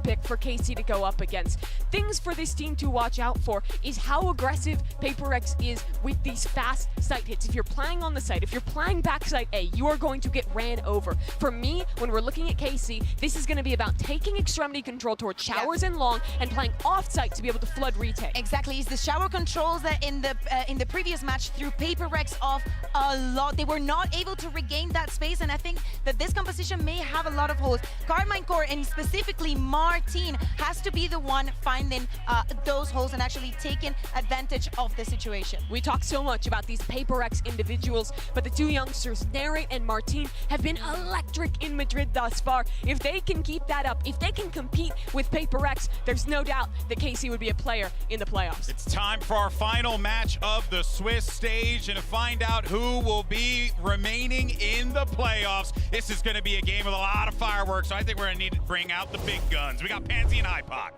pick for KC to go up against. Things for this team to watch out for is how aggressive PRX is with these fast site hits. If you're playing on the site, if you're playing backside A, you are going to get ran over. For me, when we're looking at KC, this is going to be about taking extremity control towards showers and long and playing off-site to be able to flood retake. Exactly, it's the shower controls that in the previous match threw PRX off a lot. They were not able to regain that space, and I think that this composition may have a lot of holes. Carmine Core, and specifically Martin, has to be the one finding those holes and actually taking advantage of the situation. We talk so much about these PRX individuals, but the two youngsters, Narrate and Martin, have been electric in Madrid thus far. If they can keep that up, if they can compete with PRX, there's no doubt that KC would be a player in the playoffs. It's time for our final match of the Swiss stage and to find out who will be remaining in the playoffs. This is going to be a game with a lot of fireworks, so I think we're going to need to bring out the big guns. We got Pansy and IPOC.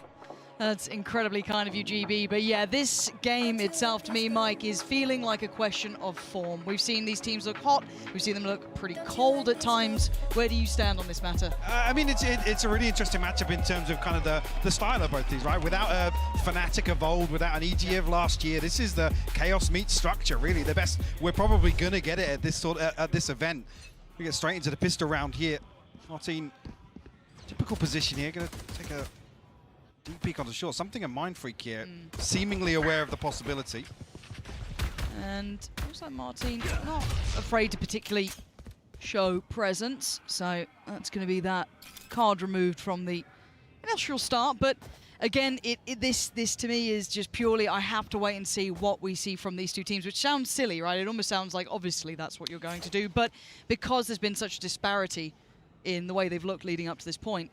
That's incredibly kind of you, GB. But yeah, this game itself, to me, Mike, is feeling like a question of form. We've seen these teams look hot. We've seen them look pretty cold at times. Where do you stand on this matter? I mean, it's a really interesting matchup in terms of kind of the style of both these, right? Without a Fnatic of old, without an EG of last year, this is the chaos meets structure, really. The best we're probably going to get it at this at this event. We get straight into the pistol round here. Martin, typical position here. Going to take a deep peek on the shore. Something a Mind Freak here, seemingly aware of the possibility. And looks like Martin not afraid to particularly show presence. So that's going to be that card removed from the initial start. But again, this to me is just purely, I have to wait and see what we see from these two teams, which sounds silly, right? It almost sounds like obviously that's what you're going to do. But because there's been such a disparity in the way they've looked leading up to this point,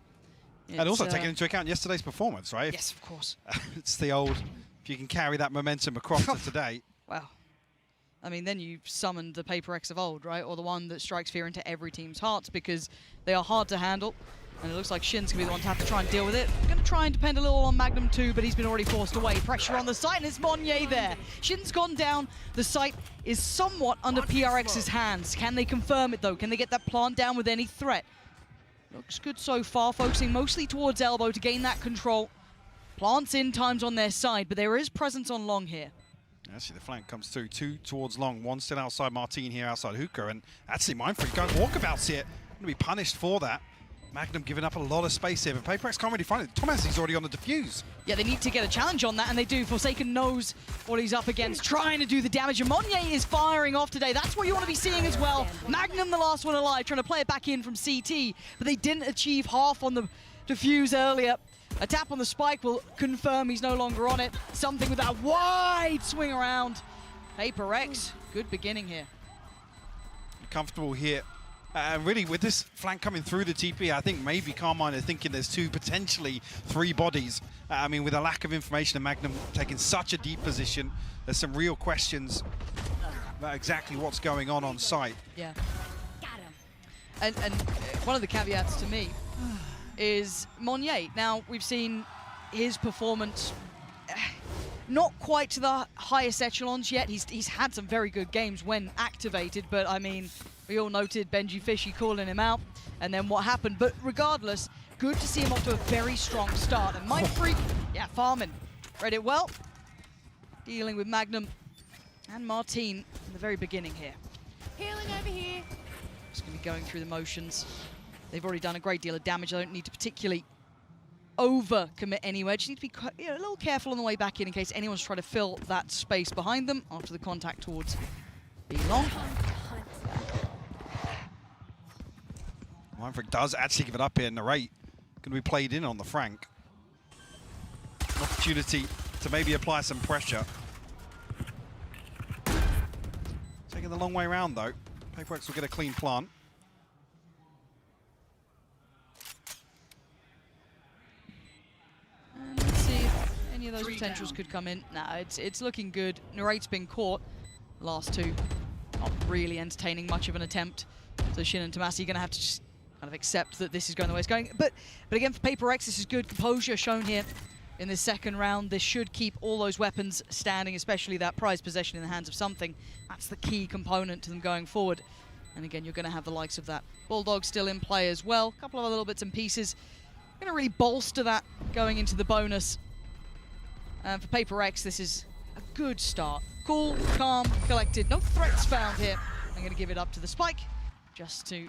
and also taking into account yesterday's performance, right? Yes, of course. It's the old, if you can carry that momentum across to today. Well, I mean, then you've summoned the PRX of old, right? Or the one that strikes fear into every team's hearts, because they are hard to handle. And it looks like Shin's going to be the one to have to try and deal with it. Going to try and depend a little on Magnum too, but he's been already forced away. Pressure on the site, and it's Monnier there. Shin's gone down. The site is somewhat under PRX's hands. Can they confirm it, though? Can they get that plant down with any threat? Looks good so far, focusing mostly towards elbow to gain that control. Plants in, time's on their side, but there is presence on long here. Actually, the flank comes through, two towards long, one still outside Martin here, outside Hookah, and actually Mind Freak going walkabouts here. Going to be punished for that. Magnum giving up a lot of space here, but PRX can't really find it. Thomas is already on the defuse. Yeah, they need to get a challenge on that, and they do. Forsaken knows what he's up against, trying to do the damage, and Monnier is firing off today. That's what you want to be seeing as well. Magnum, the last one alive, trying to play it back in from CT, but they didn't achieve half on the defuse earlier. A tap on the spike will confirm he's no longer on it. Something with that wide swing around. PRX, good beginning here. Comfortable here. Really, with this flank coming through the TP, I think maybe Carmine are thinking there's potentially three bodies. I mean, with a lack of information and Magnum taking such a deep position, there's some real questions about exactly what's going on site. Yeah. And one of the caveats to me is Monnier. Now, we've seen his performance not quite to the highest echelons yet. He's had some very good games when activated, but I mean, we all noted Benji Fishy calling him out, and then what happened. But regardless, good to see him off to a very strong start. And Mind Freak, yeah, farming. Read it well. Dealing with Magnum and Martin in the very beginning here. Healing over here. Just going to be going through the motions. They've already done a great deal of damage. I don't need to particularly over-commit anywhere. Just need to be a little careful on the way back in case anyone's trying to fill that space behind them after the contact towards B long. Mind Freak does actually give it up here. Narrate going to be played in on the Frank. An opportunity to maybe apply some pressure. Taking the long way around though. PRX will get a clean plant. And let's see if any of those potentials could come in. Nah, it's looking good. Narrate's been caught. Last two, not really entertaining much of an attempt. So Shin and Tomasi going to have to just kind of accept that this is going the way it's going. But again, for PRX, this is good composure shown here in this second round. This should keep all those weapons standing, especially that prized possession in the hands of something. That's the key component to them going forward. And again, you're going to have the likes of that Bulldog still in play as well. A couple of other little bits and pieces. going to really bolster that going into the bonus. For PRX, this is a good start. Cool, calm, collected. No threats found here. I'm going to give it up to the Spike just to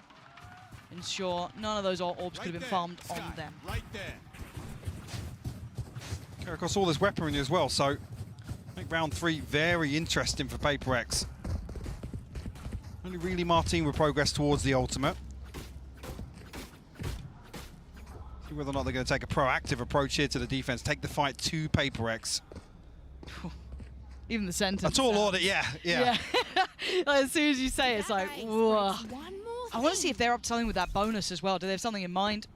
ensure none of those orbs could have been farmed on them. Right there. Carry across all this weaponry as well, so I think round 3 very interesting for PRX. Only really Martin will progress towards the ultimate. See whether or not they're going to take a proactive approach here to the defense, take the fight to PRX. Even the sentence. A tall order, yeah. Like, as soon as you say it, it's like, whoa. I want to see if they're upselling with that bonus as well. Do they have something in mind?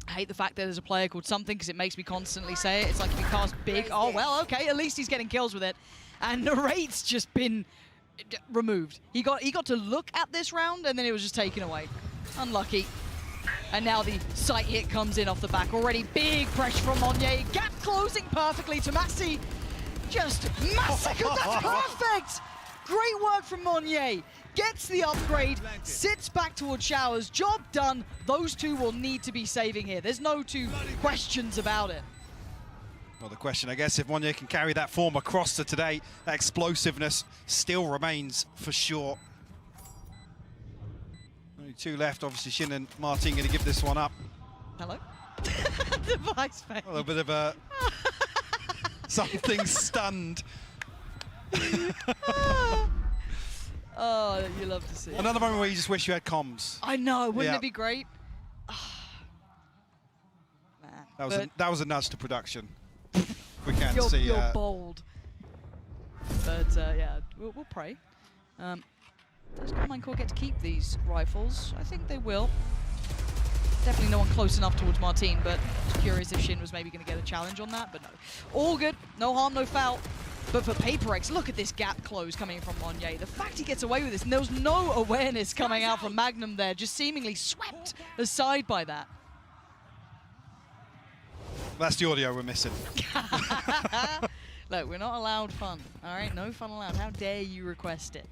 I hate the fact that there's a player called something because it makes me constantly say it. It's like if he casts big, oh, well, okay, at least he's getting kills with it. And Narrate's just been removed. He got to look at this round and then it was just taken away. Unlucky. And now the sight hit comes in off the back. Already big pressure from Monye. Gap closing perfectly to Massey. Just massacred. That's perfect. Great work from Monye. Gets the upgrade, sits back towards Showers. Job done. Those two will need to be saving here. There's no two questions about it. Well, the question, I guess, if Monye can carry that form across to today, that explosiveness still remains for sure. Only 2 left. Obviously, Shin and Martin going to give this one up. Hello? Device face. A little bit of a... something stunned. Oh, you love to see it. Another moment where you just wish you had comms. I know, wouldn't it be great? Man. That was a nudge to production. We can't see. You're bold. But yeah, we'll pray. Does Carmine Corps get to keep these rifles? I think they will. Definitely no one close enough towards Martin, but just curious if Shin was maybe going to get a challenge on that, but no. All good, no harm, no foul. But for PRX, look at this gap close coming from Monye. The fact he gets away with this, and there was no awareness coming out from Magnum there, just seemingly swept aside by that. That's the audio we're missing. Look, we're not allowed fun, all right? No fun allowed. How dare you request it?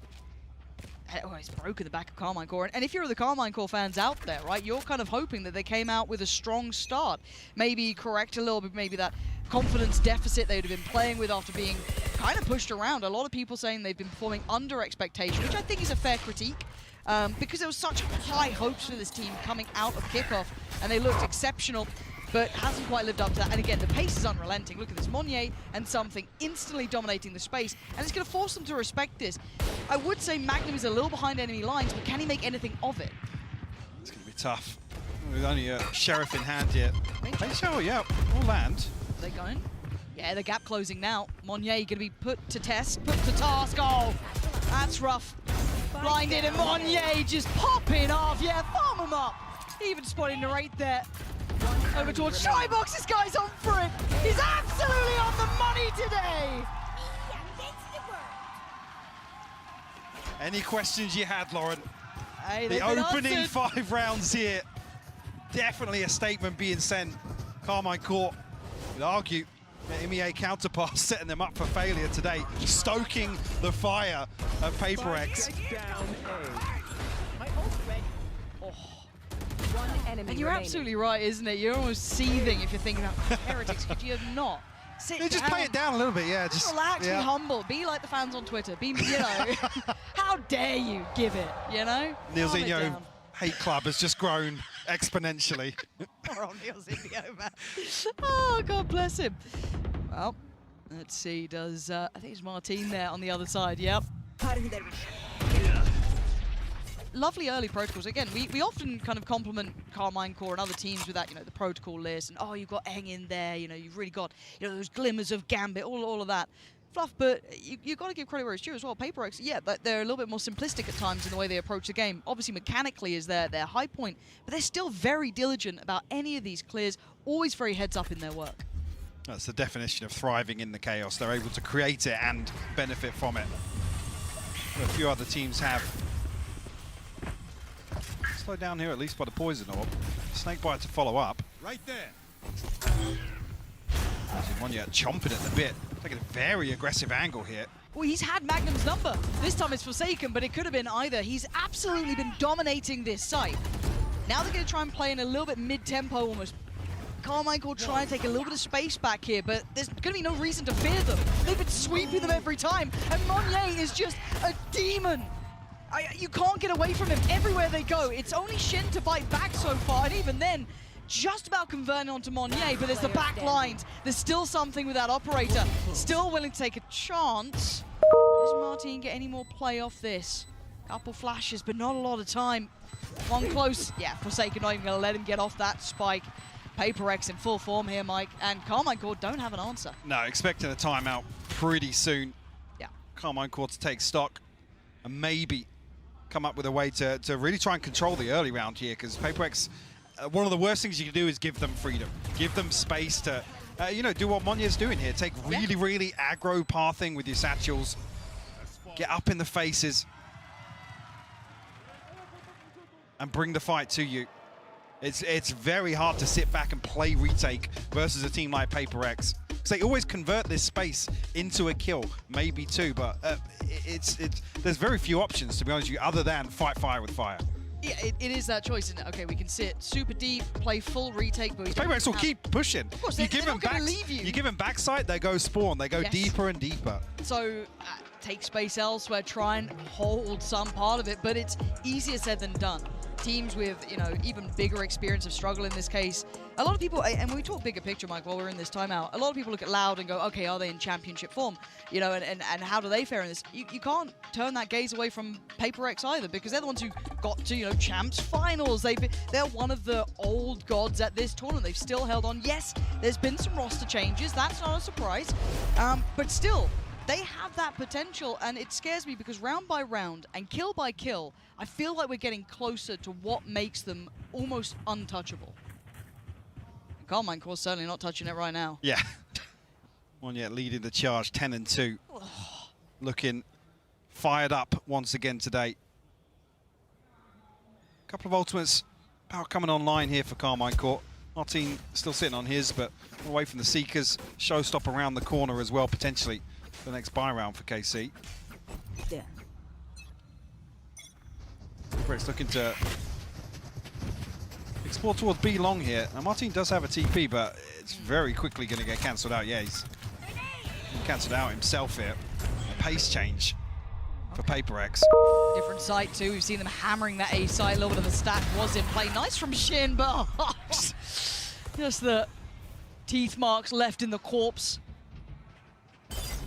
Oh, it's broken the back of Carmine Corps. And if you're the Carmine Corps fans out there, right, you're kind of hoping that they came out with a strong start. Maybe correct a little bit, maybe that confidence deficit they would have been playing with after being kind of pushed around. A lot of people saying they've been performing under expectation, which I think is a fair critique. Because there was such high hopes for this team coming out of kickoff, and they looked exceptional, but hasn't quite lived up to that. And again, the pace is unrelenting. Look at this, Monye and something instantly dominating the space, and it's going to force them to respect this. I would say Magnum is a little behind enemy lines, but can he make anything of it? It's going to be tough. With only a Sheriff in hand yet. Oh, yeah, we'll land. Are they going? Yeah, the gap closing now. Monye going to be put to test, put to task. Oh, that's rough. Blinded, and Monye just popping off. Yeah, farm him up. Even spotting Narrate there. Over towards Shybox, this guy's on for it. He's absolutely on the money today. Any questions you had, Lauren? Hey, the opening 5 rounds here, definitely a statement being sent. Carmine Corps would argue the MEA counterpart setting them up for failure today, stoking the fire of PRX. And you're absolutely right, isn't it? You're almost seething if you're thinking about Heretics. Could you have not? Just play it down a little bit, yeah. Just relax, be humble, be like the fans on Twitter. Be, you know, how dare you give it, you know? Neilzinho hate club has just grown exponentially. Poor old Neilzinho, man. Oh, God bless him. Well, let's see, does, I think it's Martin there on the other side, yep. Lovely early protocols. Again, we often kind of compliment Carmine Corps and other teams with that, you know, the protocol list, and oh, you've got Eng in there, you know, you've really got, you know, those glimmers of Gambit, all of that fluff, but you've got to give credit where it's due as well. PRX, yeah, but they're a little bit more simplistic at times in the way they approach the game. Obviously, mechanically is their high point, but they're still very diligent about any of these clears, always very heads up in their work. That's the definition of thriving in the chaos. They're able to create it and benefit from it. A few other teams have. Slow down here at least by the poison orb. Snakebite to follow up. Right there. Monye chomping at the bit. Taking a very aggressive angle here. Well, he's had Magnum's number. This time it's Forsaken, but it could have been either. He's absolutely been dominating this site. Now they're going to try and play in a little bit mid-tempo, almost Carmine will try and take a little bit of space back here, but there's going to be no reason to fear them. They've been sweeping them every time, and Monnier is just a demon. You can't get away from him everywhere they go. It's only Shin to fight back so far, and even then, just about converting onto Monnier, but there's the back lines. There's still something with that operator. Still willing to take a chance. Does Martin get any more play off this? Couple flashes, but not a lot of time. One close. Yeah, Forsaken not even going to let him get off that spike. PRX in full form here, Mike. And Carmine Core don't have an answer. No, expecting a timeout pretty soon. Yeah. Carmine Core to take stock and maybe come up with a way to really try and control the early round here, because PRX, one of the worst things you can do is give them freedom. Give them space to, you know, do what Monier's doing here. Take really aggro pathing with your satchels. Get up in the faces. And bring the fight to you. It's very hard to sit back and play retake versus a team like PRX. Because they always convert this space into a kill, maybe two, but there's very few options, to be honest with you, other than fight fire with fire. Yeah, it is that choice, isn't it? Okay, we can sit super deep, play full retake, but we don't PRX will keep pushing. Of course, you give them back, leave you. You give them backside, they go spawn, they go deeper and deeper. So take space elsewhere, try and hold some part of it, but it's easier said than done. Teams with, you know, even bigger experience of struggle in this case. A lot of people, and when we talk bigger picture, Mike, while we're in this timeout, a lot of people look at Loud and go, okay, are they in championship form? You know, and how do they fare in this? You can't turn that gaze away from PRX either, because they're the ones who got to, you know, champs finals. They're one of the old gods at this tournament. They've still held on. Yes, there's been some roster changes. That's not a surprise. But still, they have that potential, and it scares me because round by round and kill by kill, I feel like we're getting closer to what makes them almost untouchable. Carmine Core's certainly not touching it right now. Yeah. One yet leading the charge, 10-2. Looking fired up once again today. A couple of ultimates about coming online here for Carmine Core. Martin still sitting on his, but away from the Seekers. Showstop around the corner as well, potentially. The next buy round for KC. Yeah. PRX looking to explore towards B long here. Now Martin does have a TP, but it's very quickly going to get cancelled out. Yeah, he's cancelled out himself here. A pace change for PRX. Different site too. We've seen them hammering that A site. A little bit of the stack was in play. Nice from Shin, but just the teeth marks left in the corpse.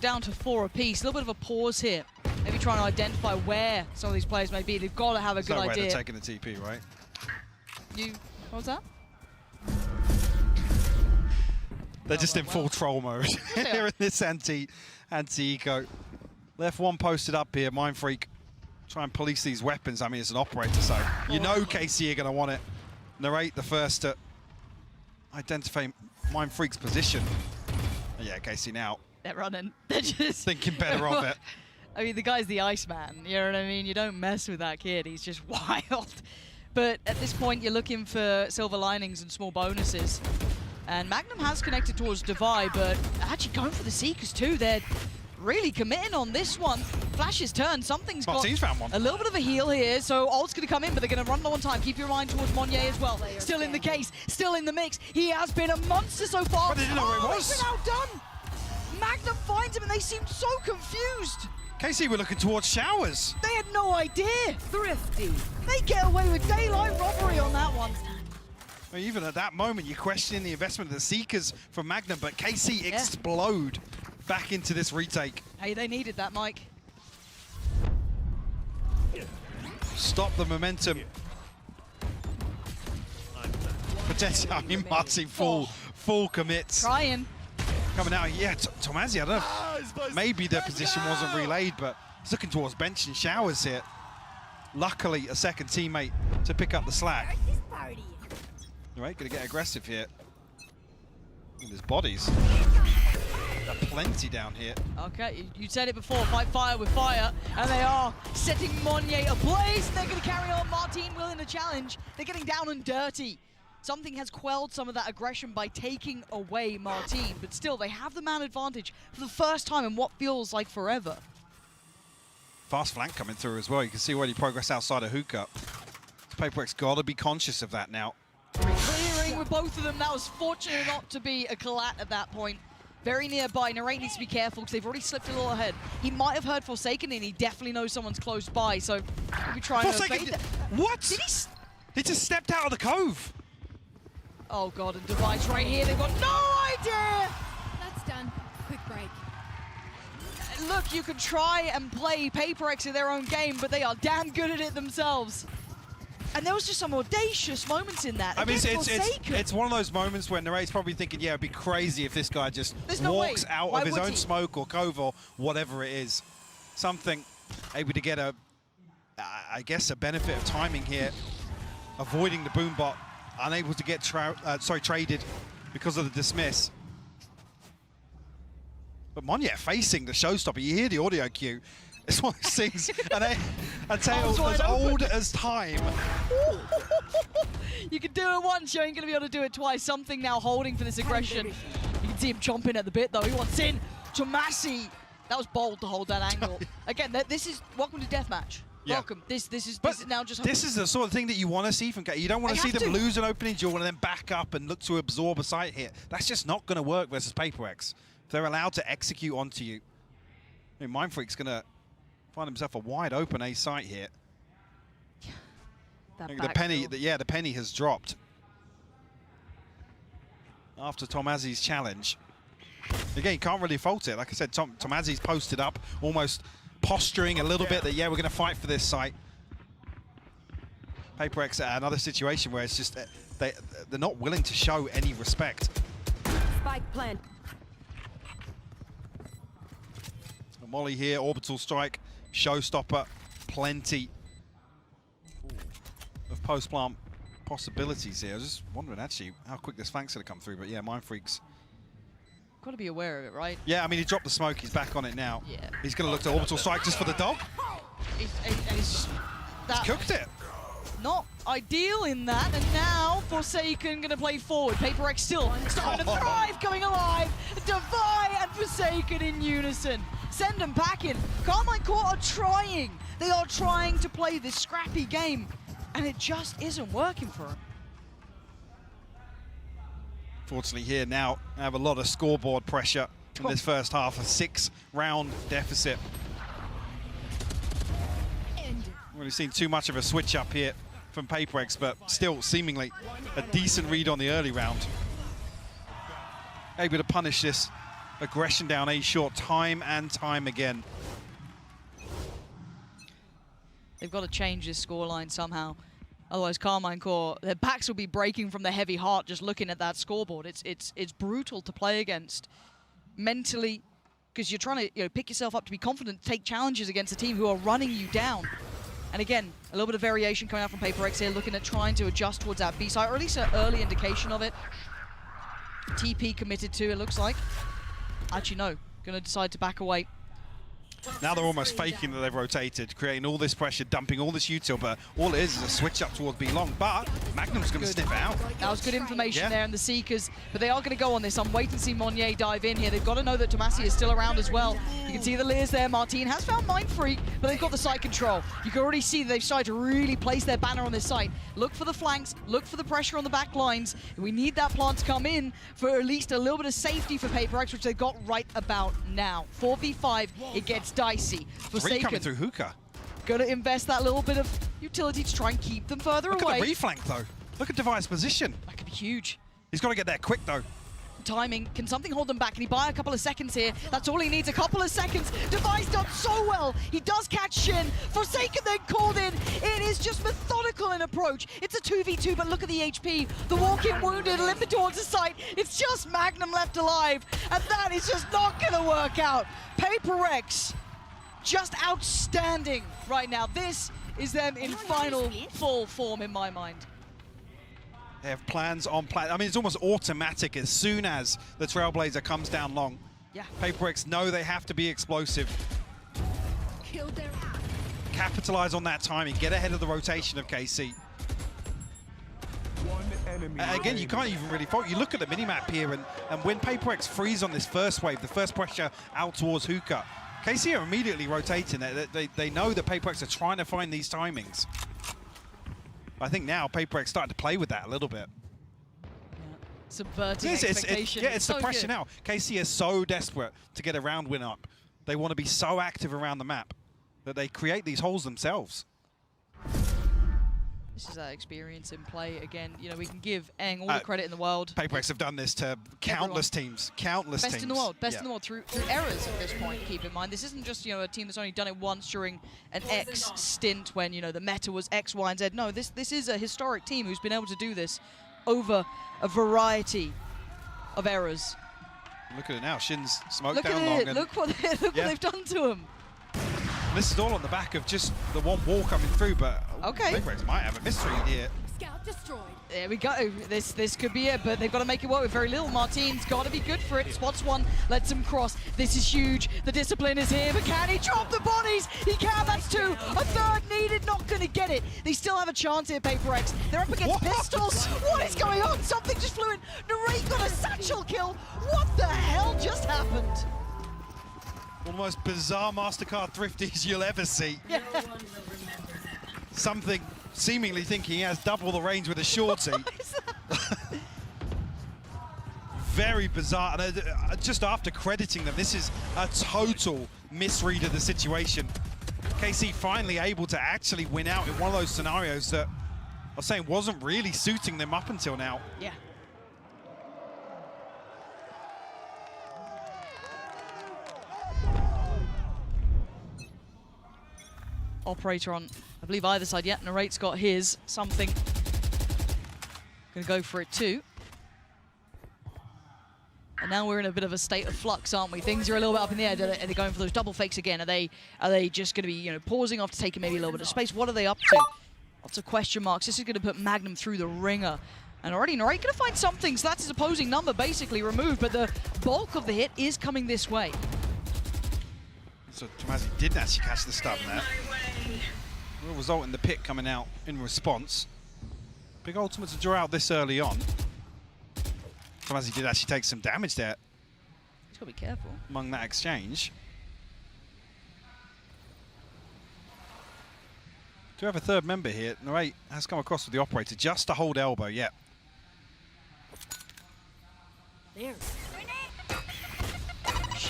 Down to 4 apiece. A little bit of a pause here. Maybe trying to identify where some of these players may be. They've got to have a good idea. They're taking the TP, right? What was that? They're just in full troll mode here in this anti-eco. Left one posted up here, Mind Freak. Try and police these weapons. I mean, it's an operator, so you know KC are going to want it. Narrate the first to identify Mind Freak's position. Yeah, KC now. They're running. They're just thinking better of it. I mean, the guy's the Iceman, you know what I mean? You don't mess with that kid, he's just wild. But at this point, you're looking for silver linings and small bonuses. And Magnum has connected towards Divide, but actually going for the Seekers too. They're really committing on this one. Flash's turn, something's got found one. A little bit of a heal here, so ult's gonna come in, but they're gonna run low on time. Keep your mind towards Monnier as well. Still in the case, still in the mix. He has been a monster so far. But they didn't know where it was. He's been outdone. Magnum finds him and they seem so confused. KC were looking towards showers. They had no idea. Thrifty. They get away with daylight robbery on that one. Well, even at that moment, you're questioning the investment of the Seekers from Magnum, but KC explode back into this retake. Hey, they needed that, Mike. Stop the momentum. Potentially, I mean, Martin full commits. Trying. Coming out, yeah, Tomazi, I don't know. Maybe the position wasn't relayed, but he's looking towards bench and showers here. Luckily, a second teammate to pick up the slack. All right, gonna get aggressive here. And there's bodies. There are plenty down here. Okay, you said it before, fight fire with fire, and they are setting Monnier ablaze. They're gonna carry on. Martin willing to challenge. They're getting down and dirty. Something has quelled some of that aggression by taking away Martin, but still, they have the man advantage for the first time in what feels like forever. Fast flank coming through as well. You can see already progress outside of hookah. PRX got to be conscious of that now. Clearing running with both of them. That was fortunate not to be a collat at that point. Very nearby. Narrate needs to be careful because they've already slipped a little ahead. He might have heard Forsaken and he definitely knows someone's close by, so he'll be trying to evade that. What? Did he? He just stepped out of the cove. Oh god, and Device right here. They've got no idea. That's done. Quick break. Look, you can try and play PRX in their own game, but they are damn good at it themselves. And there was just some audacious moments in that. I mean, it's one of those moments where Narrate's probably thinking, yeah, it'd be crazy if this guy just walks out of his own smoke or cove or whatever it is. Something able to get I guess, a benefit of timing here. Avoiding the boom bot, unable to get traded because of the dismiss. But Monye facing the showstopper, you hear the audio cue. It's one of those things, a tale as old as time. You can do it once, you ain't gonna be able to do it twice. Something now holding for this aggression. You can see him chomping at the bit though. He wants in. Tomasi, that was bold to hold that angle. Again, this is welcome to deathmatch. Yeah. Welcome. This is now just. This is the sort of thing that you want to see from K. You don't want to see them lose an opening duel and then back up and look to absorb a site hit. That's just not going to work versus PRX. If they're allowed to execute onto you, I mean, Mindfreak's going to find himself a wide open A site here. The penny has dropped after Tomazi's challenge. Again, you can't really fault it. Like I said, Tomazi's posted up, almost posturing a little bit that, yeah, we're going to fight for this site. PRX at another situation where it's just they're not willing to show any respect. Spike plant. Molly here, orbital strike, showstopper, plenty of post-plant possibilities here. I was just wondering actually how quick this flank's going to come through, but yeah, Mindfreak's got to be aware of it, right? Yeah, I mean, he dropped the smoke, he's back on it now. Yeah. He's going to look to orbital strike just for the dog. He's cooked it. Not ideal in that, and now Forsaken going to play forward. PRX still starting to thrive, coming alive. Devi and Forsaken in unison. Send them packing. Carmine Court are trying. They are trying to play this scrappy game, and it just isn't working for them. Fortunately here now, I have a lot of scoreboard pressure in this first half, a 6-round deficit. Really seen too much of a switch up here from PRX, but still seemingly a decent read on the early round. Able to punish this aggression down A short time and time again. They've got to change this scoreline somehow. Otherwise, Carmine Core, their backs will be breaking from the heavy heart just looking at that scoreboard. It's brutal to play against mentally, because you're trying to pick yourself up to be confident, take challenges against a team who are running you down. And again, a little bit of variation coming out from PRX here, looking at trying to adjust towards that B side, or at least an early indication of it. TP committed to, it looks like. Actually, no, going to decide to back away. Now they're almost faking that they've rotated, creating all this pressure, dumping all this util, but all it is a switch up towards B long. But Magnum's going to sniff it out. That was good information there in the Seekers, but they are going to go on this. I'm waiting to see Monye dive in here. They've got to know that Tomasi is still around as well. You can see the Lears there. Martine has found Mindfreak, but they've got the site control. You can already see that they've started to really place their banner on this site. Look for the flanks, look for the pressure on the back lines. We need that plant to come in for at least a little bit of safety for PRX, which they got right about now. 4v5, it gets dicey. Three coming through hookah. Going to invest that little bit of utility to try and keep them further away. Look at the reflank, though. Look at Device's position. That could be huge. He's got to get there quick, though. Timing. Can something hold them back? Can he buy a couple of seconds here? That's all he needs, a couple of seconds. Device done so well. He does catch Shin. Forsaken then called in. It is just methodical in approach. It's a 2v2, but look at the HP. The walk-in wounded, limping towards the site. It's just Magnum left alive, and that is just not going to work out. PRX, just outstanding right now. This is them in final full form in my mind. They have plans on plans. I mean, it's almost automatic as soon as the Trailblazer comes down long. Yeah. PRX know they have to be explosive. Capitalize on that timing. Get ahead of the rotation of KC. Again, you can't even really fault. You look at the minimap here, and when PRX freeze on this first wave, the first pressure out towards hookah, KC are immediately rotating. They know that PRX are trying to find these timings. I think now PRX starting to play with that a little bit. subverting It's expectation. yeah, it's so the pressure good. now. KC is so desperate to get a round win up. They want to be so active around the map that they create these holes themselves. This is that experience in play again. You know, we can give Eng all the credit in the world. PRX have done this to countless teams, countless teams. Best in the world, best in the world through errors at this point. Keep in mind, this isn't just a team that's only done it once during an X stint when the meta was X, Y, and Z. No, this is a historic team who's been able to do this over a variety of errors. Look at it now. Shin's smoked Look down at long. it. Look what they've done to him. This is all on the back of just the one wall coming through, but Okay. PRX might have a mystery here. Scout destroyed. There we go. This could be it, but they've got to make it work with very little. Martin's got to be good for it. Spots one, lets him cross. This is huge. The discipline is here, but can he drop the bodies? He can. That's two. A third needed. Not going to get it. They still have a chance here, PRX. They're up against What? pistols. What is going on? Something just flew in. Narrate got a satchel kill. What the hell just happened? One of the most bizarre MasterCard thrifties you'll ever see. Yeah. Something seemingly thinking he has double the range with a shorty. Very bizarre. And just after crediting them, this is a total misread of the situation. KC finally able to actually win out in one of those scenarios that I was saying wasn't really suiting them up until now. Yeah. Operator on, I believe, either side. Yeah, Narrate's got his. Something. Gonna go for it too. And now we're in a bit of a state of flux, aren't we? Things are a little bit up in the air. Are they going for those double fakes again? Are they just going to be pausing off to take maybe a little bit of space? What are they up to? Lots of question marks. This is going to put Magnum through the ringer. And already Narrate going to find something. So that's his opposing number basically removed, but the bulk of the hit is coming this way. So Tomazi didn't actually catch the stun there. Will result in the pick coming out in response. Big ultimate to draw out this early on. Tomazi did actually take some damage there He's got to be careful. among that exchange. Do have a third member here. Narrate has come across with the operator just to hold elbow, yeah. There.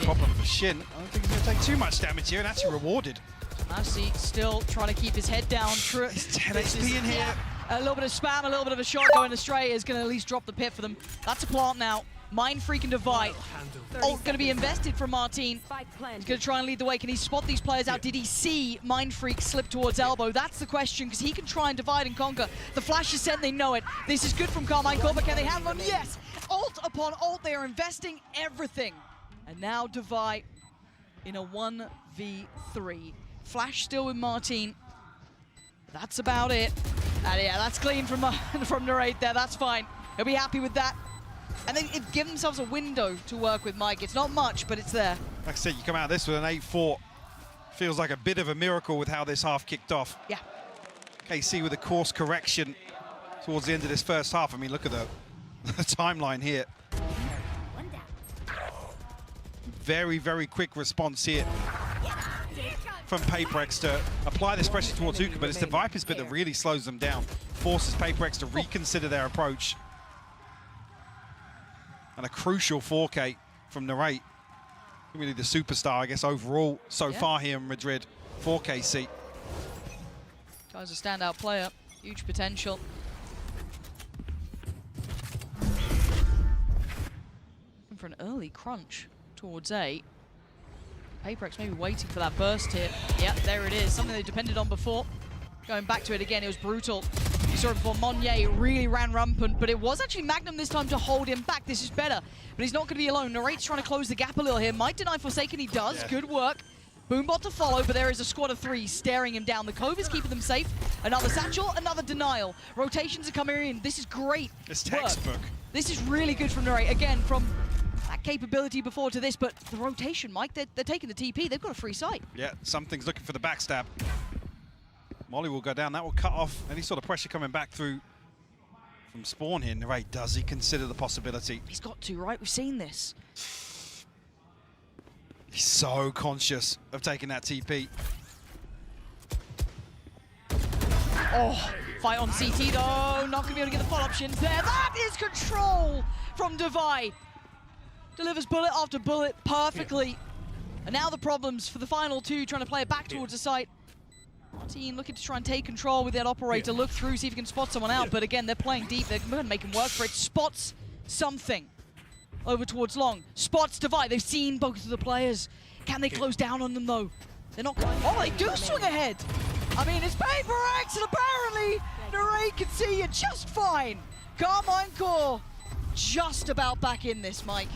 Problem for Shin. I don't think he's going to take too much damage here and actually rewarded. Tomazi still trying to keep his head down. It's 10 HP in here. A little bit of spam, a little bit of a shot going astray is going to at least drop the pit for them. That's a plant now. Mind Freak and Divide. Ult going to be invested from Martin. Spike He's planted. going to try and lead the way. Can he spot these players out? Did he see Mind Freak slip towards elbow? That's the question, because he can try and divide and conquer. The flash is sent, they know it. This is good from Carmine Corber. Can they handle him? Yes! Ult upon ult, they are investing everything. And now Divide in a 1v3. Flash still with Martin. That's about it. And yeah, that's clean from Narrate there. That's fine. He'll be happy with that. And they've given themselves a window to work with, Mike. It's not much, but it's there. Like I said, you come out of this with an 8-4. Feels like a bit of a miracle with how this half kicked off. Yeah. KC with a course correction towards the end of this first half. I mean, look at the timeline here. One down. Very, very quick response here from PRX to apply this pressure towards Uka, but it's the Viper's bit that really slows them down, forces PRX to reconsider their approach. And a crucial 4K from Narrate. Really the superstar, I guess, overall so far here in Madrid for KC. Guy's a standout player. Huge potential. And for an early crunch towards A. PRX maybe waiting for that burst hit. Yeah, there it is. Something they depended on before. Going back to it again, it was brutal. You saw it before. Monnier really ran rampant, but it was actually Magnum this time to hold him back. This is better, but he's not going to be alone. Narrate's trying to close the gap a little here. Might deny Forsaken, he does. Yeah. Good work. Boombot to follow, but there is a squad of 3 staring him down. The Cove is keeping them safe. Another satchel, another denial. Rotations are coming in. This is great It's work. textbook. This is really good from Narrate. Again, from that capability before to this, but the rotation, Mike, they're taking the TP. They've got a free sight. Yeah, something's looking for the backstab. Molly will go down. That will cut off any sort of pressure coming back through from Spawn here. Narrate, does he consider the possibility? He's got to, right? We've seen this. He's so conscious of taking that TP. Oh, fight on CT though. Not going to be able to get the follow-up Shins there. That is control from Devi. Delivers bullet after bullet perfectly. And now the problems for the final two, trying to play it back towards the site. Martin looking to try and take control with that operator, look through, see if he can spot someone out. But again, they're playing deep. They're going to make him work for it. Spots something over towards Long. Spots Devi. They've seen both of the players. Can they close down on them, though? They're not going. Oh, they do swing ahead. I mean, it's PRX, and apparently Narray can see you just fine. Carmine Core just about back in this, Mike.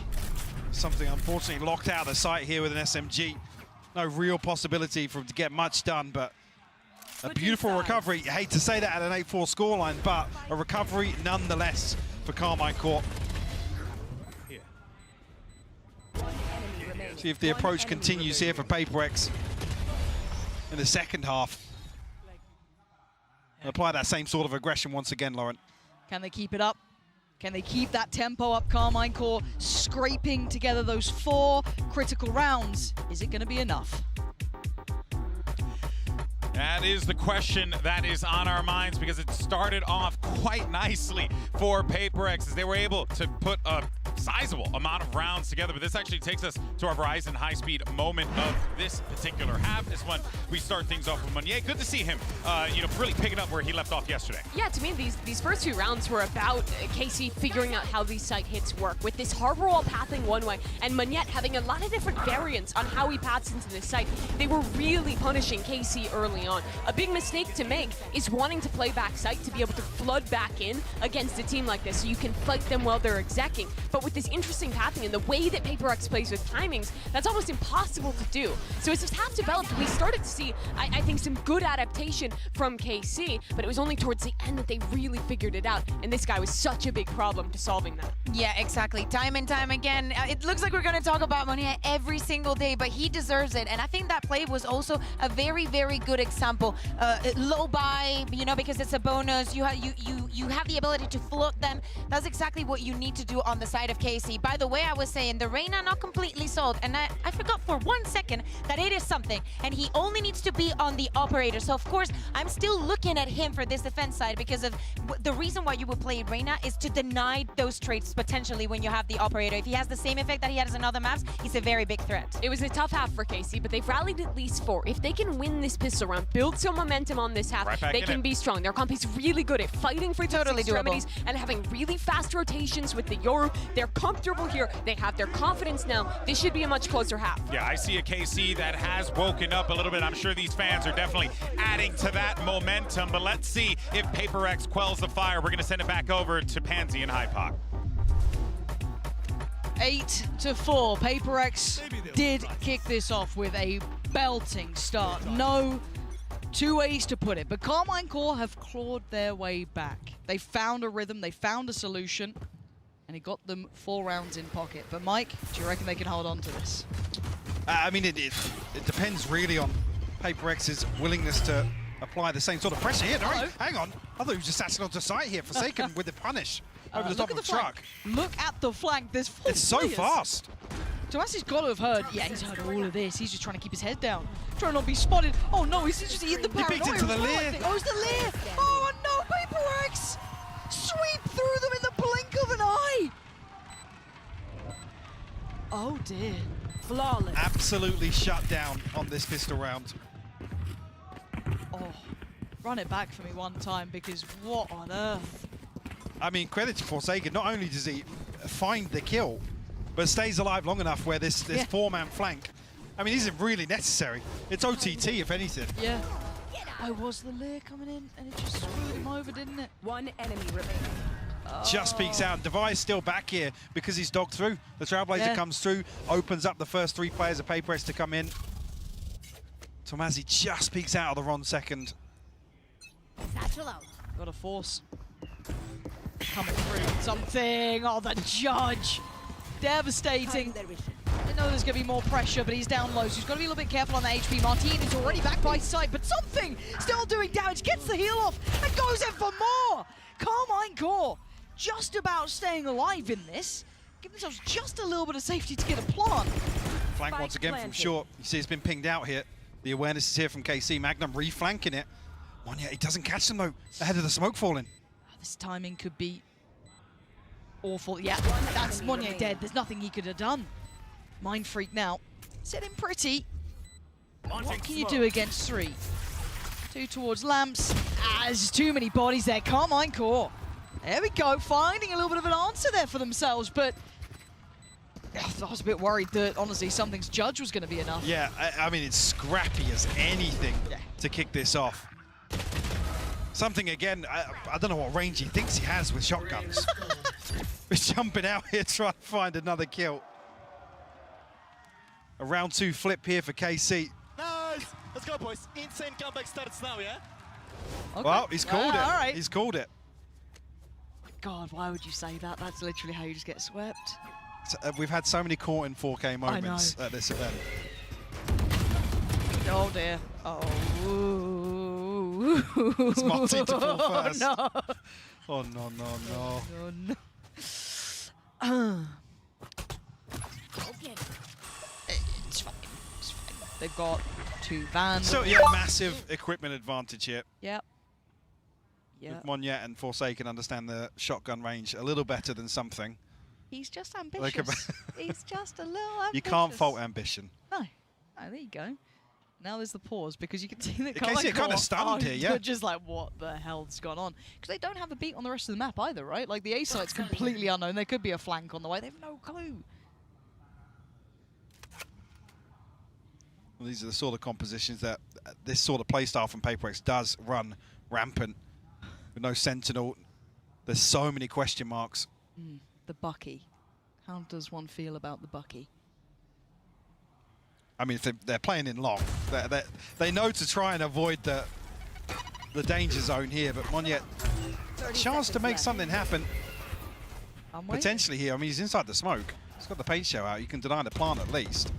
Something unfortunately locked out of the site here with an SMG. No real possibility for him to get much done, but a beautiful recovery. I hate to say that at an 8-4 scoreline, but a recovery nonetheless for Carmine Core. See if the approach continues here for PRX in the second half. Apply that same sort of aggression once again, Lauren. Can they keep it up? Can they keep that tempo up? Carmine Core scraping together those 4 critical rounds. Is it going to be enough? That is the question that is on our minds, because it started off quite nicely for PRX as they were able to put a sizable amount of rounds together. But this actually takes us to our Verizon high-speed moment of this particular half. This one, we start things off with Meunier. Good to see him, really picking up where he left off yesterday. Yeah, to me, these first 2 rounds were about KC figuring out how these site hits work, with this harbor wall pathing one way and Meunier having a lot of different variants on how he paths into this site. They were really punishing KC early on. A big mistake to make is wanting to play back site to be able to flood back in against a team like this so you can fight them while they're execing. But with this interesting pathing and the way that PRX plays with timings, that's almost impossible to do. So as this half developed, we started to see, I think, some good adaptation from KC, but it was only towards the end that they really figured it out, and this guy was such a big problem to solving that. Yeah, exactly. Time and time again. It looks like we're going to talk about Meunier every single day, but he deserves it. And I think that play was also a very, very good example. Low buy, because it's a bonus. You have the ability to float them. That's exactly what you need to do on the side of KC. By the way, I was saying the Reyna not completely sold, and I forgot for 1 second that it is something, and he only needs to be on the operator. So of course, I'm still looking at him for this defense side, because of the reason why you would play Reyna is to deny those traits potentially when you have the operator. If he has the same effect that he has in other maps, he's a very big threat. It was a tough half for KC, but they've rallied at least 4. If they can win this pistol round, build some momentum on this half, they can be strong. Their comp is really good at fighting for those extremities and having really fast rotations with the Yoru. They're comfortable here. They have their confidence now. This should be a much closer half. Yeah, I see a KC that has woken up a little bit. I'm sure these fans are definitely adding to that momentum, but let's see if PRX quells the fire. We're going to send it back over to Pansy and Hypoc. 8-4. PRX did kick this off with a belting start. No 2 ways to put it, but Carmine Core have clawed their way back. They found a rhythm, they found a solution, and it got them 4 rounds in pocket. But Mike, do you reckon they can hold on to this? I mean, it depends really on PRX's willingness to apply the same sort of pressure here. No, hang on. I thought he was just sat onto site here, Forsaken with the punish over the top of the truck. Look at the flank. There's 4 It's so players. fast. Tomasi's got to have heard. Yeah, he's heard all of this. He's just trying to keep his head down, trying not to be spotted. Oh no, he's just eating the paranoia. He beat into the Lear. Oh, it's the Lear. Oh no, PRX sweep through them in the blink of an eye. Oh dear. Flawless. Absolutely shut down on this pistol round. Oh, run it back for me one time, because what on earth? I mean, credit to Forsaken. Not only does he find the kill, but stays alive long enough where this 4-man flank, I mean, isn't really necessary. It's OTT, if anything. Yeah. Oh, was the Lear coming in, and it just screwed him over, didn't it? 1 enemy remaining. Just peeks out. Devi's still back here because he's dogged through. The Trailblazer comes through, opens up the first 3 players of PRX to come in. Tomasi just peeks out of the wrong second. Satchel out. Got a force coming through. Something. Oh, the judge. Devastating. I know there's going to be more pressure, but he's down low, so he's got to be a little bit careful on the HP. Martin is already back by sight, but something still doing damage. Gets the heal off and goes in for more. Carmine Core just about staying alive in this. Give themselves just a little bit of safety to get a plant. Flank once again from short. You see it's been pinged out here. The awareness is here from KC. Magnum reflanking it. Meunier, he doesn't catch them though, ahead of the smoke falling. This timing could be awful. Yeah, that's Monye dead. There's nothing he could have done. Mind Freak now. Sitting pretty. What can you do against 3? 2 towards Lamps. There's just too many bodies there. Carmine Core. There we go. Finding a little bit of an answer there for themselves, but I was a bit worried that, honestly, something's Judge was going to be enough. Yeah, I mean, it's scrappy as anything to kick this off. Something, again, I don't know what range he thinks he has with shotguns. He's jumping out here trying to find another kill. A round 2 flip here for KC. Nice! Let's go, boys. Insane comeback starts now, yeah? Okay. Well, he's called it. All right. He's called it. God, why would you say that? That's literally how you just get swept. So, we've had so many caught in 4K moments at this event. Oh dear. Oh. It's Martin to fall first. No. Oh, no, no, no. Oh, no. It's fine. It's fine. They've got 2 vans. So, yeah, massive equipment advantage here. Yep. Yep. Monye and Forsaken understand the shotgun range a little better than something. He's just ambitious. He's just a little ambitious. You can't fault ambition. No. Oh, there you go. Now there's the pause because you can see that KC are kind of stunned here, yeah. They're just like, what the hell's gone on? Because they don't have a beat on the rest of the map either, right? Like the A site's completely unknown. There could be a flank on the way. They have no clue. Well, these are the sort of compositions that this sort of playstyle from PaperX does run rampant. With no Sentinel, there's so many question marks. The Bucky. How does one feel about the Bucky? I mean, if they're playing in long, they know to try and avoid the danger zone here, but Monye, chance to make something happen potentially here. I mean, he's inside the smoke. He's got the paint shell out. You can deny the plant at least.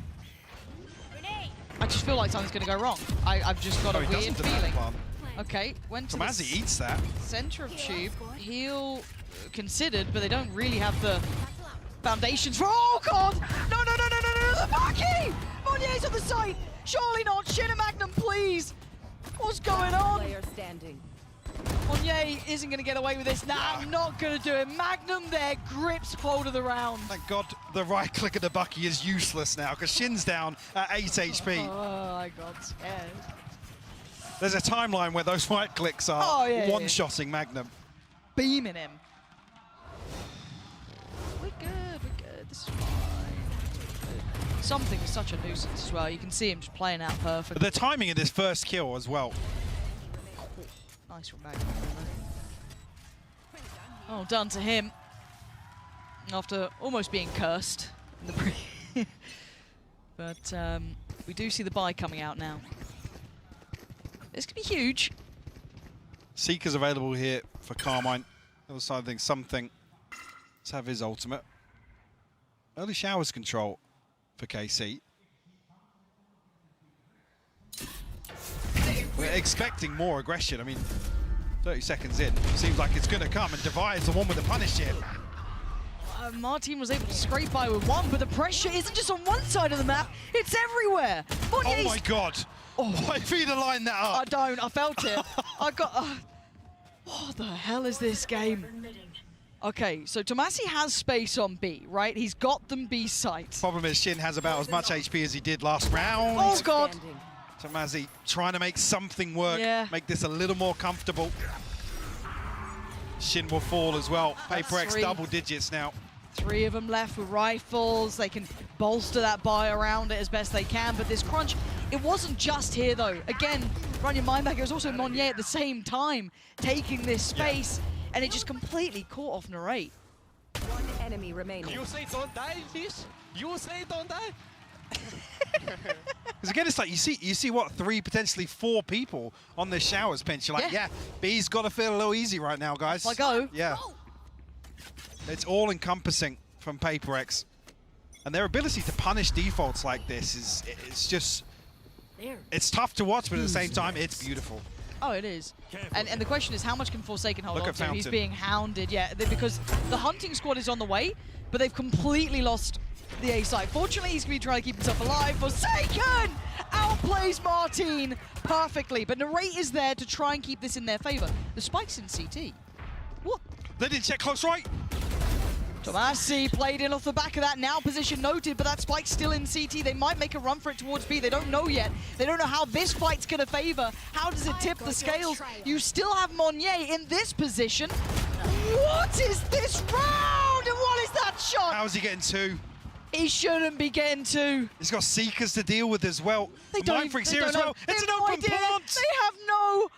I just feel like something's going to go wrong. I've just got a he weird doesn't deny the feeling. plant. Okay, went to Tomazi eats that. center of tube. Heal considered, but they don't really have the foundations for. Oh God! No! The Bucky! Monye's on the site. Surely not. Shin and Magnum, please. What's going on? Player standing. Monye isn't going to get away with this. Nah, I'm not going to do it. Magnum there grips hold of the round. Thank God the right click of the Bucky is useless now because Shin's down at 8 HP. Oh, I got scared. There's a timeline where those right clicks are one-shotting Magnum. Beaming him. We're good. This is fine. Something is such a nuisance as well. You can see him just playing out perfectly. The timing of this first kill as well. Nice from Magnum. Oh, done to him. After almost being cursed in the pre. But we do see the buy coming out now. This could be huge. Seeker's available here for Carmine. Other side of things, something. Let's have his ultimate. Early showers control for KC. We're expecting more aggression. I mean, 30 seconds in, seems like it's going to come, and Divide's the one with the punish here. Martin was able to scrape by with 1, but the pressure isn't just on one side of the map, it's everywhere. Oh my God. Why for you to line that up? I don't, I felt it. I got, what the hell is this game? Okay, so Tomasi has space on B, right? He's got them B sites. Problem is Shin has about as much HP as he did last round. Oh God. Tomasi trying to make something work, make this a little more comfortable. Shin will fall as well. PaperX double digits now. 3 of them left with rifles. They can bolster that buy around it as best they can, but this crunch, it wasn't just here though. Again, run your mind back, it was also Monye at the same time taking this space, and it just completely caught off Narrate. 1 enemy remaining. You say don't die, Fish? You say don't die? Because again, it's like you see what, 3, potentially 4 people on this showers pinch. You're like, yeah, B's got to feel a little easy right now, guys. Off I go. Yeah. It's all encompassing from PaperX, and their ability to punish defaults like this it's just, it's tough to watch, but at the same time, it's beautiful. Oh, it is. And the question is, how much can Forsaken hold Look on at to? Fountain. He's being hounded, because the hunting squad is on the way, but they've completely lost the A side. Fortunately, he's going to be trying to keep himself alive. Forsaken outplays Martin perfectly, but Narrate is there to try and keep this in their favor. The spike's in CT. What? They didn't check close right. Tomasi played in off the back of that, now position noted, but that spike's still in CT. They might make a run for it towards B. They don't know yet. They don't know how this fight's gonna favor. How does it tip the scales? You still have Monnier in this position. What is this round? And what is that shot? How's he getting two? He shouldn't be getting two. He's got Seekers to deal with as well. Mindfreak's here as well. They It's have an no open idea. plant. They have no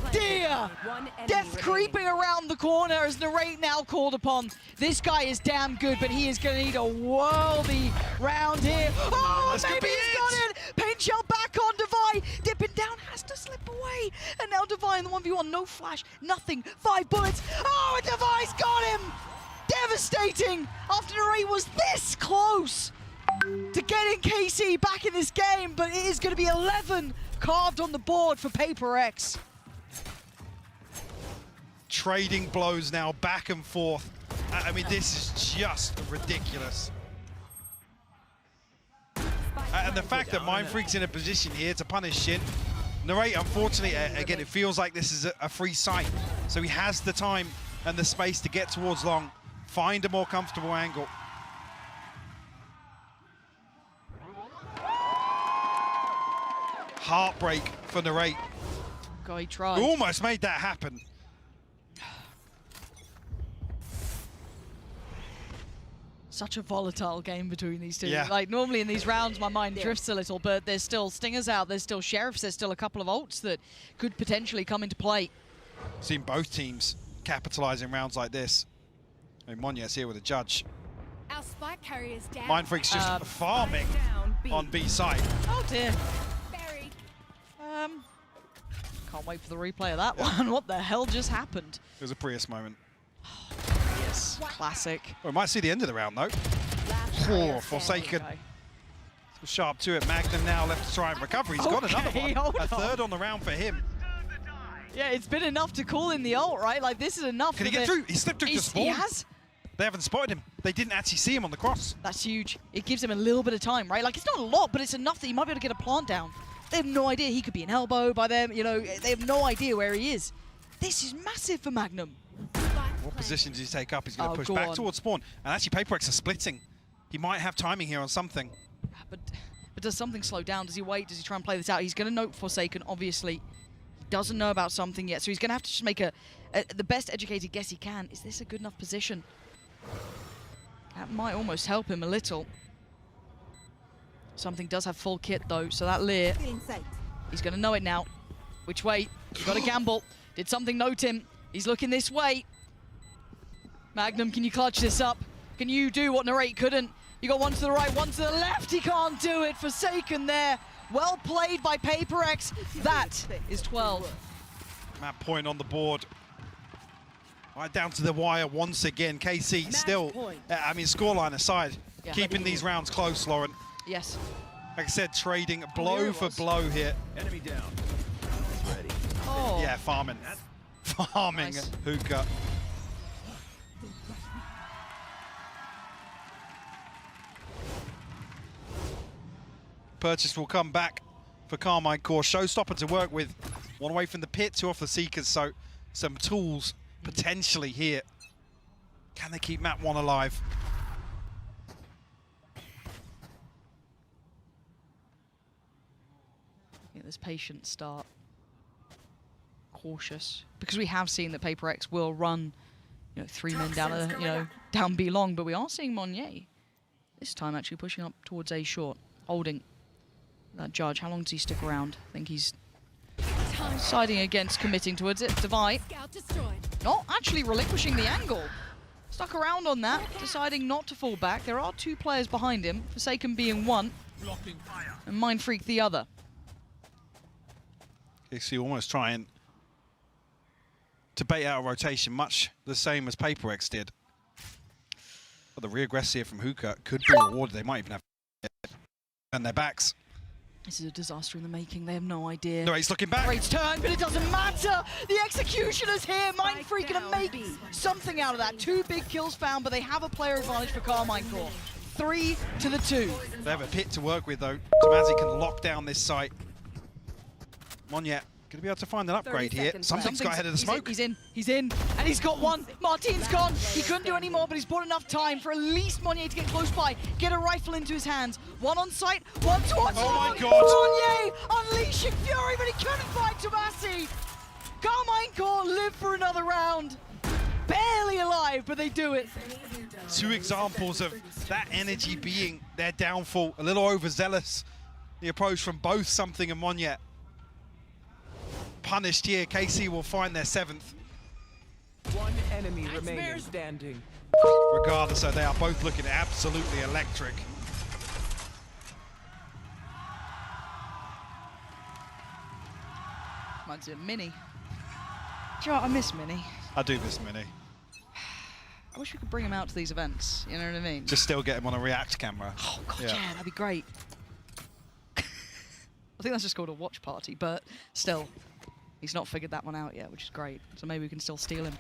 idea. One enemy Death remaining. creeping around the corner as Narrate now called upon. This guy is damn good, but he is going to need a worldy round here. Oh, That's gonna maybe be he's got it. Paint shell back on Devi. Dipping down, has to slip away. And now Devi in the 1v1, no flash, nothing. 5 bullets. Oh, and Devi's got him. Devastating after Narrate was this close to getting KC back in this game, but it is going to be 11 carved on the board for PRX. Trading blows now back and forth. I mean, this is just ridiculous. And the fact that Mindfreak's in a position here to punish Shin. Narrate, unfortunately, again, it feels like this is a free site. So he has the time and the space to get towards long, find a more comfortable angle. Heartbreak for Narrate. God, he tried. Who almost made that happen. Such a volatile game between these two. Yeah. Like, normally in these rounds, my mind drifts a little, but there's still Stingers out, there's still Sheriffs, there's still a couple of ults that could potentially come into play. Seen both teams capitalize in rounds like this. I mean, Monya's here with a judge. Our spike carrier's down. Mindfreak's just farming Down, B. on B side. Oh dear. Buried. Can't wait for the replay of that one. What the hell just happened? It was a Prius moment. Yes, classic. Well, we might see the end of the round, though. Oh, Forsaken. Okay. Sharp to it. Magnum now left to try and recover. He's got another Okay, one. hold A on. third on the round for him. Yeah, it's been enough to call in the ult, right? Like, this is enough. Can he for get the- through? He slipped through to spawn. He has? They haven't spotted him. They didn't actually see him on the cross. That's huge. It gives him a little bit of time, right? Like, it's not a lot, but it's enough that he might be able to get a plant down. They have no idea. He could be an elbow by them. You know, they have no idea where he is. This is massive for Magnum. What position does he take up? He's going to push go back on. towards spawn. And actually, PRX are splitting. He might have timing here on something. But does something slow down? Does he wait? Does he try and play this out? He's going to note Forsaken, obviously. He doesn't know about something yet, so he's going to have to just make the best educated guess he can. Is this a good enough position? That might almost help him a little. Something does have full kit, though, so that Lear, he's going to know it now. Which way? You've got to gamble. Did something note him? He's looking this way. Magnum, can you clutch this up? Can you do what Narrate couldn't? You got one to the right, one to the left. He can't do it. Forsaken there. Well played by PRX. That is 12. Map point on the board. Right down to the wire once again. KC still, I mean, scoreline aside, Yeah. keeping these rounds close, Lauren. Yes. Like I said, trading blow for blow here. Enemy down. Ready. Oh. Yeah, farming. Farming Nice. hookah. Purchase will come back for Carmine Core. Showstopper to work with. One away from the pit, two off the Seekers, so some tools potentially here. Can they keep map one alive? Get this patient start. Cautious. Because we have seen that PRX will run, 3 men down, down B long, but we are seeing Monnier this time actually pushing up towards A short, holding that judge. How long does he stick around? I think he's siding against committing towards it. Devi Scout destroyed. not actually relinquishing the angle. Stuck around on that, deciding not to fall back. There are 2 players behind him, Forsaken being one, and Mindfreak the other. KC almost trying to bait out a rotation, much the same as PRX did. But the regress here from Hookah could be rewarded. They might even have on their backs. This is a disaster in the making. They have no idea. No, he's looking back. Great turn, but it doesn't matter. The executioner's here. Mindfreak gonna down, make B. something out of that. 2 big kills found, but they have a player advantage for Carmine Core. 3 to the 2. They have a pit to work with, though. Tomasi can lock down this site. Monye Gonna be able to find an upgrade 30 here. seconds Something's got ahead of the smoke. He's in, and he's got one. Martin's gone. He couldn't do any more, but he's bought enough time for at least Monye to get close by, get a rifle into his hands. One on sight, one towards Oh my long. God. Monye unleashing fury, but he couldn't find Tomasi. Carmine Core live for another round. Barely alive, but they do it. Two examples of that energy being their downfall. A little overzealous, the approach from both Something and Monye. Punished here. KC will find their 7th. One enemy remaining standing. Regardless, so they are both looking absolutely electric. Reminds me of Mini. Do you know what? I miss Mini. I do miss Mini. I wish we could bring him out to these events, you know what I mean? Just still get him on a React camera. Oh god, yeah, that'd be great. I think that's just called a watch party, but still, he's not figured that one out yet, which is great. So maybe we can still steal him.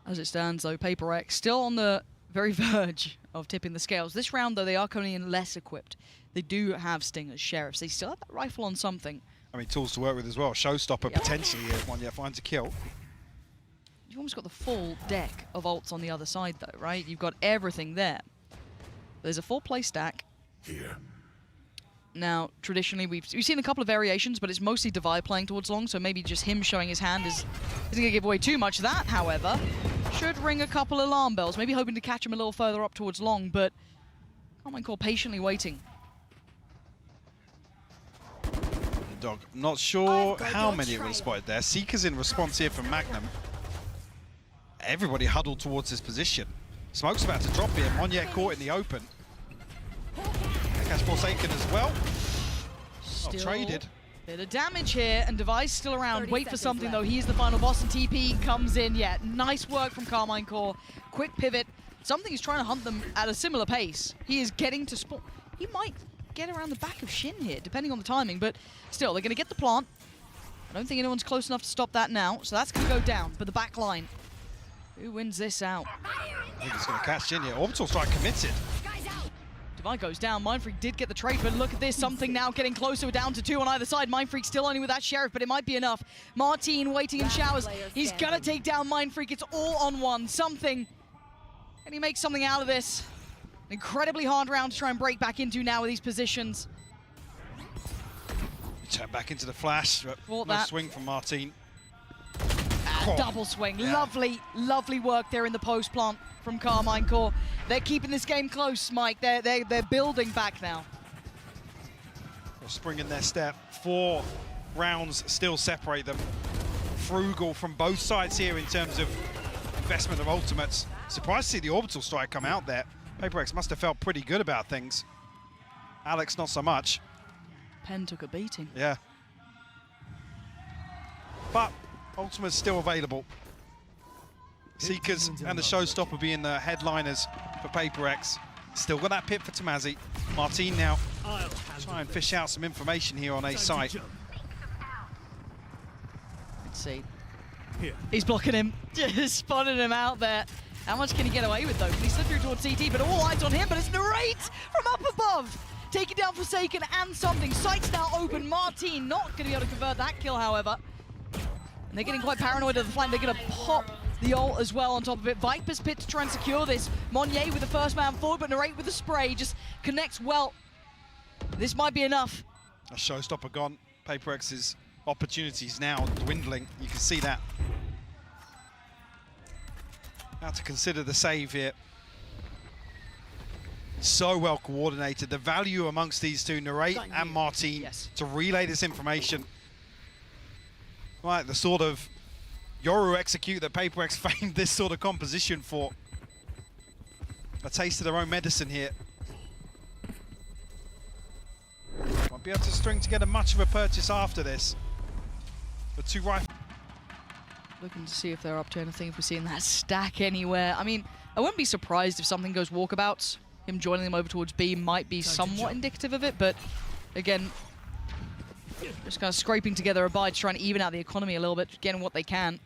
As it stands though, PRX still on the very verge of tipping the scales. This round though, they are coming in less equipped. They do have Stingers, Sheriffs. They still have that rifle on Something. I mean, tools to work with as well. Showstopper potentially if Monye finds a kill. You've almost got the full deck of ults on the other side though, right? You've got everything there. There's a full play stack. Here. Now, traditionally, we've seen a couple of variations, but it's mostly Divide playing towards long, so maybe just him showing his hand isn't going to give away too much. That, however, should ring a couple alarm bells, maybe hoping to catch him a little further up towards long, but Carmine Core patiently waiting. Dog, not sure how many it would have spotted there. Seeker's in response here from Magnum. Everybody huddled towards his position. Smoke's about to drop here. Monye caught in the open. Catch Forsaken as well. Still traded. Bit of damage here, and Device still around. 30 Wait for seconds something left. though. He's the final boss, and TP comes in. Yeah, nice work from Carmine Core. Quick pivot. Something is trying to hunt them at a similar pace. He is getting to spawn. He might get around the back of Shin here, depending on the timing, but still, they're going to get the plant. I don't think anyone's close enough to stop that now, so that's going to go down. But the back line, who wins this out? I think he's going to catch in here. Orbital Strike committed. Divine goes down. Mindfreak did get the trade, but look at this. Something now getting closer, down to 2 on either side. Mindfreak still only with that Sheriff, but it might be enough. Martin waiting in showers. He's going to take down Mindfreak. It's all on one. Something. Can he make something out of this? An incredibly hard round to try and break back into now with these positions. Turn back into the flash. No that. swing from Martin. Double swing. Yeah. Lovely, lovely work there in the post plant from Carmine Core. They're keeping this game close, Mike. They're building back now. They'll spring in their step. 4 rounds still separate them. Frugal from both sides here in terms of investment of ultimates. Surprised to see the Orbital Strike come out there. PRX must have felt pretty good about things. Alex, not so much. Penn took a beating. Yeah. But ultimate's still available. Seekers and the Showstopper being the headliners for PRX. Still got that pit for Tomasi. Martin now try and fish out some information here on A site. Let's see. He's blocking him. Just spotted him out there. How much can he get away with though? Can he slip through towards CT? But all eyes on him, but it's Narrate from up above. Taking down Forsaken and Something. Sights now open. Martin not going to be able to convert that kill, however. And they're getting quite paranoid of the flank. They're going to pop the ult as well on top of it. Viper's Pit to try and secure this. Monye with the first man forward, but Narrate with the spray just connects well. This might be enough. A Showstopper gone. PRX's opportunities now dwindling. You can see that. Now to consider the save here. So well coordinated. The value amongst these two, Narrate and Martin, to relay this information. Right, the sort of Yoru execute that PRX famed this sort of composition for. A taste of their own medicine here. Won't be able to string together much of a purchase after this. The 2 rifles. Looking to see if they're up to anything, if we're seeing that stack anywhere. I mean, I wouldn't be surprised if something goes walkabouts. Him joining them over towards B might be somewhat indicative of it, but again, just kind of scraping together a buy to try and even out the economy a little bit, getting what they can.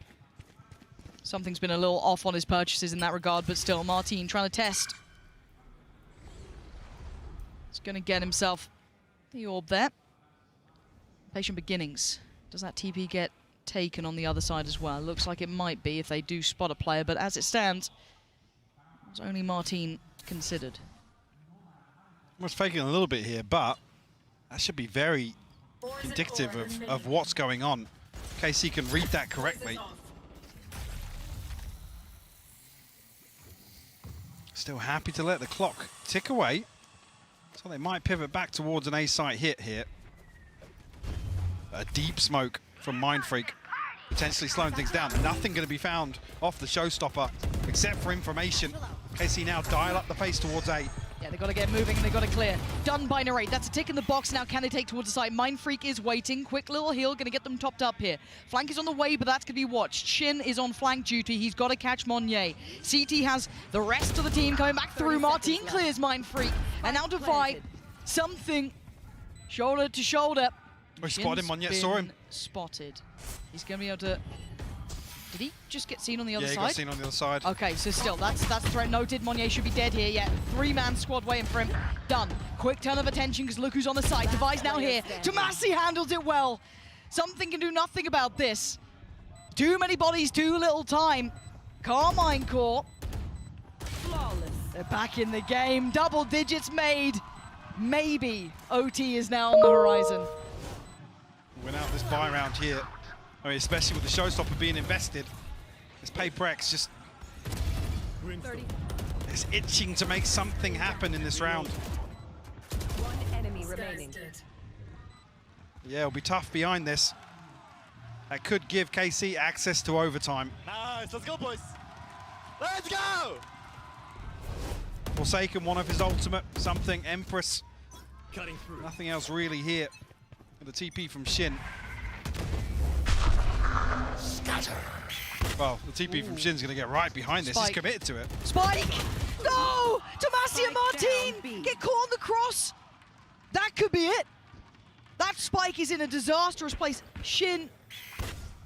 Something's been a little off on his purchases in that regard, but still, Martin trying to test. He's going to get himself the orb there. Patient beginnings. Does that TP get taken on the other side as well? Looks like it might be if they do spot a player, but as it stands, it's only Martin considered. Was faking a little bit here, but that should be very indicative of what's going on. KC can read that correctly. Still happy to let the clock tick away. So they might pivot back towards an A site hit here. A deep smoke from Mindfreak, potentially slowing things down. Nothing going to be found off the showstopper except for information. KC now dial up the pace towards A. Yeah, they've got to get moving and they've got to clear. Done by Narrate. That's a tick in the box now. Can they take towards the side? Mindfreak is waiting. Quick little heal, going to get them topped up here. Flank is on the way, but that's going to be watched. Shin is on flank duty. He's got to catch Monye. CT has the rest of the team coming back through. Martin clears Mindfreak. And now Divide. Something shoulder to shoulder. We spotted him, Monye saw him. Spotted. He's going to be able to... Did he just get seen on the other side? Yeah, he got seen on the other side. Okay, so still, that's threat noted. Monye should be dead here. Yeah, 3-man squad waiting for him. Done. Quick turn of attention because look who's on the side. Device now here. Tomasi handles it well. Something can do nothing about this. Too many bodies, too little time. Carmine Core. Flawless. They're back in the game. Double digits made. Maybe OT is now on the horizon. Win out this buy round here. I mean, especially with the showstopper being invested. This PRX just is itching to make something happen in this round. One enemy remaining. Yeah, it'll be tough behind this. That could give KC access to overtime. Nice, let's go, boys. Let's go! Forsaken, one of his ultimate, something, Empress. Cutting through. Nothing else really here. With the TP from Shin. Scatter. Well, the TP from Shin's going to get right behind this. He's Spike. committed to it. Spike! No! Tomasi and Martin get caught on the cross. That could be it. That Spike is in a disastrous place. Shin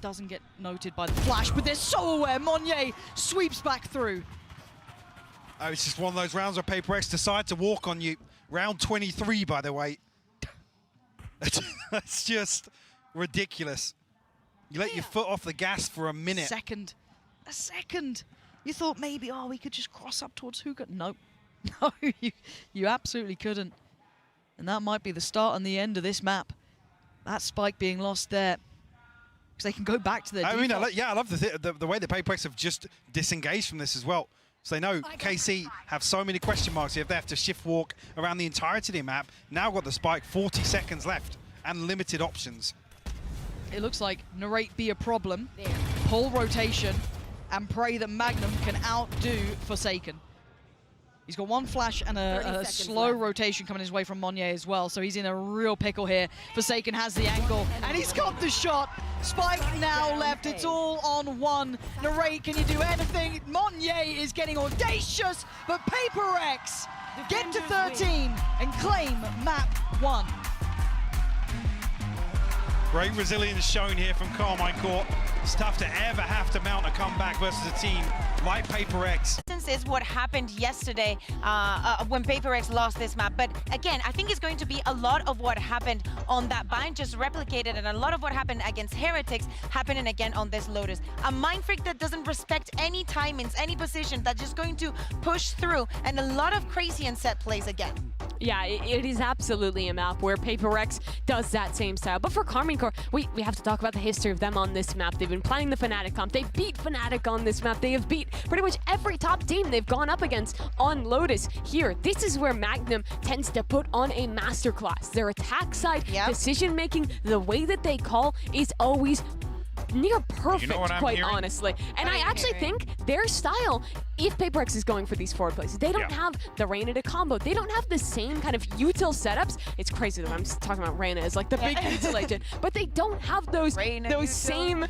doesn't get noted by the flash, but they're so aware. Monye sweeps back through. Oh, it's just one of those rounds where PRX decide to walk on you. Round 23, by the way. That's just ridiculous. You let your foot off the gas for a minute. A second. You thought maybe, oh, we could just cross up towards Hookah. Nope. No, you absolutely couldn't. And that might be the start and the end of this map. That Spike being lost there. Because they can go back to their default. I mean, I love the way the PRX have just disengaged from this as well. So they know KC have so many question marks here if they have to shift walk around the entirety of the map. Now got the Spike, 40 seconds left and limited options. It looks like Narrate be a problem. Pull rotation and pray that Magnum can outdo Forsaken. He's got one flash and a slow rotation coming his way from Monye as well, so he's in a real pickle here. Forsaken has the angle, and he's got the shot. Spike now left, it's all on one. Narrate, can you do anything? Monye is getting audacious, but PRX get to 13 and claim map 1. Great resilience shown here from Carmine Court. It's tough to ever have to mount a comeback versus a team like PRX. This is what happened yesterday when PRX lost this map. But again, I think it's going to be a lot of what happened on that bind just replicated, and a lot of what happened against Heretics happening again on this Lotus. A Mindfreak that doesn't respect any timings, any position, that's just going to push through, and a lot of crazy and set plays again. Yeah, it is absolutely a map where PRX does that same style. But for Carmine Core, we have to talk about the history of them on this map. They've been playing the Fnatic comp. They beat Fnatic on this map. They have beat pretty much every top team they've gone up against on Lotus. Here, this is where Magnum tends to put on a masterclass. Their attack side, decision-making, the way that they call is always near perfect, quite honestly. And I actually think their style, if PRX is going for these forward plays, they don't have the Reyna to combo. They don't have the same kind of util setups. It's crazy that I'm talking about Reyna as like the big util agent, but they don't have those same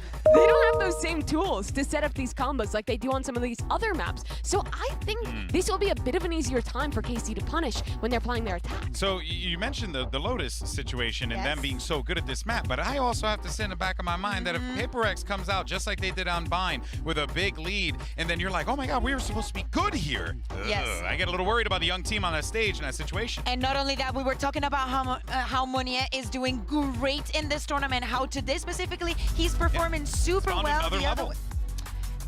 tools to set up these combos like they do on some of these other maps. So I think this will be a bit of an easier time for KC to punish when they're playing their attack. So you mentioned the Lotus situation and them being so good at this map, but I also have to sit in the back of my mind that if PRX comes out just like they did on Bind with a big lead, and then you're like, oh my god, we we're supposed to be good here. Yes. I get a little worried about the young team on that stage in that situation. And not only that, we were talking about how Monier is doing great in this tournament, how today specifically he's performing super on well. another level.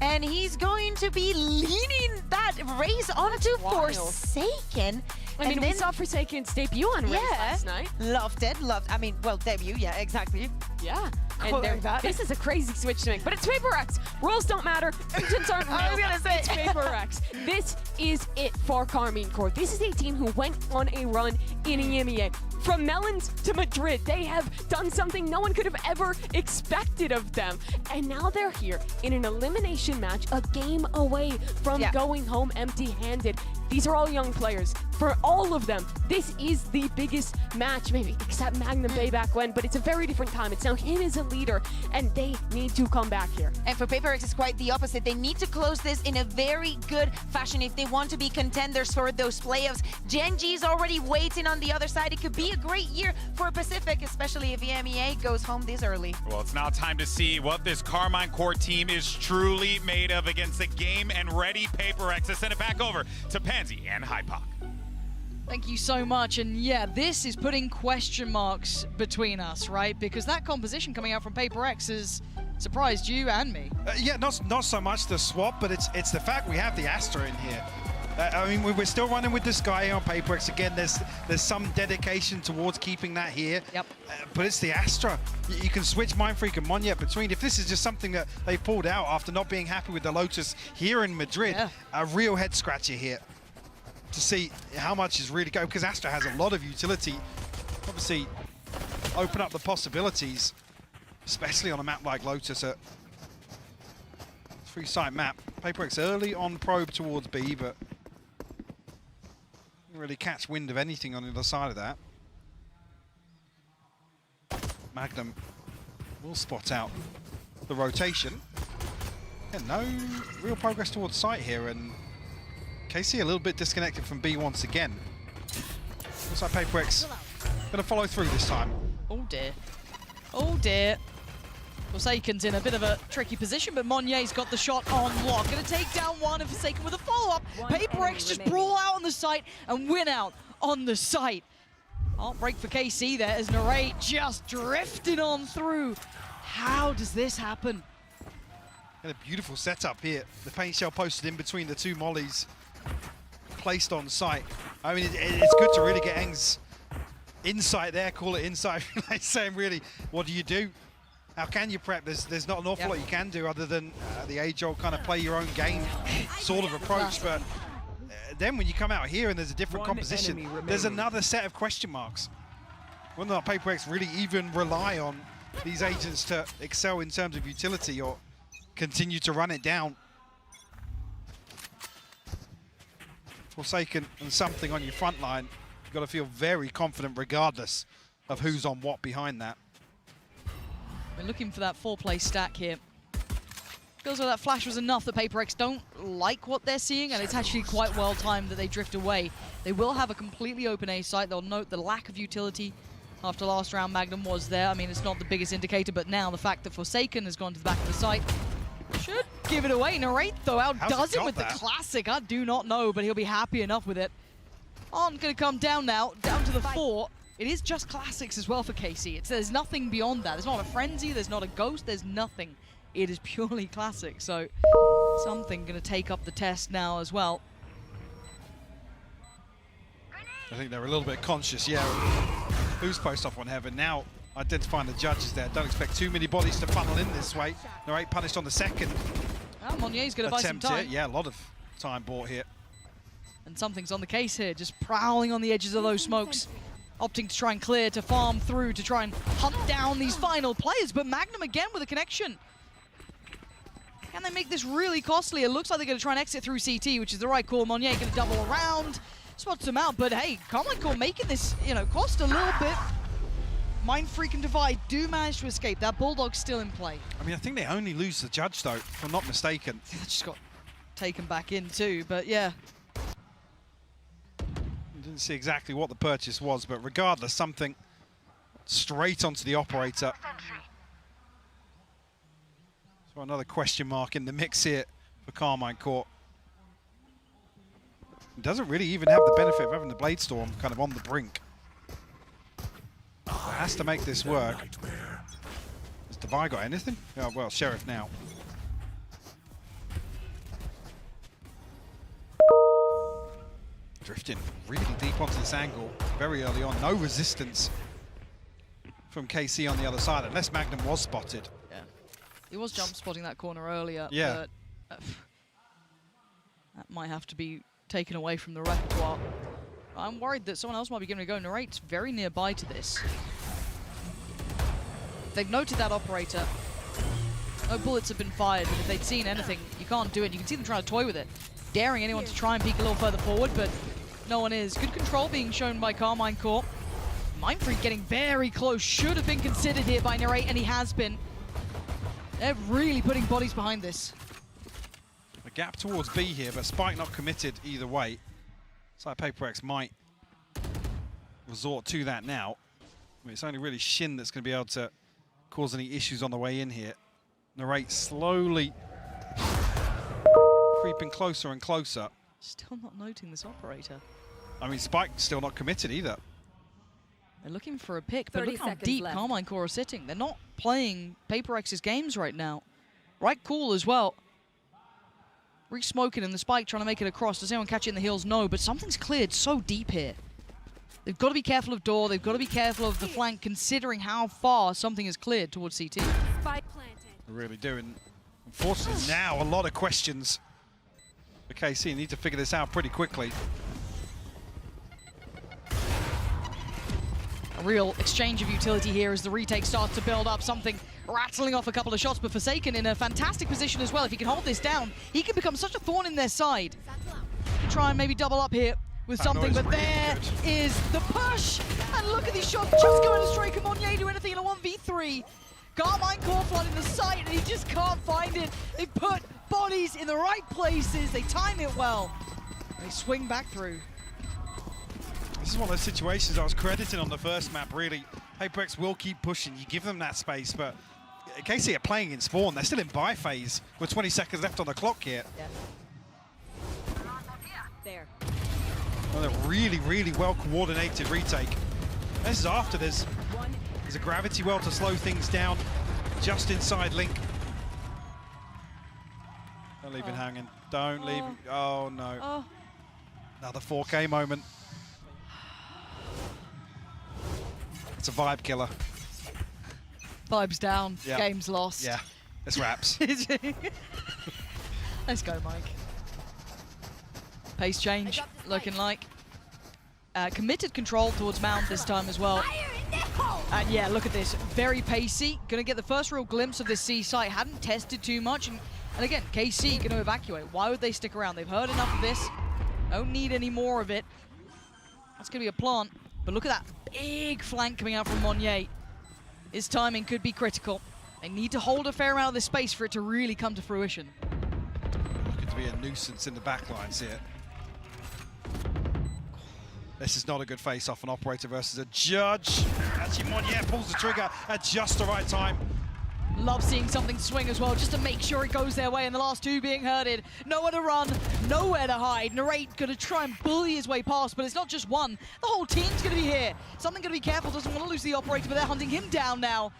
And he's going to be leading that race onto Wild. Forsaken. I mean, And we then- saw Forsaken's debut on Race last night. Loved it, loved. I mean, well, debut, yeah, exactly. Yeah. And Quite there- like that. this is a crazy switch to make, but it's PRX. Rules don't matter. Agents aren't real. I was gonna say. It's PRX. This is it for Carmine Corp. This is a team who went on a run in EMEA. From Melons to Madrid, they have done something no one could have ever expected of them. And now they're here in an elimination match, a game away from going home empty-handed. These are all young players. For all of them, this is the biggest match, maybe, except Magnum Bay back when, but it's a very different time. It's now him as a leader, and they need to come back here. And for PRX, it's quite the opposite. They need to close this in a very good fashion if they want to be contenders for those playoffs. Genji's already waiting on the other side. It could be a great year for Pacific, especially if EMEA goes home this early. Well, it's now time to see what this Carmine Corp team is truly made of against the game and ready PRX. Let's send it back over to Pansy and Hypoc. Thank you so much. And yeah, this is putting question marks between us, right? Because that composition coming out from PRX has surprised you and me. Yeah, not so much the swap, but it's the fact we have the Astra in here. I mean, we're still running with this guy on PRX. Again, there's some dedication towards keeping that here. Yep. But it's the Astra. You can switch Mindfreak and Monyet between. If this is just something that they pulled out after not being happy with the Lotus here in Madrid, a real head scratcher here to see how much is really going, because Astra has a lot of utility. Obviously, open up the possibilities, especially on a map like Lotus, a three-site map. PRX early on probe towards B, but didn't really catch wind of anything on the other side of that. Magnum will spot out the rotation. Yeah, no real progress towards site here, and KC a little bit disconnected from B once again. Looks like PRX gonna follow through this time. Oh dear. Oh dear. Forsaken's in a bit of a tricky position, but Monier's got the shot on lock. Gonna take down one and Forsaken with a follow-up. PRX just brawl out on the site and win out on the site. Heartbreak for KC there as Narrate just drifting on through. How does this happen? And a beautiful setup here. The paint shell posted in between the two mollies, placed on site. I mean, it's good to really get Eng's insight there, call it insight, like saying really, what do you do? How can you prep? There's not an awful lot you can do other than the age-old kind of play your own game sort of approach. But then when you come out here and there's a different composition, there's another set of question marks. Whether or not PRX really even rely on these agents to excel in terms of utility or continue to run it down. Forsaken and something on your front line, you've got to feel very confident regardless of who's on what behind that. We're looking for that 4-play stack here. Feels like that flash was enough that PRX don't like what they're seeing, and it's actually quite well timed that they drift away. They will have a completely open A site. They'll note the lack of utility after last round Magnum was there. I mean, it's not the biggest indicator, but now the fact that Forsaken has gone to the back of the site should give it away. Narrate, though, outdoes it with the classic. I do not know, but he'll be happy enough with it. Aren't going to come down now, down to the 4. It is just classics as well for KC. There's nothing beyond that. There's not a frenzy, there's not a ghost, there's nothing. It is purely classic, so something going to take up the test now as well. I think they're a little bit conscious, yeah. Who's post off on Heaven now? Identifying the judges there. Don't expect too many bodies to funnel in this way. Narrate punished on the second. Monier's going to buy some time. Yeah, a lot of time bought here. And something's on the case here, just prowling on the edges of those smokes. Opting to try and clear, to farm through, to try and hunt down these final players. But Magnum again with a connection. Can they make this really costly? It looks like they're going to try and exit through CT, which is the right call. Monier going to double around, spots him out. But hey, Carmine Corp making this, cost a little bit. Mindfreak and Divide do manage to escape. That Bulldog's still in play. I mean, I think they only lose the judge, though, if I'm not mistaken. That just got taken back in too, but yeah. Didn't see exactly what the purchase was, but regardless, something straight onto the operator. So another question mark in the mix here for Carmine Corp. He doesn't really even have the benefit of having the Blade Storm kind of on the brink. So has to make this work. Has Devi got anything? Oh, well, Sheriff now. Drifting really deep onto this angle very early on. No resistance from KC on the other side, unless Magnum was spotted. Yeah. He was jump spotting that corner earlier. Yeah. But, that might have to be taken away from the repertoire. I'm worried that someone else might be giving it a go. Narrate's very nearby to this. They've noted that operator. No bullets have been fired, but if they'd seen anything, you can't do it. You can see them trying to toy with it. Daring anyone to try and peek a little further forward, but no one is. Good control being shown by Carmine Corp. Mindfreak getting very close. Should have been considered here by Narrate, and he has been. They're really putting bodies behind this. A gap towards B here, but Spike not committed either way. It's like PaperX might resort to that now. I mean, it's only really Shin that's going to be able to cause any issues on the way in here. Narrate slowly creeping closer and closer. Still not noting this operator. I mean, Spike still not committed either. They're looking for a pick, but 30 look how seconds deep left. Carmine Core are sitting. They're not playing PaperX's games right now. Right cool as well. Re-smoking and the Spike trying to make it across. Does anyone catch it in the heels? No, but something's cleared so deep here. They've got to be careful of door. They've got to be careful of the flank, considering how far something is cleared towards CT. Spike planted. They're really doing. Unfortunately, now a lot of questions for KC. Need to figure this out pretty quickly. A real exchange of utility here as the retake starts to build up. Something rattling off a couple of shots, but Forsaken in a fantastic position as well. If he can hold this down, he can become such a thorn in their side. Try and maybe double up here with something, but really there good. is the push. And look at these shots just going astray. Can Monnier do anything in a 1v3? Carmine Core flooding the site, and he just can't find it. They put bodies in the right places. They time it well. They swing back through. This is one of those situations I was crediting on the first map, really. PaperX will keep pushing. You give them that space, but KC are playing in spawn. They're still in buy phase with 20 seconds left on the clock here. Yeah. There. Well, a really, really well-coordinated retake. This is after there's a gravity well to slow things down just inside Link. Don't leave him hanging. Don't leave him. Oh, no. Oh. Another 4K moment. It's a vibe killer. Vibes down. Yeah. Game's lost. Yeah, it's wraps. Let's go, Mike. Pace change, looking like. Committed control towards Mount this time as well. And yeah, look at this. Very pacey. Gonna get the first real glimpse of this C site. Hadn't tested too much. And again, KC gonna evacuate. Why would they stick around? They've heard enough of this. Don't need any more of it. That's gonna be a plant. But look at that big flank coming out from Monnier. His timing could be critical. They need to hold a fair amount of this space for it to really come to fruition. Looking to be a nuisance in the backlines here. This is not a good face-off, an operator versus a judge. Actually, Monnier pulls the trigger at just the right time. Love seeing something swing as well, just to make sure it goes their way, and the last two being herded. Nowhere to run, nowhere to hide. Narrate gonna try and bully his way past, but it's not just one. The whole team's gonna be here. Something gonna be careful, doesn't want to lose the operator, but they're hunting him down now.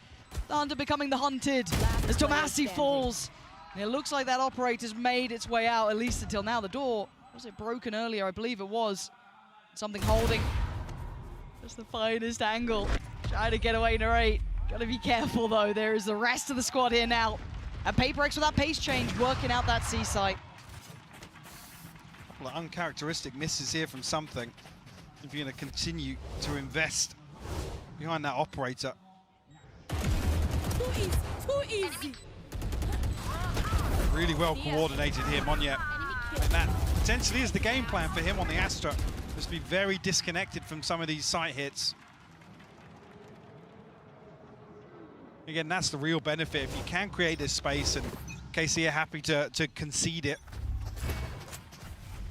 The hunter becoming the hunted as Tomasi falls. And it looks like that operator's made its way out, at least until now. The door, was it broken earlier? I believe it was. Something holding. Just the finest angle. Trying to get away, Narrate. Gotta be careful though, there is the rest of the squad here now. And PaperX with that pace change, working out that C site. A couple of uncharacteristic misses here from something. If you're gonna continue to invest behind that operator. Too easy. Too easy. Really well coordinated here, Monnier. And that potentially is the game plan for him on the Astra. Just be very disconnected from some of these site hits. Again, that's the real benefit. If you can create this space, and KC are happy to concede it.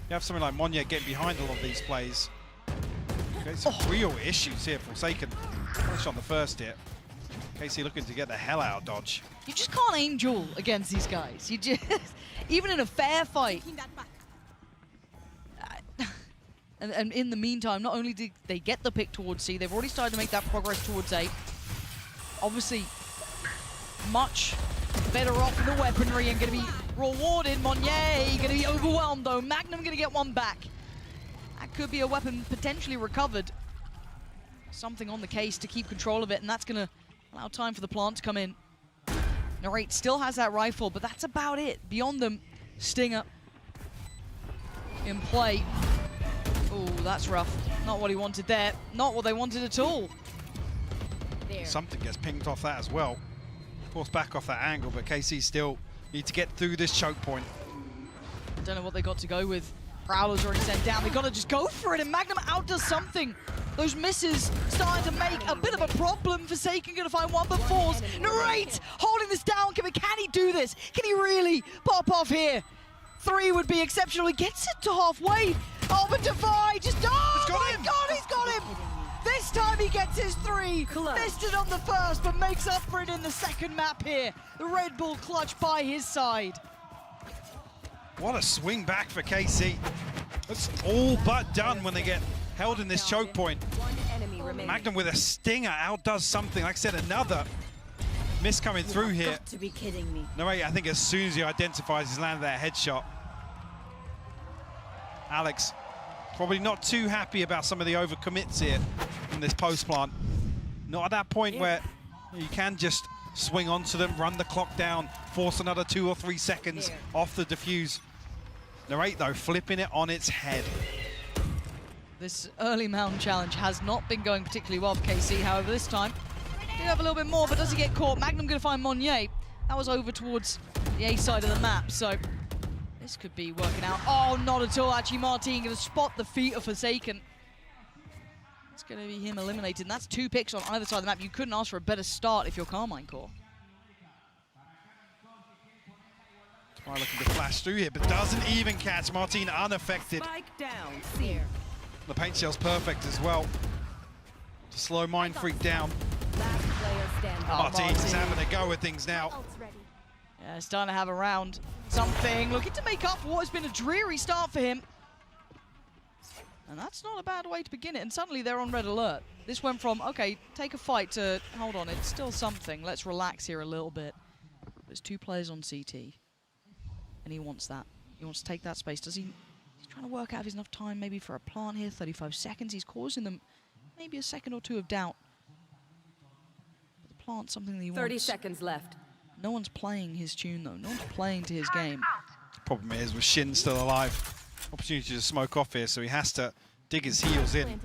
You have something like Monnier getting behind a lot of these plays. Okay, some real issues here. Forsaken push on the first hit. KC looking to get the hell out of dodge. You just can't aim duel against these guys. You just, even in a fair fight. Taking that back. And in the meantime, not only did they get the pick towards C, they've already started to make that progress towards A. Obviously, much better off with the weaponry and going to be rewarded. Monnier going to be overwhelmed though. Magnum going to get one back. That could be a weapon potentially recovered. Something on the case to keep control of it, and that's going to allow time for the plant to come in. Narrate still has that rifle, but that's about it. Beyond them, Stinger in play. Oh, that's rough. Not what he wanted there. Not what they wanted at all. Something gets pinged off that as well. Forced back off that angle, but KC still need to get through this choke point. Don't know what they got to go with. Prowler's already sent down. They got to just go for it, and Magnum outdoes something. Those misses starting to make a bit of a problem. Forsaken going to find one, but falls. Narrate holding this down. Can he do this? Can he really pop off here? 3 would be exceptional. He gets it to halfway. Oh, but Defy just... Oh, my God, he's got him! This time he gets his 3. Missed it on the first, but makes up for it in the second map here. The Red Bull clutch by his side. What a swing back for KC. It's all but done when they get held in this choke point. Magnum with a stinger outdoes something. Like I said, another miss coming through here. Got to be kidding me. Narrate, I think as soon as he identifies he's landed that headshot. Alex, probably not too happy about some of the overcommits here from this post plant. Not at that point where you can just swing onto them, run the clock down, force another 2 or 3 seconds off the defuse. Narrate though, flipping it on its head. This early mountain challenge has not been going particularly well for KC, however this time did have a little bit more, but does he get caught? Magnum going to find Monnier. That was over towards the A side of the map, so this could be working out. Oh, not at all, actually. Martin going to spot the feet of Forsaken. It's going to be him eliminated, and that's 2 picks on either side of the map. You couldn't ask for a better start if you're Carmine Core. Try looking to flash through here, but doesn't even catch. Martin unaffected. Spike down. Here. The paint shell's perfect as well. To slow Mind Freak down. Last player standing. Martin's is having a go at things now. Yeah, starting to have a round. Something looking to make up for what has been a dreary start for him. And that's not a bad way to begin it. And suddenly they're on red alert. This went from, okay, take a fight to, hold on, it's still something. Let's relax here a little bit. There's 2 players on CT. And he wants that. He wants to take that space. Does he? He's trying to work out if there's enough time maybe for a plant here. 35 seconds. He's causing them maybe a second or 2 of doubt. But the plant's something that he 30 wants. seconds left. No one's playing his tune though. No one's playing to his game. Problem is, with Shin still alive, opportunity to smoke off here, so he has to dig his heels in.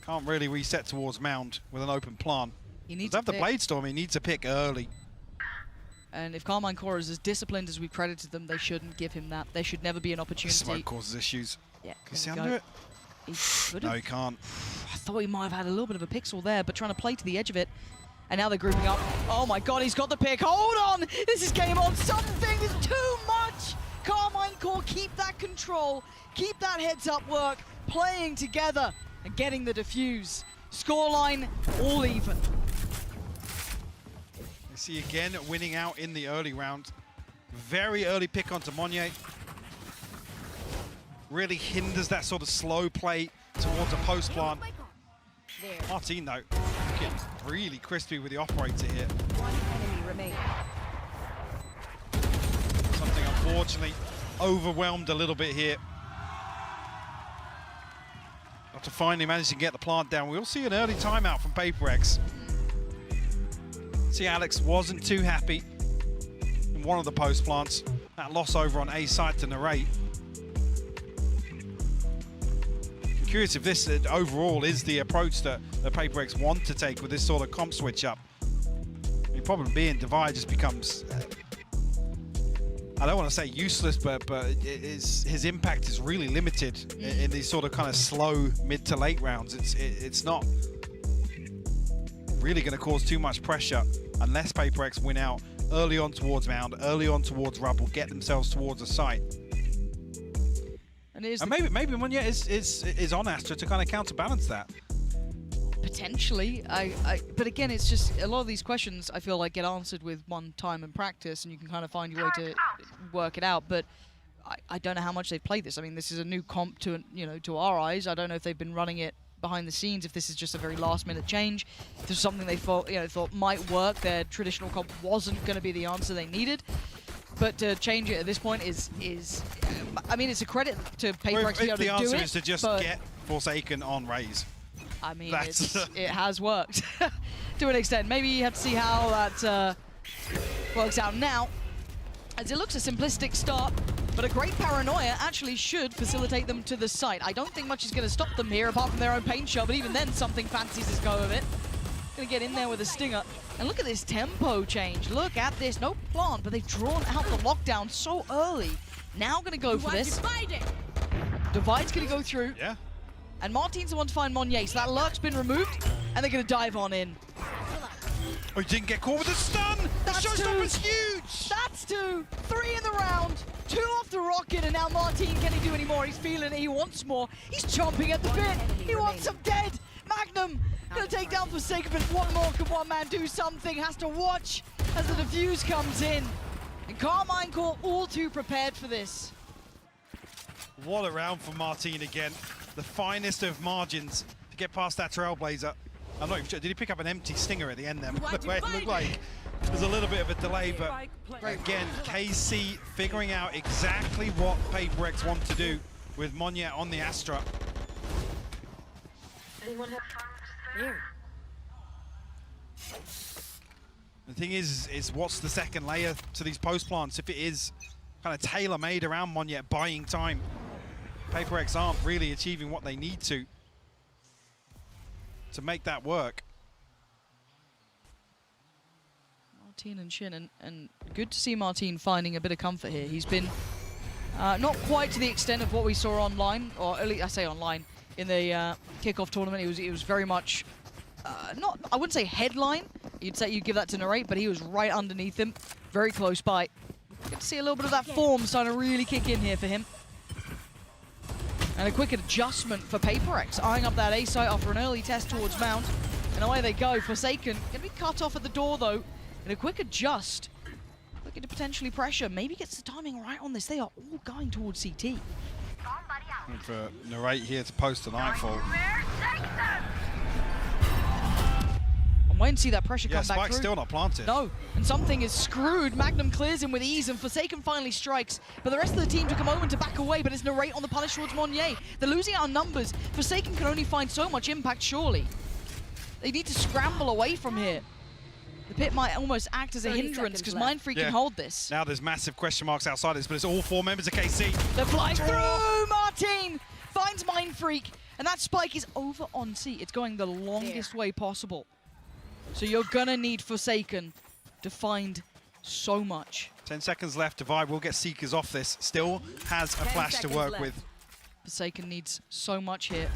Can't really reset towards Mound with an open plant. He needs to have to the pick. Blade Storm, he needs to pick early. And if Carmine Core is as disciplined as we credited them, they shouldn't give him that. There should never be an opportunity. Smoke causes issues. Yeah, Can you see there we under go. it? He could've. No, he can't. I thought he might have had a little bit of a pixel there, but trying to play to the edge of it. And now they're grouping up. Oh my God, he's got the pick. Hold on! This is game on. Something is too much! Carmine Core, keep that control. Keep that heads up work. Playing together and getting the defuse. Scoreline, all even. You see again winning out in the early round. Very early pick onto Monnier. Really hinders that sort of slow play towards a post plant. Martin though, looking really crispy with the operator here. One enemy remaining. Something unfortunately overwhelmed a little bit here. After finally managing to get the plant down, we'll see an early timeout from PRX. See, Alex wasn't too happy in one of the post plants. That loss over on A side to Narrate. Curious if this overall is the approach that the PRX want to take with this sort of comp switch up. I mean, problem being Divide just becomes, I don't want to say useless, but his impact is really limited in these sort of kind of slow mid to late rounds. It's not really going to cause too much pressure unless PRX win out early on towards Mound, early on towards Rubble, get themselves towards a site. And maybe Monnier is on Astra to kind of counterbalance that. Potentially, but again, it's just a lot of these questions I feel like get answered with one time and practice, and you can kind of find your way to work it out. But I don't know how much they've played this. I mean, this is a new comp to, to our eyes. I don't know if they've been running it behind the scenes, if this is just a very last-minute change. If there's something they thought might work, their traditional comp wasn't going to be the answer they needed. But to change it at this point is I mean, it's a credit to PRX to be able to do it. The answer is to just get Forsaken on Raze. I mean, it has worked to an extent. Maybe you have to see how that works out now, as it looks a simplistic start, but a great paranoia actually should facilitate them to the site. I don't think much is going to stop them here, apart from their own paint shot, but even then, something fancies his go of it. Going to get in there with a stinger. And look at this tempo change. Look at this. No plant, but they've drawn out the lockdown so early. Now going to go for this. Divide's going to go through. Yeah. And Martin's the one to find Monnier, so that lurk's been removed, and they're going to dive on in. Oh, he didn't get caught with a stun! The showstopper's huge! That's 2. 3 in the round. 2 off the rocket, and now Martin, can he do any more? He's feeling it, he wants more. He's chomping at the bit. He wants them dead. Magnum gonna take down Forsaken, but one more. Can one man do something? Has to watch as the defuse comes in. And Carmine Core all too prepared for this. What a round for Martin again. The finest of margins to get past that Trailblazer. I'm not even sure. Did he pick up an empty stinger at the end then? It looked like there's a little bit of a delay, but again, KC figuring out exactly what PRX want to do with Monnier on the Astra. The thing is what's the second layer to these post plants? If it is kind of tailor-made around Monnier, buying time, PRX aren't really achieving what they need to make that work. Martin and Shin, and good to see Martin finding a bit of comfort here. He's been not quite to the extent of what we saw online, or at least I say online, in the kickoff tournament. He was very much, not, I wouldn't say headline, you'd give that to Narrate, but he was right underneath him, very close by. Good to see a little bit of that form starting to really kick in here for him. And a quick adjustment for PRX, eyeing up that A site after an early test towards Mount. And away they go. Forsaken going to be cut off at the door, though. And a quick adjust. Looking to potentially pressure. Maybe gets the timing right on this. They are all going towards CT. And for Narrate here to post the Nightfall. I'm waiting to see that pressure come back Spike's through. still not planted. No, and something is screwed. Magnum clears him with ease, and Forsaken finally strikes. But the rest of the team took a moment to back away, but it's Narrate on the punish towards Monnier. They're losing out on numbers. Forsaken can only find so much impact, surely. They need to scramble away from here. The pit might almost act as a hindrance, because Mindfreak can hold this. Now there's massive question marks outside this, but it's all 4 members of KC. They're flying through! Martin finds Mindfreak, and that spike is over on C. It's going the longest way possible. So you're gonna need Forsaken to find so much. 10 seconds left. Divide will get Seekers off this. Still has a flash to work with. Forsaken needs so much here.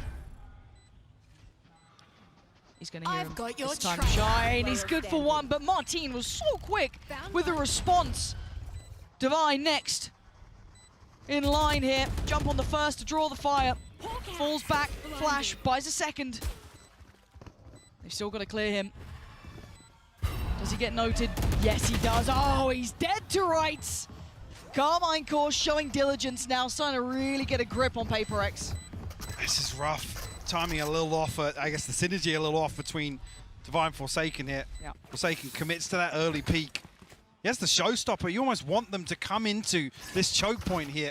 He's gonna hear him this time shine. He's good for one, but Martin was so quick with the response. Divine next. In line here. Jump on the first to draw the fire. Falls back. Flash. Buys a second. They've still got to clear him. Does he get noted? Yes, he does. Oh, he's dead to rights. Carmine Core showing diligence now, starting to really get a grip on PRX. This is rough. Timing a little off. I guess the synergy a little off between Divine and Forsaken here. Yeah. Forsaken commits to that early peak. He has the showstopper. You almost want them to come into this choke point here.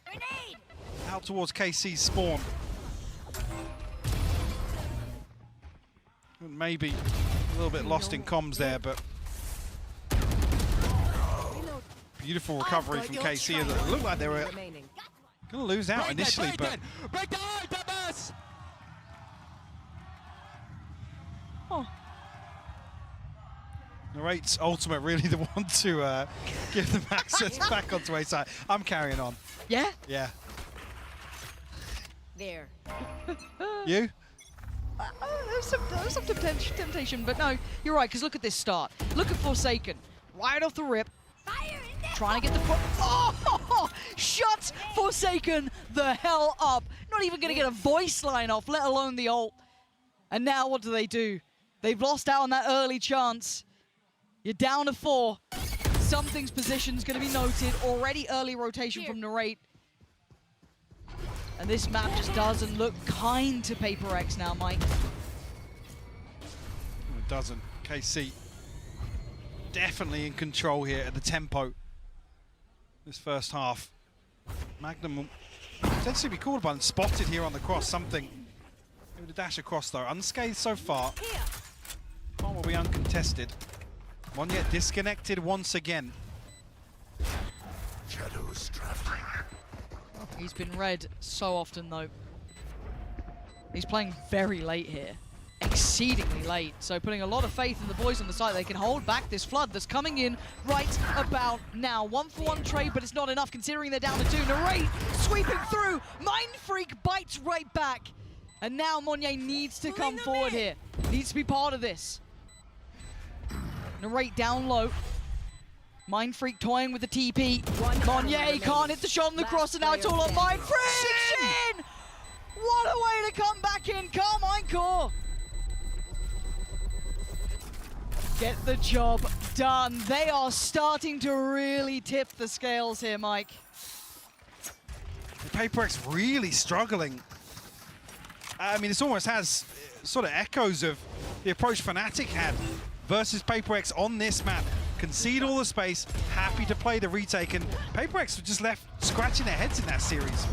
Grenade! Out towards KC's spawn. Maybe a little bit lost in comms there, but beautiful recovery from KC. It looked like they were going to lose out initially, but Narrate's ultimate really the one to give them access back onto A side. I'm carrying on. Yeah? Yeah. There. You? There's some temptation, but no, you're right, because look at this start. Look at Forsaken, right off the rip, trying to get the oh, shuts Forsaken the hell up. Not even going to get a voice line off, let alone the ult. And now what do? They've lost out on that early chance. You're down to 4. Something's position's going to be noted. Already early rotation from Narrate. And this map just doesn't look kind to PRX now, Mike. It doesn't. KC definitely in control here at the tempo this first half. Magnum will potentially be called upon, spotted here on the cross, something. Maybe the dash across though, unscathed so far. Can't will be uncontested. One yet disconnected once again. Shadows traveling. He's been read so often though. He's playing very late here. Exceedingly late. So putting a lot of faith in the boys on the side. They can hold back this flood that's coming in right about now. 1-for-1 trade, but it's not enough considering they're down to 2. Narrate sweeping through. Mind Freak bites right back. And now Monye needs to come forward here. Needs to be part of this. Narrate down low. Mind Freak toying with the TP. Monye can't hit the shot on the cross, and now it's all on Mind Freak! Shin! What a way to come back in, Carmine Core! Get the job done. They are starting to really tip the scales here, Mike. PRX really struggling. I mean, this almost has sort of echoes of the approach Fnatic had versus PRX on this map. Concede all the space, happy to play the retake, and PRX were just left scratching their heads in that series.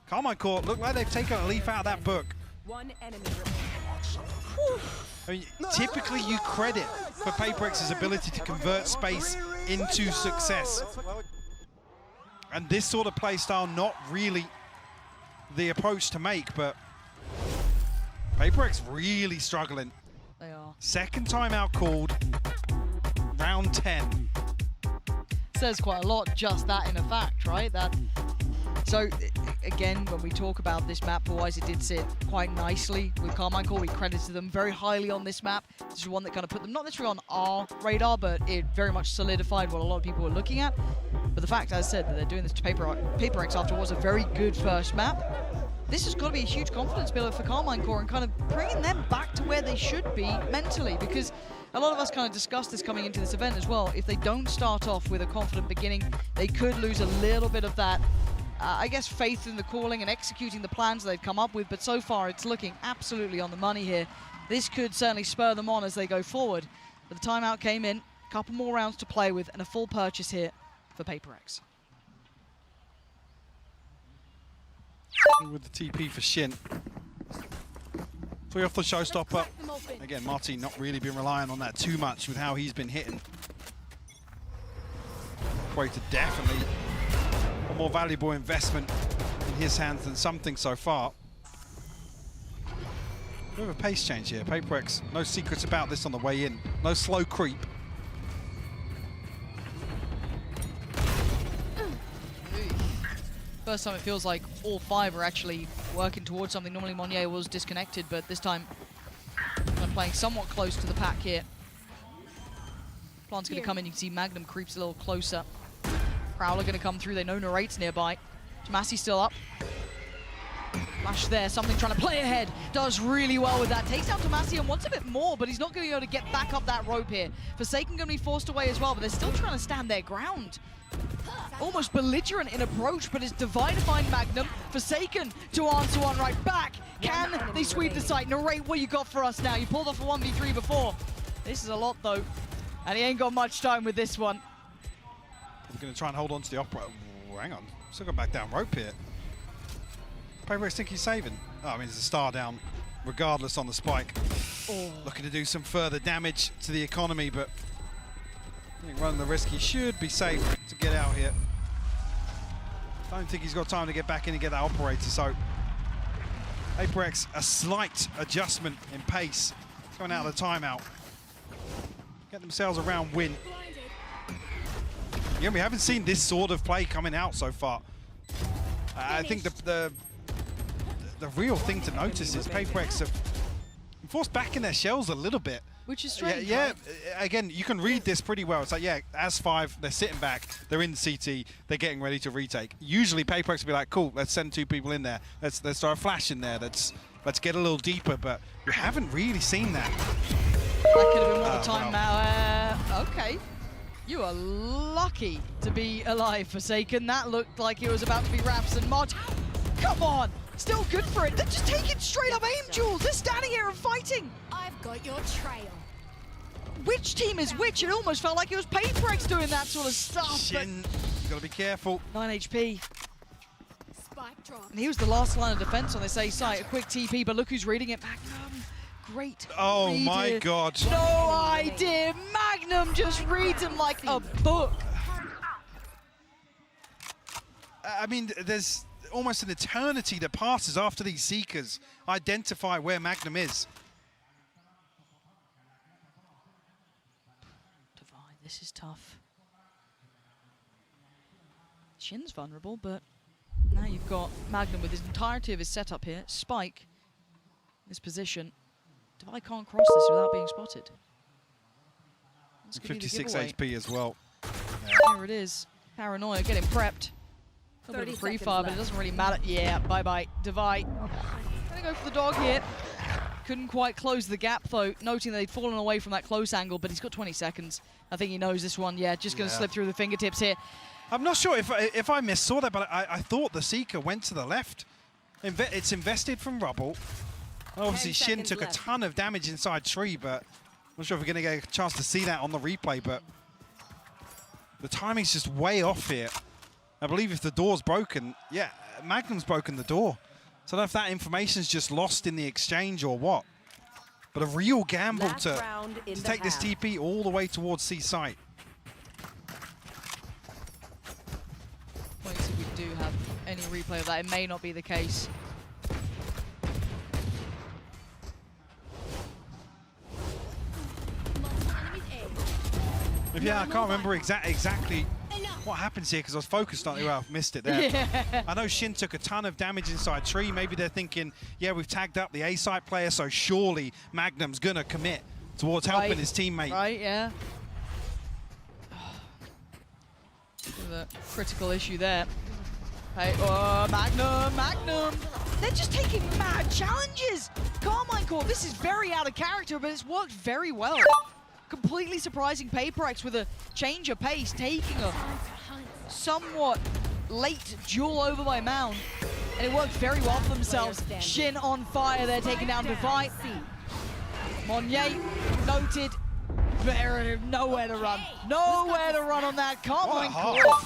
Carmine Court look like they've taken a leaf out of that book. One enemy remaining. I mean, typically you credit for PRX's ability to convert space into success. And this sort of play style, not really the approach to make, but PRX really struggling. They are. Second timeout called, round 10. Says quite a lot, just that in a fact, right? So, again, when we talk about this map, wise it did sit quite nicely with Carmine Core. We credited them very highly on this map. This is one that kind of put them not necessarily on our radar, but it very much solidified what a lot of people were looking at. But the fact, as I said, that they're doing this to PRX after what was a very good first map, this has got to be a huge confidence builder for Carmine Core and kind of bringing them back to where they should be mentally, because a lot of us kind of discussed this coming into this event as well. If they don't start off with a confident beginning, they could lose a little bit of that I guess, faith in the calling and executing the plans they've come up with, but so far it's looking absolutely on the money here. This could certainly spur them on as they go forward. But the timeout came in, a couple more rounds to play with, and a full purchase here for PRX. With the TP for Shin. Free off the showstopper. Again, Martin not really been relying on that too much with how he's been hitting. Equator definitely a more valuable investment in his hands than something so far. Bit of a pace change here. PRX, no secrets about this on the way in. No slow creep. First time it feels like all five are actually working towards something. Normally Monye was disconnected, but this time they're playing somewhat close to the pack here. Plant's going to come in. You can see Magnum creeps a little closer. Prowler going to come through. They know Narrate's nearby. Tomasi still up. Flash there. Something trying to play ahead. Does really well with that. Takes down Tomasi and wants a bit more, but he's not going to be able to get back up that rope here. Forsaken going to be forced away as well, but they're still trying to stand their ground. Almost belligerent in approach, but it's Divine to find Magnum. Forsaken to answer one right back. Can they sweep the site? Narrate, what you got for us now? You pulled off a 1v3 before. This is a lot, though. And he ain't got much time with this one. We're going to try and hold on to the operator. Oh, hang on. Still got back down rope here. PRX think he's saving. Oh, I mean, there's a star down regardless on the spike. Oh. Looking to do some further damage to the economy, but I think running the risk, he should be safe to get out here. Don't think he's got time to get back in and get that operator, so PRX, a slight adjustment in pace going out of the timeout. Get themselves a round win. Yeah, we haven't seen this sort of play coming out so far. I think the real thing to notice is PRX have forced back in their shells a little bit. Which is strange. Yeah, right? Again, you can read this pretty well. It's like, yeah, as 5, they're sitting back, they're in CT, they're getting ready to retake. Usually PRX will be like, cool, let's send 2 people in there. Let's throw a flash in there. Let's get a little deeper, but we haven't really seen that. That could have been more the time now. Okay. You are lucky to be alive, Forsaken. That looked like it was about to be Raps and Mod. Come on! Still good for it. They're just taking straight up aim duels. They're standing here and fighting. I've got your trail. Which team is which? It almost felt like it was PRX doing that sort of stuff. Shin, you gotta be careful. 9 HP. Spike drop. And he was the last line of defense on this A site. A quick TP, but look who's reading it. Magnum. Great. Oh read my here. God. No idea. Magnum just reads him like a book. I mean, there's almost an eternity that passes after these Seekers identify where Magnum is. Divide, this is tough. Shin's vulnerable, but now you've got Magnum with his entirety of his setup here. Spike, his position. Divide can't cross this without being spotted. This could be the 56 giveaway. HP as well. There it is. Paranoia getting prepped. A little bit of a free fire, but it doesn't really matter. Yeah, bye-bye. Divide. Gonna go for the dog here. Couldn't quite close the gap, though, noting that they'd fallen away from that close angle, but he's got 20 seconds. I think he knows this one. Yeah, just gonna slip through the fingertips here. I'm not sure if I missaw that, but I thought the Seeker went to the left. It's invested from rubble. Obviously, 10 Shin seconds took a left. ton of damage inside tree, but I'm not sure if we're going to get a chance to see that on the replay, but the timing's just way off here. I believe if the door's broken, yeah, Magnum's broken the door. So I don't know if that information's just lost in the exchange or what. But a real gamble Last to round in the take this half. TP all the way towards C site. Wait, see if we do have any replay of that. It may not be the case. Yeah, I can't remember exactly what happens here because I was focused on it. Well, I've missed it there. Yeah. I know Shin took a ton of damage inside tree. Maybe they're thinking, yeah, we've tagged up the A-site player, so surely Magnum's going to commit towards helping his teammate. Right, yeah. The critical issue there. Hey, oh, Magnum! They're just taking mad challenges! Carmine Core, this is very out of character, but it's worked very well. Completely surprising PRX with a change of pace, taking a somewhat late duel over by Mound. And it worked very well for themselves. Shin on fire, they're taking down Divide. Monye, noted. Nowhere to run. Nowhere to run on that. Carmine Core.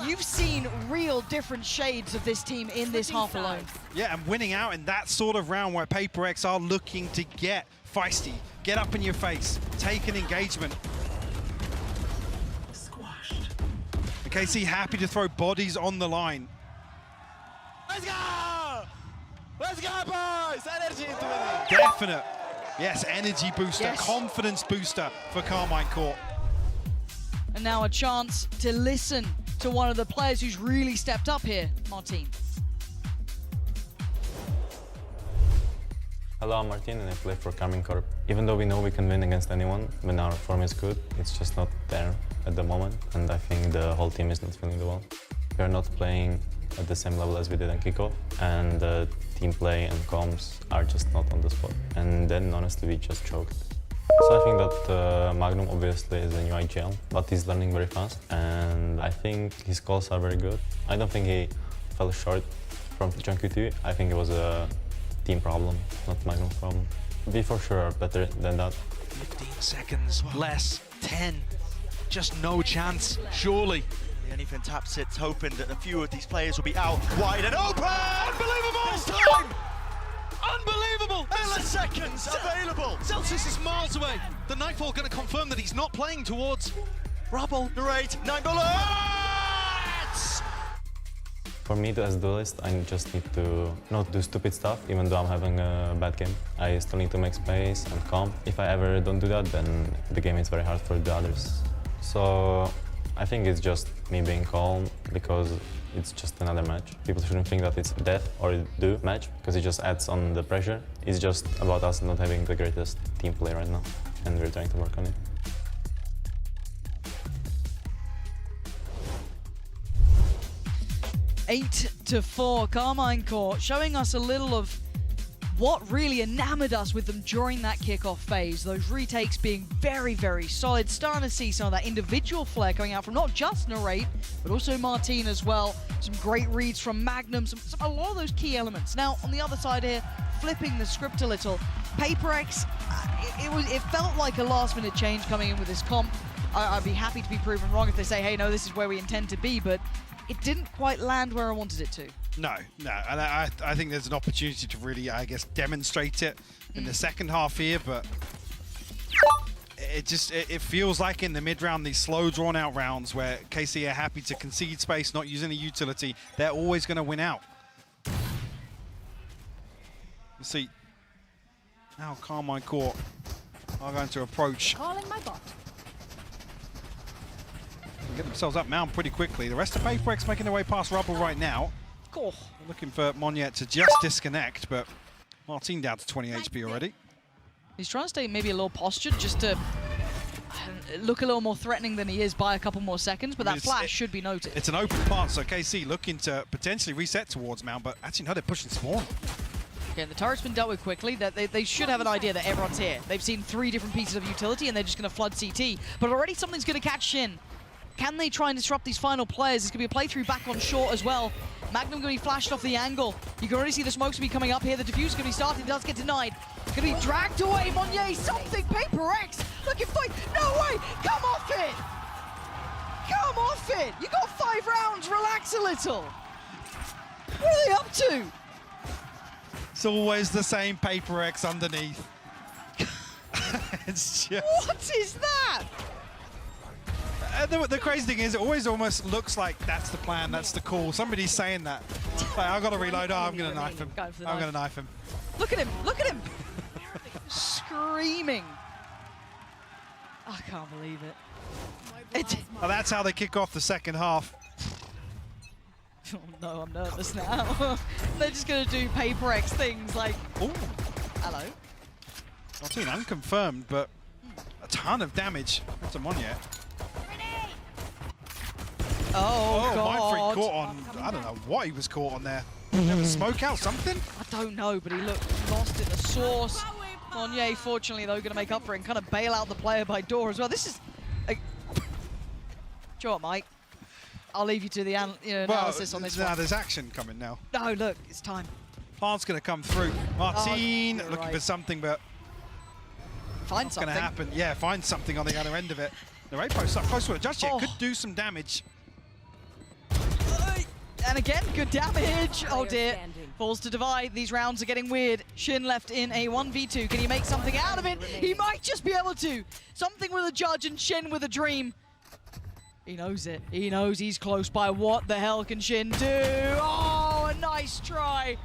You've seen real different shades of this team in this half alone. Yeah, and winning out in that sort of round where PRX are looking to get feisty, get up in your face, take an engagement. Squashed. KC happy to throw bodies on the line. Let's go! Let's go, boys! Energy into it! Definite. Yes, energy booster, Yes. confidence booster for Carmine Court. And now a chance to listen to one of the players who's really stepped up here, Martin. Hello, I'm Martin and I play for Carmine Corp. Even though we know we can win against anyone, when our form is good, it's just not there at the moment, and I think the whole team is not feeling the well. We are not playing at the same level as we did in kickoff, and the team play and comms are just not on the spot. And then honestly, we just choked. So I think that Magnum obviously is a new IGL, but he's learning very fast, and I think his calls are very good. I don't think he fell short from Junkie 2. I think it was a team problem, not Magnum's problem. We for sure are better than that. 15 seconds less, 10. Just no chance, surely. Anything taps it, hoping that a few of these players will be out wide and open! Unbelievable! This time! Unbelievable! Endless seconds available! Celsius is miles away. The Nightfall going to confirm that he's not playing towards Rubble. Narrate, 9 bullets! For me, as a duelist, I just need to not do stupid stuff, even though I'm having a bad game. I still need to make space and calm. If I ever don't do that, then the game is very hard for the others. So I think it's just me being calm because it's just another match. People shouldn't think that it's a death or a do match because it just adds on the pressure. It's just about us not having the greatest team play right now, and we're trying to work on it. (8-4), Carmine Court showing us a little of what really enamored us with them during that kickoff phase, those retakes being very, very solid, starting to see some of that individual flair coming out from not just Narrate, but also Martine as well. Some great reads from Magnum, a lot of those key elements. Now, on the other side here, flipping the script a little, PRX, it felt like a last-minute change coming in with this comp. I'd be happy to be proven wrong if they say, hey, no, this is where we intend to be, but it didn't quite land where I wanted it to. No, and I think there's an opportunity to really, I guess, demonstrate it in the second half here, but it feels like in the mid-round, these slow, drawn-out rounds where KC are happy to concede space, not use any utility, they're always going to win out. You see, now Carmine Court are going to approach. Calling my bot. Get themselves up mound pretty quickly. The rest of PRX making their way past Rubble right now. Cool. Looking for Monyet to just disconnect, but Martine down to 20 HP already. He's trying to stay maybe a little postured just to look a little more threatening than he is by a couple more seconds, but that flash should be noted. It's an open path, so KC looking to potentially reset towards mound, but actually no, they're pushing spawn. Okay, the turret's been dealt with quickly. They should have an idea that everyone's here. They've seen 3 different pieces of utility, and they're just going to flood CT. But already something's going to catch Shin. Can they try and disrupt these final players? It's going to be a playthrough back on short as well. Magnum going to be flashed off the angle. You can already see the smokes be coming up here. The diffuse is going to be starting. Does get denied. Going to be dragged away. Monyet, something. PRX looking for... No way! Come off it! Come off it! You got 5 rounds. Relax a little. What are they up to? It's always the same PRX underneath. It's just... What is that? The crazy thing is, it always almost looks like that's the plan, that's the call. Somebody's saying that. Like, I've got to reload. Oh, I'm going to knife him. I'm going to knife him. Look at him. Look at him. Screaming. I can't believe it. Well, that's how they kick off the second half. Oh no, I'm nervous now. They're just going to do PRX things like... Ooh. Hello. Martine unconfirmed, but a ton of damage. That's a Monyet. Oh, God. Mindfreak caught on, I don't know what he was caught on there. Have a smoke out, something? I don't know, but he looked lost in the sauce. Monyet, fortunately, though, going to make up for it and kind of bail out the player by door as well. This is... Do you know what, Mike? I'll leave you to the analysis on this one. There's action coming now. No, look, it's time. Plant's going to come through. Martine looking for something, but... Find something. Going to happen. Yeah, find something on the other end of it. The Ray post up close to it. Just yet could do some damage. And again, good damage. Oh dear. Falls to divide. These rounds are getting weird. Shin left in a 1v2. Can he make something out of it? He might just be able to. Something with a judge and Shin with a dream. He knows it. He knows he's close by. What the hell can Shin do? Oh, a nice try.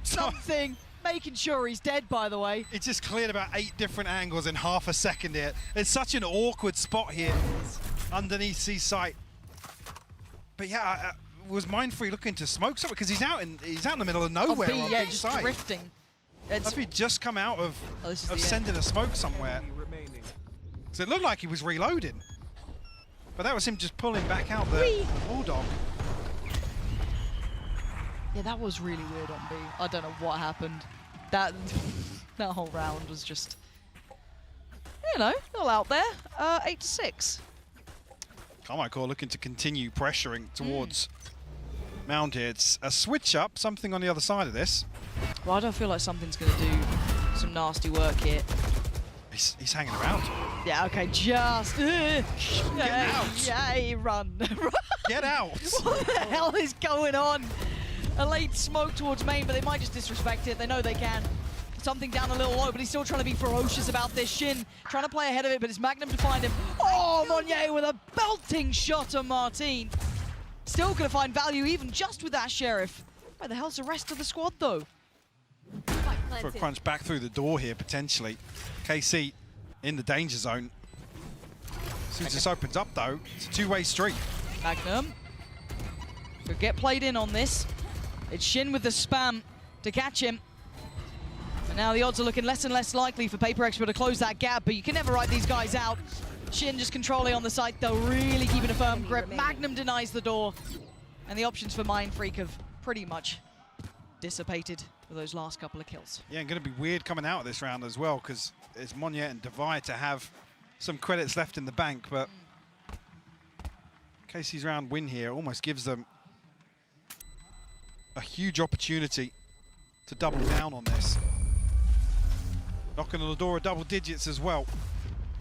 Something. Making sure he's dead, by the way. It just cleared about 8 different angles in half a second here. It's such an awkward spot here underneath C-site. But yeah, was Mindfree looking to smoke something? Because he's out in the middle of nowhere on yeah, B just side. drifting. Must be just come out of sending a smoke somewhere. Because it looked like he was reloading. But that was him just pulling back out the Bulldog. Yeah, that was really weird on B. I don't know what happened. That whole round was just, you know, all out there. 8-6. Carmichael looking to continue pressuring towards Mound here. It's a switch up, something on the other side of this. Well, I don't feel like something's going to do some nasty work here. He's hanging around. Yeah, okay, just... Get out. Yay, run. Get out. What the hell is going on? A late smoke towards main, but they might just disrespect it. They know they can. Something down a little low, but he's still trying to be ferocious about this. Shin trying to play ahead of it, but it's Magnum to find him. Oh, Monyet with a belting shot on Martine. Still going to find value even just with that Sheriff. Where the hell's the rest of the squad, though? For a crunch back through the door here, potentially. KC in the danger zone. As soon as this opens up, though, it's a two-way street. Magnum could get played in on this. It's Shin with the spam to catch him. And now the odds are looking less and less likely for PRX to close that gap, but you can never write these guys out. Shin just controlling on the site, though, really keeping a firm grip. Magnum denies the door. And the options for Mindfreak have pretty much dissipated for those last couple of kills. Yeah, and going to be weird coming out of this round as well, because it's Monye and Divide to have some credits left in the bank, but KC's round win here almost gives them a huge opportunity to double down on this. Knocking on the door of double digits as well.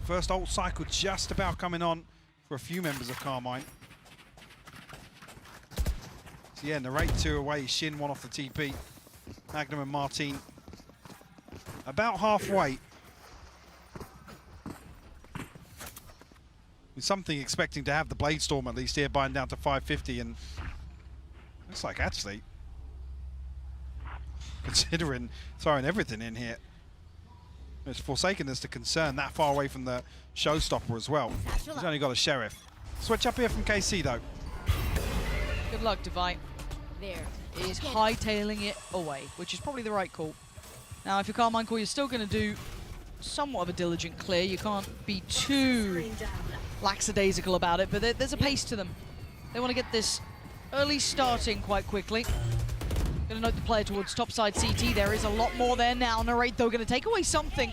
First ult cycle just about coming on for a few members of Carmine. So yeah, Narrate 2 away, Shin 1 off the TP. Magnum and Martin about halfway. With something expecting to have the Blade Storm at least here, buying down to 550, and looks like actually, considering throwing everything in here, it's forsaken us to concern that far away from the showstopper as well. He's only got a Sheriff. Switch up here from KC though. Good luck, Divide. There. Is hightailing it away, which is probably the right call. Now, if you're Carmine Core, you're still going to do somewhat of a diligent clear. You can't be too lackadaisical about it, but there's a pace to them. They want to get this early starting quite quickly. Going to note the player towards topside CT. There is a lot more there now. Narrate, though, going to take away something.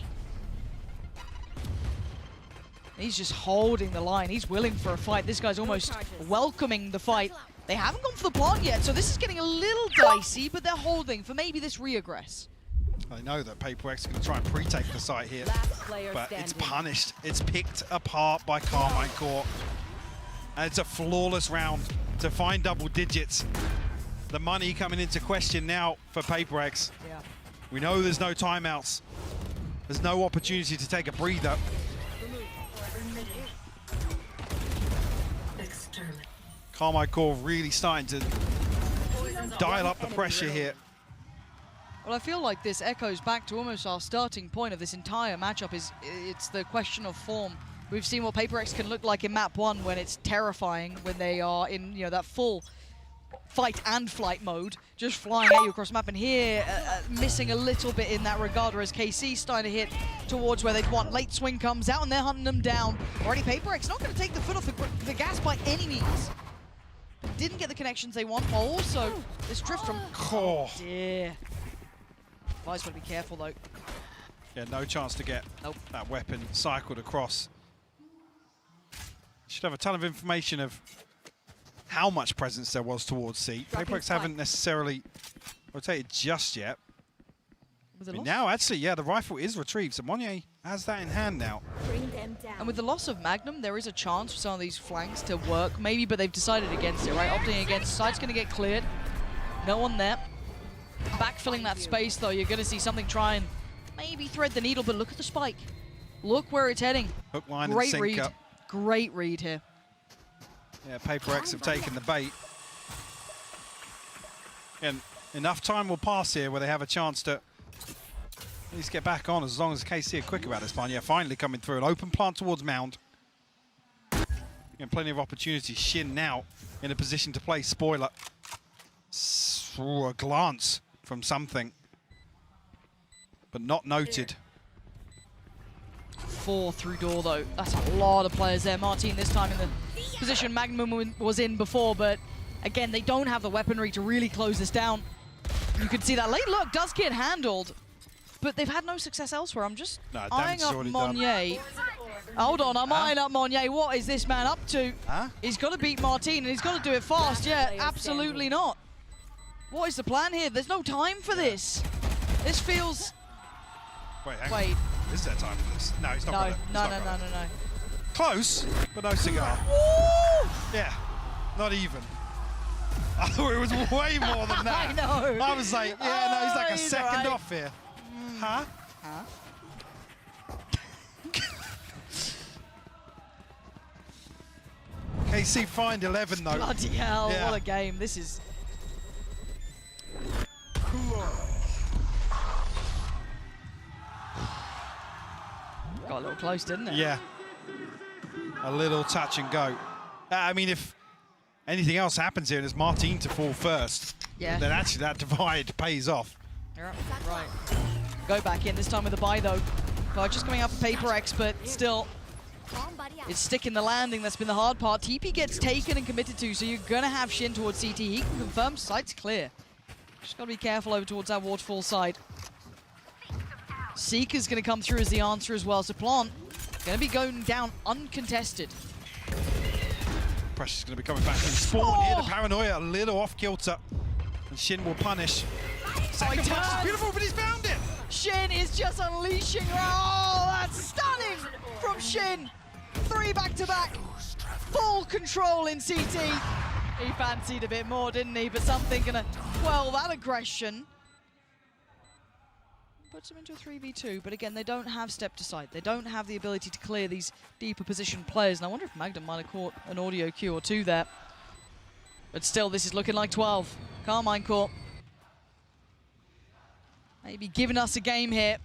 He's just holding the line. He's willing for a fight. This guy's almost welcoming the fight. They haven't gone for the plant yet, so this is getting a little dicey, but they're holding for maybe this reaggress. I know that PRX is going to try and pre-take the site here, but it's punished. It's picked apart by Carmine Core. And it's a flawless round to find double digits. The money coming into question now for PRX. Yeah. We know there's no timeouts. There's no opportunity to take a breather. Carmine Core really starting to dial up the pressure here. Well, I feel like this echoes back to almost our starting point of this entire matchup. It's the question of form. We've seen what PRX can look like in map 1 when it's terrifying, when they are in that full fight and flight mode, just flying at you across the map. And here, missing a little bit in that regard, whereas KC starting to hit towards where they'd want. Late swing comes out and they're hunting them down. Already PRX not going to take the foot off the gas by any means. Didn't get the connections they want. Also, this drift from... Oh dear. Vi's got to be careful, though. Yeah, no chance to get that weapon cycled across. Should have a ton of information of how much presence there was towards C. PRX haven't necessarily rotated just yet. I mean, now, actually, yeah, the rifle is retrieved, so Monye has that in hand now. Bring them down. And with the loss of Magnum, there is a chance for some of these flanks to work, maybe, but they've decided against it, right? Opting against. Side's going to get cleared. No one there. Backfilling that space, though, you're going to see something try and maybe thread the needle, but look at the spike. Look where it's heading. Hook, line, Great and read. sinker. Great read here. Yeah, PRX have taken the bait. And enough time will pass here where they have a chance to at least get back on, as long as KC are quick about this plan. Yeah, finally coming through. An open plant towards Mound. And plenty of opportunities. Shin now in a position to play spoiler. Ooh, a glance from something, but not noted. 4 through door, though. That's a lot of players there. Martin this time in the position Magnum was in before, but again, they don't have the weaponry to really close this down. You can see that late look does get handled, but they've had no success elsewhere. I'm just eyeing up Monye. Hold on, I'm eyeing up Monye. What is this man up to? He's got to beat Martin, and he's got to do it fast. Yeah, absolutely not. What is the plan here? There's no time for this. This feels... Wait. Is there time for this? No, it's not. No. Close, but no cigar. Woo! Yeah, not even. I thought it was way more than that. I know. I was like, yeah, no, he's like a second off here. Huh? KC find 11 though. Bloody hell, what a game. This is... Got a little close, didn't it? Yeah. A little touch and go. I mean, if anything else happens here and it's Martin to fall first, then actually that divide pays off. Yeah, right. Go back in, this time with a buy though. Just coming out for PRX, but still, it's sticking the landing. That's been the hard part. TP gets taken and committed to, so you're going to have Shin towards CT. He can confirm, site's clear. Just got to be careful over towards that waterfall side. Seeker's going to come through as the answer as well. So Plant going to be going down uncontested. Pressure's going to be coming back in spawn here. The paranoia a little off kilter. And Shin will punish. Second flash is beautiful, but he's found it. Shin is just unleashing. Oh, that's stunning from Shin. 3 back-to-back. Full control in CT. He fancied a bit more, didn't he? But something going to quell that aggression. Puts him into a 3v2, but again, they don't have step to side. They don't have the ability to clear these deeper position players. And I wonder if Magda might have caught an audio cue or two there. But still, this is looking like 12. Carmine Corp maybe giving us a game here.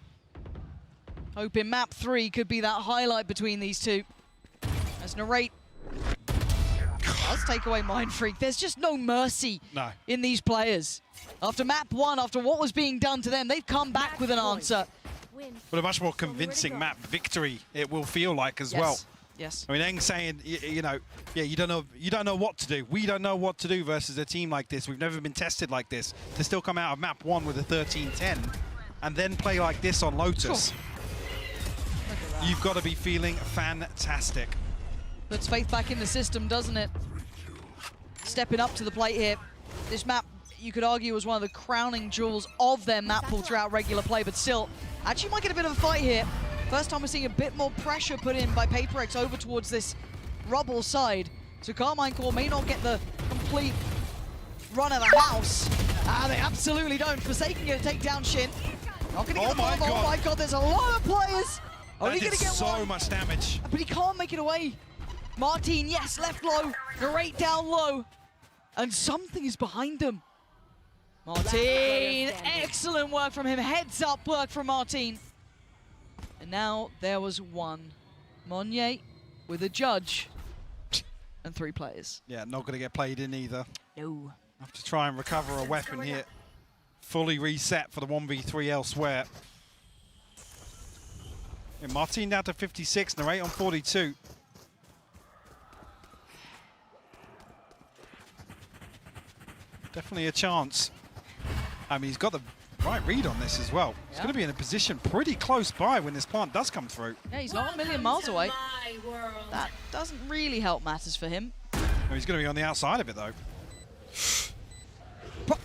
Hoping map 3 could be that highlight between these two. As Narrate does take away Mind Freak. There's just no mercy in these players. After map 1, after what was being done to them, they've come back with an answer. But a much more convincing map victory it will feel like as well. Yes. I mean, Eng saying, you know, yeah, you don't know what to do. We don't know what to do versus a team like this. We've never been tested like this. To still come out of map 1 with a 13-10 and then play like this on Lotus. You've got to be feeling fantastic. Puts faith back in the system, doesn't it? Stepping up to the plate here. This map, you could argue, was one of the crowning jewels of their map pool throughout regular play, but still, actually might get a bit of a fight here. First time we're seeing a bit more pressure put in by PRX over towards this rubble side. So Carmine Corp may not get the complete run of the house. They absolutely don't. Forsaking it to take down Shin. Not gonna get the bomb. Oh my god, there's a lot of players. Only gonna get so much damage. But he can't make it away. Martin, yes, left low. Narrate down low. And something is behind them. Martin, excellent work from him. Heads up work from Martin. And now there was one. Monye with a judge and 3 players. Yeah, not going to get played in either. No. Have to try and recover a weapon here. Fully reset for the 1v3 elsewhere. And Martin down to 56, Narrate on 42. Definitely a chance. I mean, he's got the right read on this as well. He's going to be in a position pretty close by when this plant does come through. Yeah, he's not a million miles away. That doesn't really help matters for him. No, he's going to be on the outside of it, though.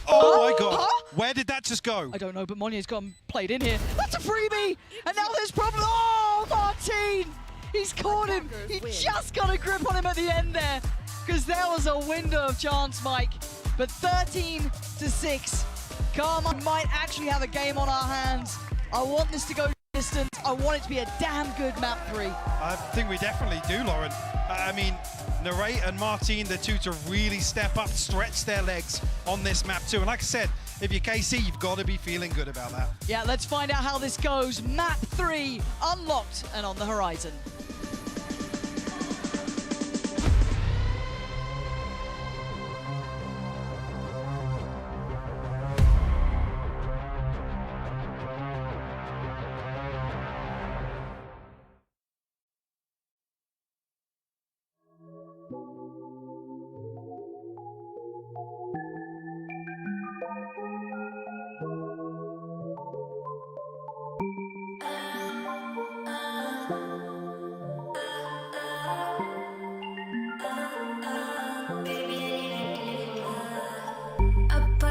Oh my god. Where did that just go? I don't know, but Monye's got him played in here. That's a freebie! And now there's problem. Oh, Martin! He's caught him. He just got a grip on him at the end there. Because there was a window of chance, Mike. But 13-6. Carmine might actually have a game on our hands. I want this to go distance. I want it to be a damn good map 3. I think we definitely do, Lauren. I mean, Narrate and Martin, the two to really step up, stretch their legs on this map too. And like I said, if you're KC, you've got to be feeling good about that. Yeah, let's find out how this goes. Map 3 unlocked and on the horizon.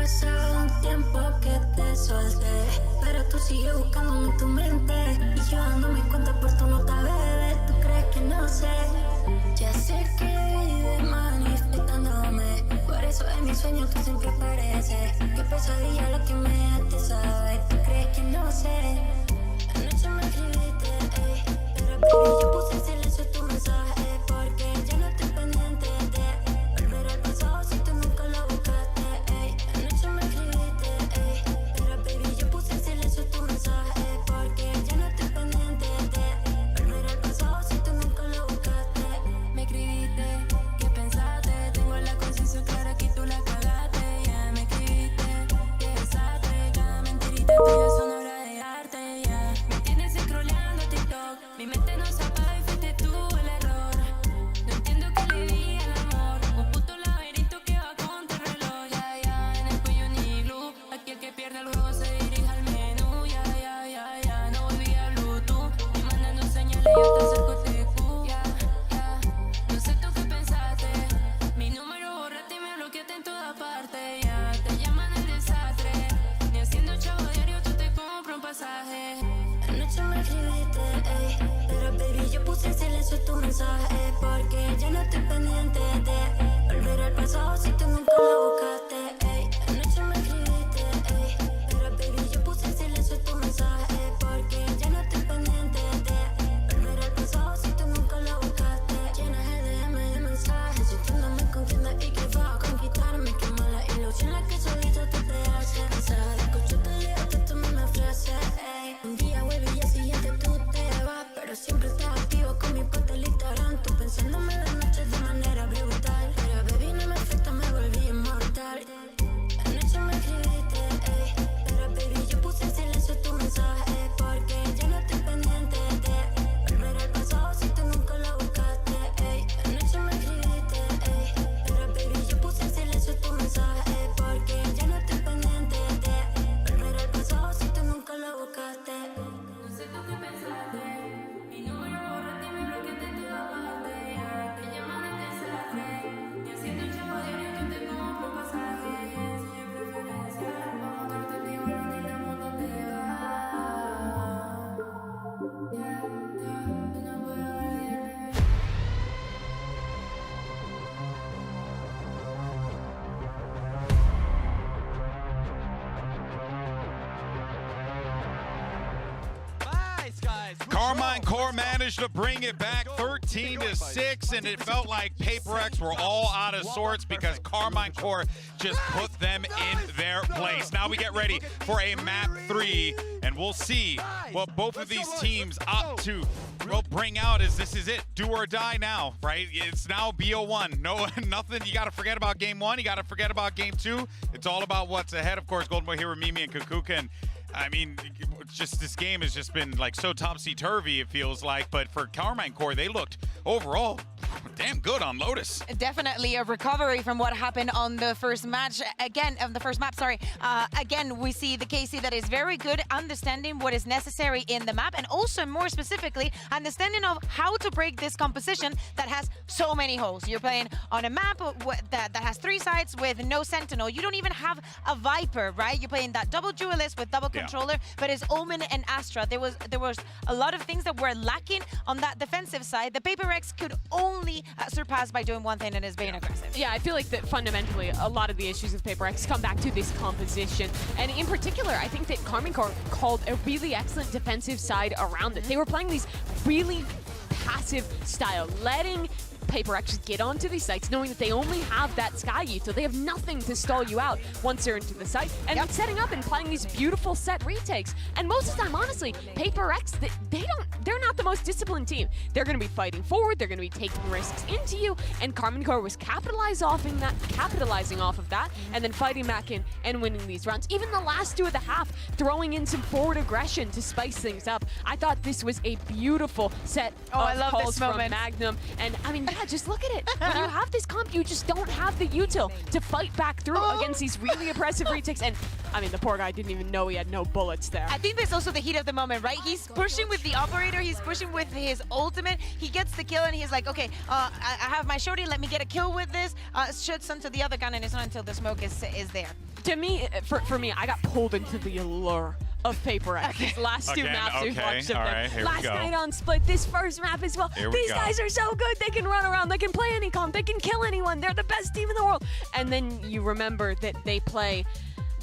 pasado un tiempo que te solté, pero tú sigues buscándome en tu mente y yo dándome cuenta por tu nota, bebé. ¿Tú crees que no sé? Ya sé que vives manifestándome, por eso en mis sueños tú siempre apareces. Qué pesadilla lo que me hace, ¿sabes? ¿Tú crees que no sé? Anoche me escribiste, ey, pero baby yo puse en silencio tu mensaje porque ya no estoy pendiente de volver al pasado si tú nunca lo buscaste, ey. Anoche me escribiste, ey, pero baby yo puse en silencio tu mensaje porque ya no estoy pendiente de volver al pasado si tú nunca lo buscaste. Me escribiste, ¿qué pensaste? Tengo la conciencia clara que tú la cagaste. Ya me escribiste, ¿qué pensaste? Cada mentirita tuya son obra de arte, ya. Me tienes scrolleando TikTok, mi mente no se apaga y fuiste tú el error. No entiendo qué le di al amor, un puto laberinto que va contra el reloj. Ya, ya, en el cuello ni glue, escribiste, ey. Pero baby, yo puse en silencio tu mensaje porque ya no estoy pendiente de volver al pasado si tú nunca lo buscaste, ey. Anoche me escribiste, ey. Pero baby, yo puse en silencio tu mensaje porque ya no estoy pendiente de volver al pasado si tú nunca lo buscaste. Llenas el DM de mensajes sintiéndome con quien y que va a conquistarme. Qué mala ilusión la que solito tú te haces. Cansada de escucharte lejos, tú me ofreces, ey. Un día vuelve y al siguiente tú te vas, pero siempre estás activo con mi parte del Instagram. Tú pensándome de noche de manera brutal, pero baby no me afecta, me volví inmortal. Anoche me escribiste, ey. Pero baby yo puse en silencio tu mensaje porque ya no estoy pendiente de volver al pasado si tú nunca lo buscaste, ey. Anoche me escribiste, ey. Pero baby yo puse en silencio tu mensaje porque ya no estoy pendiente de volver al pasado si tú nunca lo buscaste. No sé tú qué pensaste, mi número borraste y me bloqueaste en toda parte. Te llaman el desastre, y haciendo el chavo diario yo te compro pasajes. Si yo preferencia, vamos a darte igual y te damos donde vas. Yo no puedo olvidarte. Nice, guys. Good Carmine job. Core managed to bring it back 13-6, and it felt like PRX were all out of sorts because Carmine Core just put them in their place. Now we get ready for a map 3, and we'll see what both of these teams opt to bring out. As this is it, do or die now, right? It's now BO1. No, nothing. You got to forget about game 1. You got to forget about game 2. It's all about what's ahead. Of course, Golden Boy Hero, Mimi, and Kukuka. And I mean, just this game has just been like so topsy-turvy, it feels like. But for Carmine Core, they looked overall damn good on Lotus. Definitely a recovery from what happened on the first match. Again, again, we see the KC that is very good understanding what is necessary in the map, and also more specifically, understanding of how to break this composition that has so many holes. You're playing on a map that has 3 sides with no Sentinel. You don't even have a Viper, right? You're playing that double duelist with double controller, but it's Omen and Astra. There was a lot of things that were lacking on that defensive side. The PRX could only surpass by doing one thing, and is being aggressive. Yeah, I feel like that fundamentally a lot of the issues with PRX come back to this composition. And in particular, I think that Carmine Core called a really excellent defensive side around it. They were playing these really passive style, letting PRX get onto these sites, knowing that they only have that Sky Youth, so they have nothing to stall you out once they're into the site, and then setting up and playing these beautiful set retakes. And most of the time, honestly, PRX, they're not the most disciplined team. They're going to be fighting forward, they're going to be taking risks into you, and Carmine Core was capitalizing off of that, and then fighting back in and winning these rounds. Even the last 2 of the half, throwing in some forward aggression to spice things up. I thought this was a beautiful set of calls from Magnum, and I mean, yeah, just look at it. When you have this comp, you just don't have the util to fight back through against these really oppressive retakes. And I mean, the poor guy didn't even know he had no bullets there. I think there's also the heat of the moment, right? He's pushing with the operator, he's pushing with his ultimate. He gets the kill and he's like, okay, I have my shorty, let me get a kill with this. Shoots onto the other gun, and it's not until the smoke is there. To me, for me, I got pulled into the allure of PRX. These last 2 maps we've watched of them. Last night on Split, this first map as well. These guys are so good. They can run around. They can play any comp. They can kill anyone. They're the best team in the world. And then you remember that they play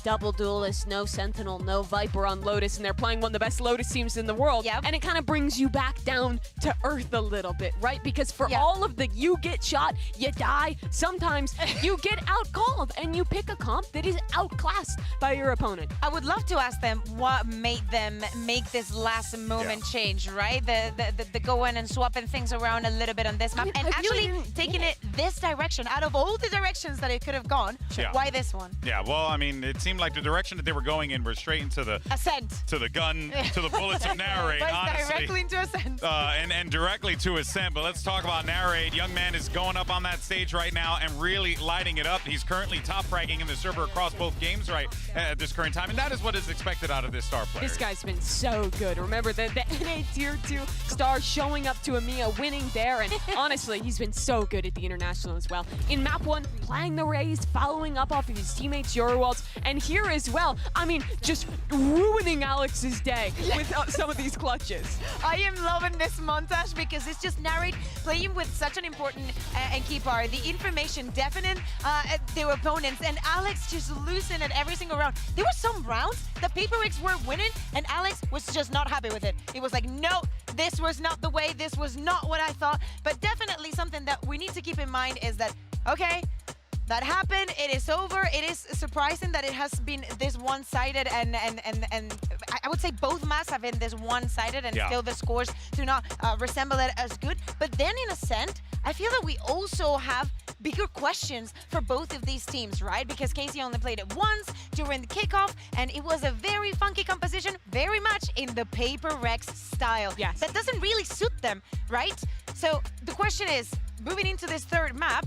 double duelist, no Sentinel, no Viper on Lotus, and they're playing one of the best Lotus teams in the world. And it kind of brings you back down to earth a little bit, right? Because for all of the you get shot, you die, sometimes you get outcalled, and you pick a comp that is outclassed by your opponent. I would love to ask them what made them make this last moment change, right? The go in and swapping things around a little bit on this map, and actually taking it this direction. Out of all the directions that it could have gone, why this one? Yeah, well, I mean, it seemed like the direction that they were going in were straight into the Ascent, to the gun, to the bullets of Narrate, honestly. Directly into Ascent. And directly to Ascent. But let's talk about Narrate. Young man is going up on that stage right now and really lighting it up. He's currently top fragging in the server across both games right at this current time, and that is what is expected out of this star player. This guy's been so good. Remember the NA Tier 2 star showing up to EMEA, winning there, and honestly, he's been so good at the International as well. In Map 1, playing the Raze, following up off of his teammates' Euro Worlds, and here as well, I mean, just ruining Alex's day with some of these clutches. I am loving this montage because it's just Narrate playing with such an important and key part. The information deafening their opponents, and Alex just losing at every single round. There were some rounds that PRX were winning, and Alex was just not happy with it. He was like, no, this was not the way, this was not what I thought. But definitely something that we need to keep in mind is that, okay, that happened, it is over. It is surprising that it has been this one-sided, and I would say both maps have been this one-sided, and still the scores do not resemble it as good. But then in Ascent, I feel that we also have bigger questions for both of these teams, right? Because Casey only played it once during the kickoff, and it was a very funky composition, very much in the PRX style. Yes. That doesn't really suit them, right? So the question is, moving into this third map,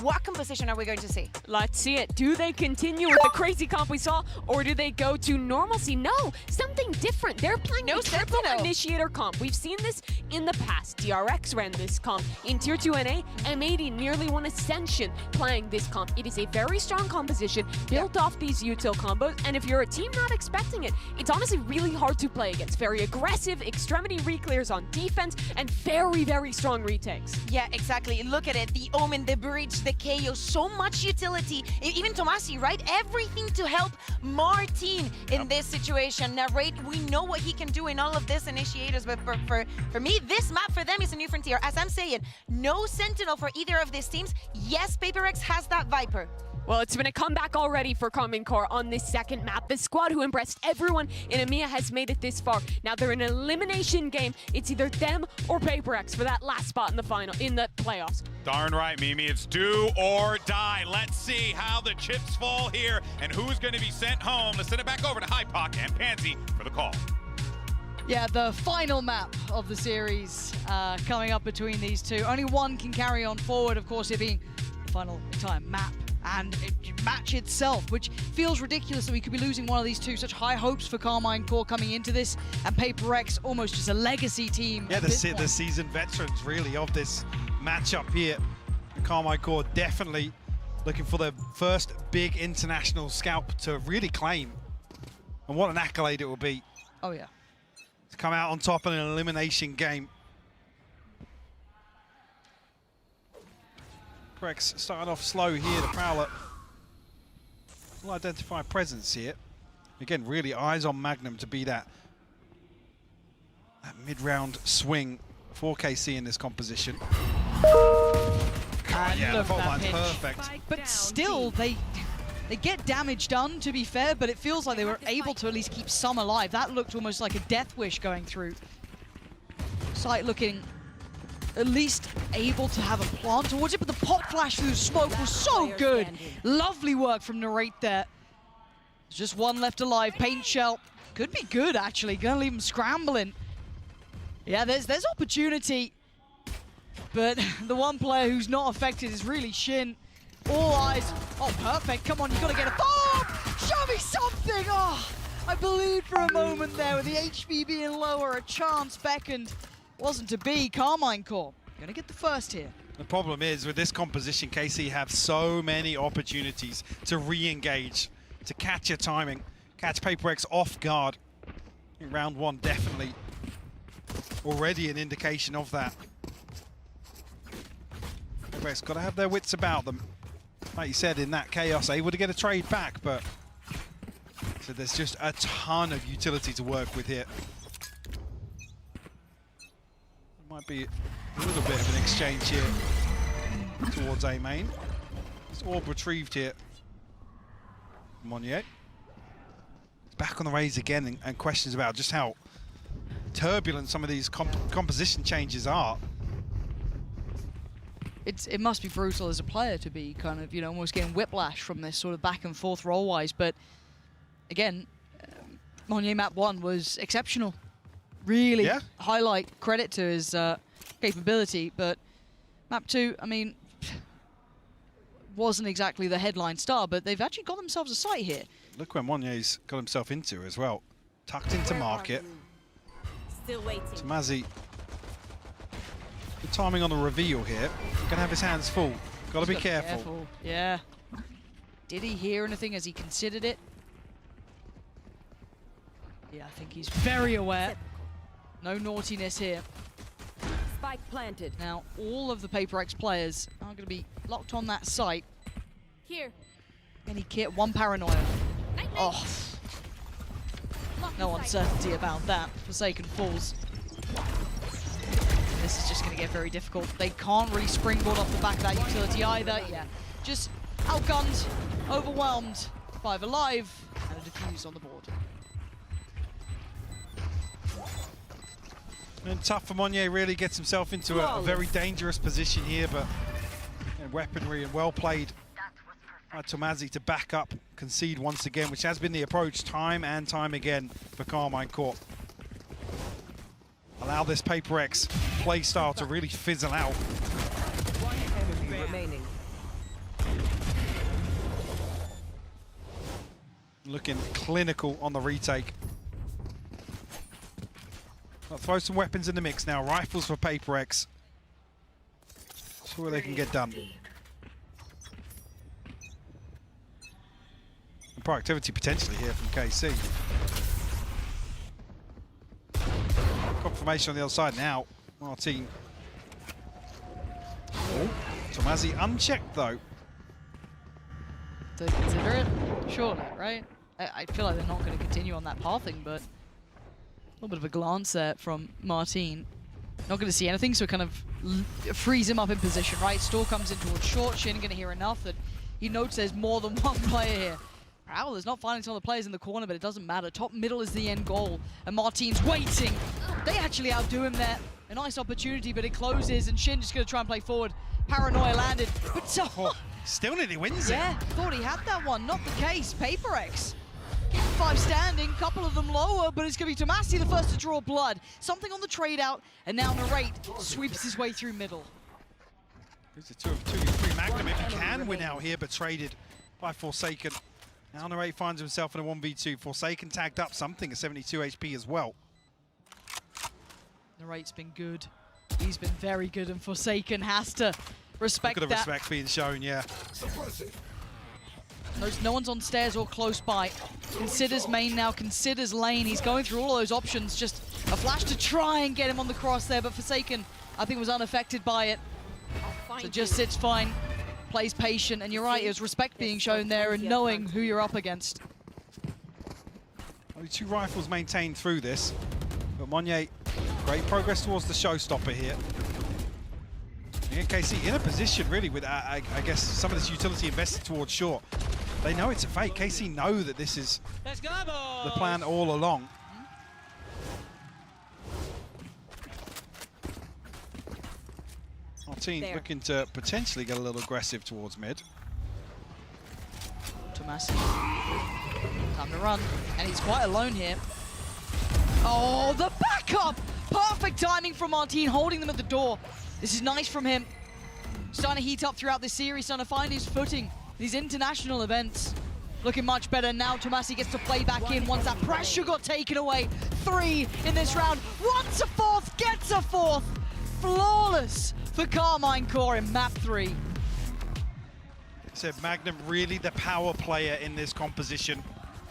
what composition are we going to see? Let's see it. Do they continue with the crazy comp we saw, or do they go to normalcy? No, something different. They're playing a triple initiator comp. We've seen this in the past. DRX ran this comp in Tier 2 NA. M80 nearly won Ascension playing this comp. It is a very strong composition built off these util combos, and if you're a team not expecting it, it's honestly really hard to play against. Very aggressive, extremity reclears on defense, and very, very strong retakes. Yeah, exactly. Look at it. The Omen, the Breach, the KO, so much utility. Even Tomasi, right? Everything to help Martin in this situation. Narrate, we know what he can do in all of this initiators, but for me, this map for them is a new frontier. As I'm saying, no Sentinel for either of these teams. Yes, PRX has that Viper. Well, it's been a comeback already for Common Core on this second map. The squad who impressed everyone in EMEA has made it this far. Now they're in an elimination game. It's either them or PRX for that last spot in the final, in the playoffs. Darn right, Mimi. It's do or die. Let's see how the chips fall here and who's going to be sent home. Let's send it back over to Hypoc and Pansy for the call. Yeah, the final map of the series coming up between these two. Only one can carry on forward, of course, it being the final entire map and match itself, which feels ridiculous that we could be losing one of these two. Such high hopes for Carmine Core coming into this, and PRX almost just a legacy team. Yeah, the seasoned veterans really of this matchup here. Carmine Core definitely looking for their first big international scalp to really claim. And what an accolade it will be. Oh yeah. To come out on top in an elimination game. PRX starting off slow here, the Prowler will identify a presence here. Again, really eyes on Magnum to be that mid-round swing for KC in this composition. Yeah, fault line's perfect. But still, they get damage done, to be fair, but it feels like they were able to at least keep some alive. That looked almost like a death wish going through. Sight looking at least able to have a plant towards it, but the pop flash through the smoke was so good. Lovely work from Narrate there. There's just one left alive. Paint Shell could be good, actually. Gonna leave him scrambling. Yeah, there's opportunity, but the one player who's not affected is really Shin. All eyes. Oh, perfect. Come on, you gotta get a bomb! Show me something! Oh, I believed for a moment there with the HP being lower, a chance beckoned. Wasn't to be. Carmine Core gonna get the first here. The problem is with this composition, KC have so many opportunities to re-engage, to catch your timing, catch PRX off guard. In round one, definitely already an indication of that. PRX got to have their wits about them. Like you said, in that chaos, able to get a trade back, but so there's just a ton of utility to work with here. Might be a little bit of an exchange here towards A main. It's orb retrieved here. Monnier. Back on the raise again, and questions about just how turbulent some of these composition changes are. It must be brutal as a player to be kind of, you know, almost getting whiplash from this sort of back and forth role-wise, but again, Monnier map 1 was exceptional. Really highlight credit to his capability, but map 2, I mean, wasn't exactly the headline star, but they've actually got themselves a site here. Look where Monnier's got himself into as well. Tucked into market. Still waiting. Tomasi, good timing on the reveal here. Gonna have his hands full. Gotta be careful. Yeah. Did he hear anything as he considered it? Yeah, I think he's very aware. No naughtiness here. Spike planted. Now, all of the PRX players are going to be locked on that site. Here. Any kit, one paranoia. Night, night. Oh, no uncertainty about that. Forsaken falls. This is just going to get very difficult. They can't really springboard off the back of that utility either. Yeah, just outgunned, overwhelmed, 5 alive, and a defuse on the board. And tough for Monye, really gets himself into a very dangerous position here, but weaponry and well played by Tomazi to back up, concede once again, which has been the approach time and time again for Carmine Corp. Allow this PRX play style to really fizzle out. One enemy remaining. Looking clinical on the retake. I'll throw some weapons in the mix now. Rifles for PRX. See what they can get done. And proactivity potentially here from KC. Confirmation on the other side now. Martin. Oh, Tomazi unchecked though. To consider it? Surely, right? I feel like they're not going to continue on that pathing, but a little bit of a glance there from Martin. Not going to see anything, so it kind of frees him up in position, right? Store comes in towards short. Shin going to hear enough that he notes there's more than one player here. Owl's not finding some of the players in the corner, but it doesn't matter. Top middle is the end goal, and Martin's waiting. They actually outdo him there. A nice opportunity, but it closes, and Shin just going to try and play forward. Paranoia landed, but still nearly wins it. Yeah, thought he had that one. Not the case. PRX. 5 standing, couple of them lower, but it's going to be Tomasi the first to draw blood. Something on the trade out, and now Narrate sweeps his way through middle. Here's a 2v3 Magnum if he can win out here, but traded by Forsaken. Now Narrate finds himself in a 1v2. Forsaken tagged up something at 72 HP as well. Narrate's been good. He's been very good, and Forsaken has to respect that. Look at the respect being shown, yeah. No one's on stairs or close by. Considers main now, considers lane. He's going through all those options. Just a flash to try and get him on the cross there, but Forsaken, I think, was unaffected by it. So just sits fine, plays patient, and you're right, it was respect being shown there and knowing who you're up against. Only 2 rifles maintained through this, but Monye, great progress towards the showstopper here. And KC in a position really with, I guess, some of this utility invested towards short. They know it's a fake. KC know that this is the plan all along. Martin looking to potentially get a little aggressive towards mid. Tomasi, time to run, and he's quite alone here. Oh, the backup! Perfect timing from Martin, holding them at the door. This is nice from him. Starting to heat up throughout this series, starting to find his footing. These international events looking much better now. Tomasi gets to play back in once that pressure got taken away. 3 in this round. Wants a 4th, gets a 4th. Flawless for Carmine Core in map 3. Said Magnum really the power player in this composition.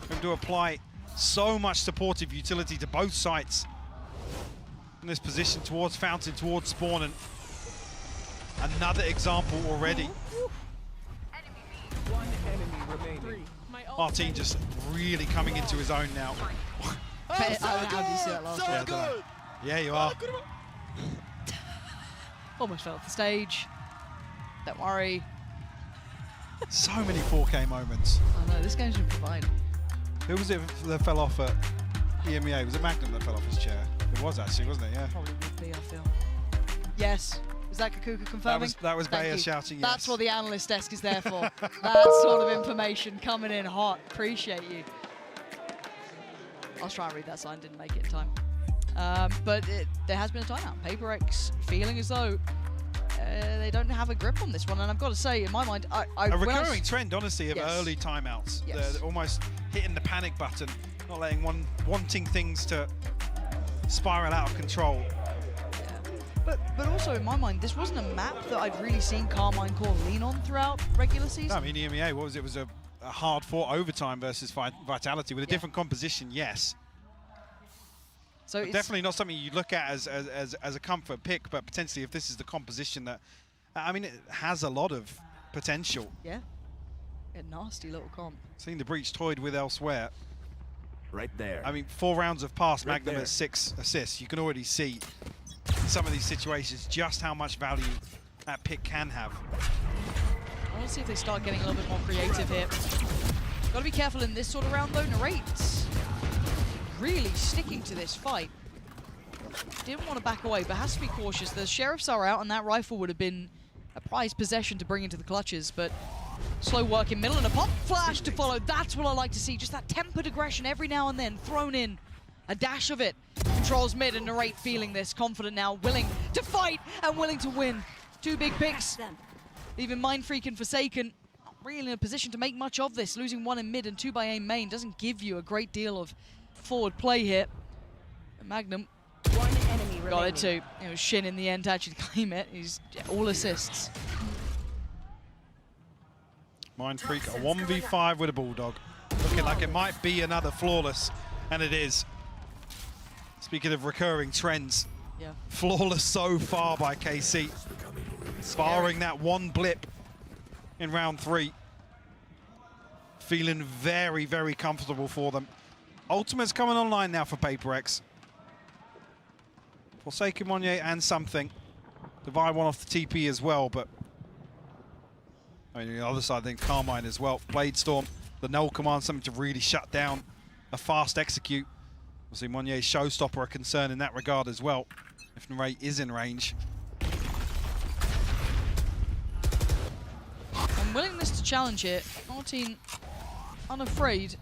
Going to apply so much supportive utility to both sites in this position towards Fountain, towards Spawn, and another example already. One enemy remaining. Martin just really coming into his own now. How did you see that last one? Good. Yeah, you are. Almost fell off the stage. Don't worry. So many 4K moments. I know, this game's been fine. Who was it that fell off at EMEA? Was it Magnum that fell off his chair? It was actually, wasn't it? Yeah. Probably would be, I feel. Yes. Is that Kakuka confirming? That was Bayer shouting yes. That's what the analyst desk is there for. That sort of information coming in hot. Appreciate you. I was trying to read that sign, didn't make it in time. But there has been a timeout. PRX feeling as though they don't have a grip on this one, and I've got to say, in my mind, a recurring trend, honestly, of early timeouts. Yes. They're almost hitting the panic button, not letting wanting things to spiral out of control. But also, in my mind, this wasn't a map that I've really seen Carmine Core lean on throughout regular season. No, I mean, EMEA, what was it? It was a a hard-fought overtime versus Vitality with a different composition, yes. So But it's definitely not something you look at as a comfort pick, but potentially if this is the composition that, I mean, it has a lot of potential. yeah, a nasty little comp. Seen the Breach toyed with elsewhere. Right there. I mean, 4 rounds of pass, Right Magnum there. at 6 assists. You can already see in some of these situations just how much value that pick can have. I want to see if they start getting a little bit more creative here. Got to be careful in this sort of round though. Narrate's really sticking to this fight. Didn't want to back away, but has to be cautious. The sheriffs are out, and that rifle would have been a prized possession to bring into the clutches, but slow work in middle and a pop flash to follow. That's what I like to see. Just that tempered aggression every now and then thrown in. A dash of it. Controls mid, and Narrate feeling this, confident now, willing to fight and willing to win. 2 big picks. Even Mind Freak and Forsaken not really in a position to make much of this. Losing 1 in mid and 2 by aim main doesn't give you a great deal of forward play here. And Magnum One enemy remaining. got it too. It was Shin in the end to actually claim it. He's all assists. Mind Freak, a 1v5 with a Bulldog. Looking like it might be another flawless, and it is. Speaking of recurring trends, Yeah. flawless so far by KC. Barring that one blip in round 3. Feeling very, very comfortable for them. Ultimate's coming online now for PaperX. Forsaken Monye and something. Divide one off the TP as well, but I mean, on the other side, then Carmine as well. Bladestorm, the null command, something to really shut down a fast execute. Obviously, Monye's showstopper a concern in that regard as well, if Narrate is in range. And willingness to challenge here. Martin unafraid.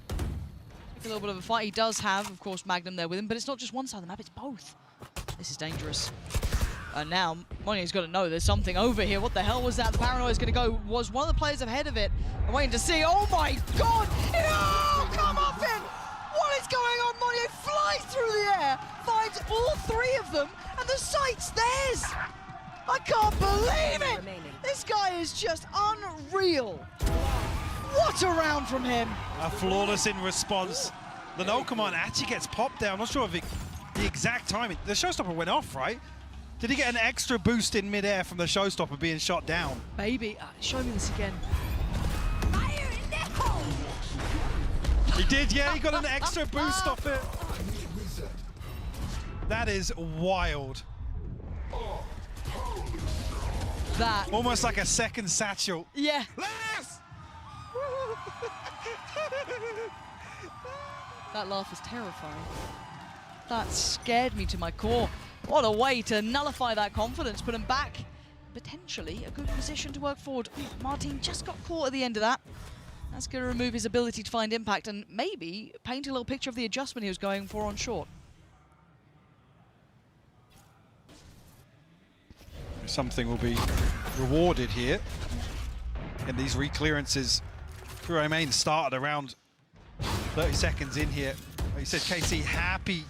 Take a little bit of a fight. He does have, of course, Magnum there with him, but it's not just one side of the map, it's both. This is dangerous. And now, Monye's got to know there's something over here. What the hell was that? The Paranoia's going to go. Was one of the players ahead of it. I'm waiting to see. Oh my god! No! Come off him! What is going on? Monye flies through the air, finds all 3 of them, and the site's theirs! I can't believe it! Remaining. This guy is just unreal. What a round from him. A flawless in response. The null command actually gets popped there. I'm not sure of the exact timing. The showstopper went off, right? Did he get an extra boost in midair from the showstopper being shot down? Maybe. Show me this again. He did, yeah, he got an extra boost off it. That is wild. That. Almost like a second satchel. Yeah. That laugh is terrifying. That scared me to my core. What a way to nullify that confidence, put him back. Potentially a good position to work forward. Martin just got caught at the end of that. That's going to remove his ability to find impact and maybe paint a little picture of the adjustment he was going for on short. Something will be rewarded here. And these reclearances through our main started around 30 seconds in here. Like you said, KC happy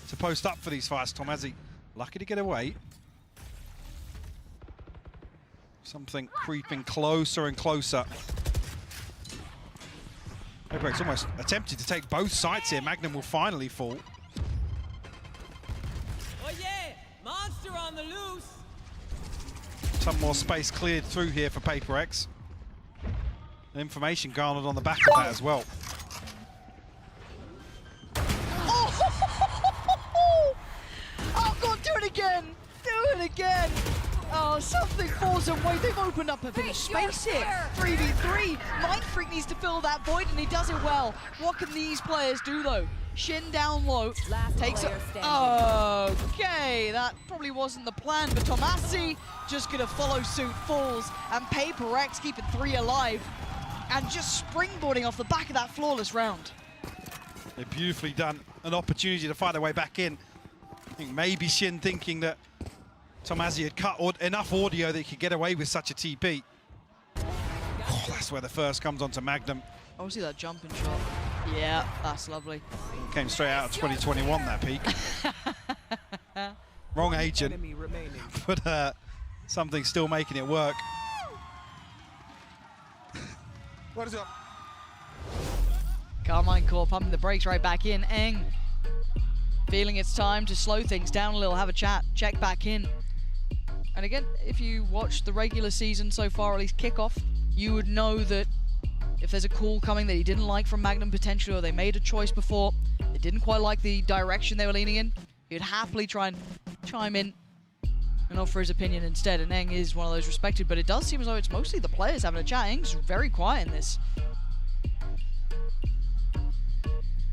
to post up for these fights. Tomazi lucky to get away. Something creeping closer and closer. PaperX almost attempted to take both sides here. Magnum will finally fall. Oh yeah, monster on the loose. Some more space cleared through here for PaperX. And information garnered on the back of that as well. Oh god, do it again! Do it again! Oh, something falls away. They've opened up a bit of space here. 3v3. Mind Freak needs to fill that void, and he does it well. What can these players do, though? Shin down low. Takes it. Okay, that probably wasn't the plan, but Tomasi just going to follow suit, falls, and PaperX keeping 3 alive, and just springboarding off the back of that flawless round. They're beautifully done. An opportunity to fight their way back in. I think maybe Shin thinking that Tomasi had cut enough audio that he could get away with such a TP. Oh, that's where the first comes onto Magnum. Oh, see that jumping shot. Yeah, that's lovely. Came straight out of 2021, that peak. Wrong agent, but something still making it work. What is up? Carmine Core pumping the brakes right back in. Eng feeling it's time to slow things down a little, have a chat, check back in. And again, if you watch the regular season so far, at least kickoff, you would know that if there's a call coming that he didn't like from Magnum potentially, or they made a choice before, they didn't quite like the direction they were leaning in, he'd happily try and chime in and offer his opinion instead. And Eng is one of those respected, but it does seem as though it's mostly the players having a chat. Eng's very quiet in this.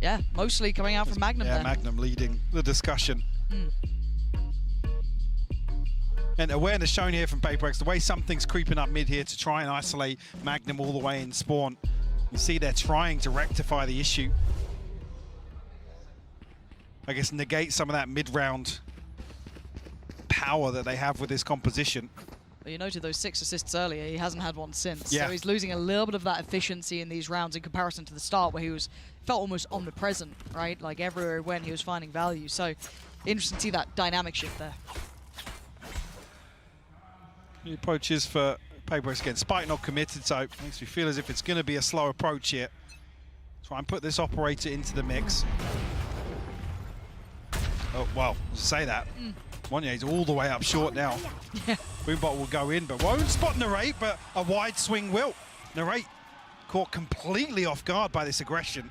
Yeah, mostly coming out from Magnum Yeah, there. Magnum leading the discussion. And awareness shown here from PRX, the way something's creeping up mid here to try and isolate Magnum all the way in spawn. You see they're trying to rectify the issue. I guess negate some of that mid-round power that they have with this composition. Well, you noted those 6 assists earlier, he hasn't had one since. Yeah. So he's losing a little bit of that efficiency in these rounds in comparison to the start where he felt almost omnipresent, right? Like everywhere he went, he was finding value. So interesting to see that dynamic shift there. The approach is for PRX again. Spike not committed, so makes me feel as if it's going to be a slow approach here. Try and put this operator into the mix. Oh, well, say that. Monier's all the way up short now. Yeah. Boombot will go in, but won't spot Narrate, but a wide swing will. Narrate caught completely off guard by this aggression.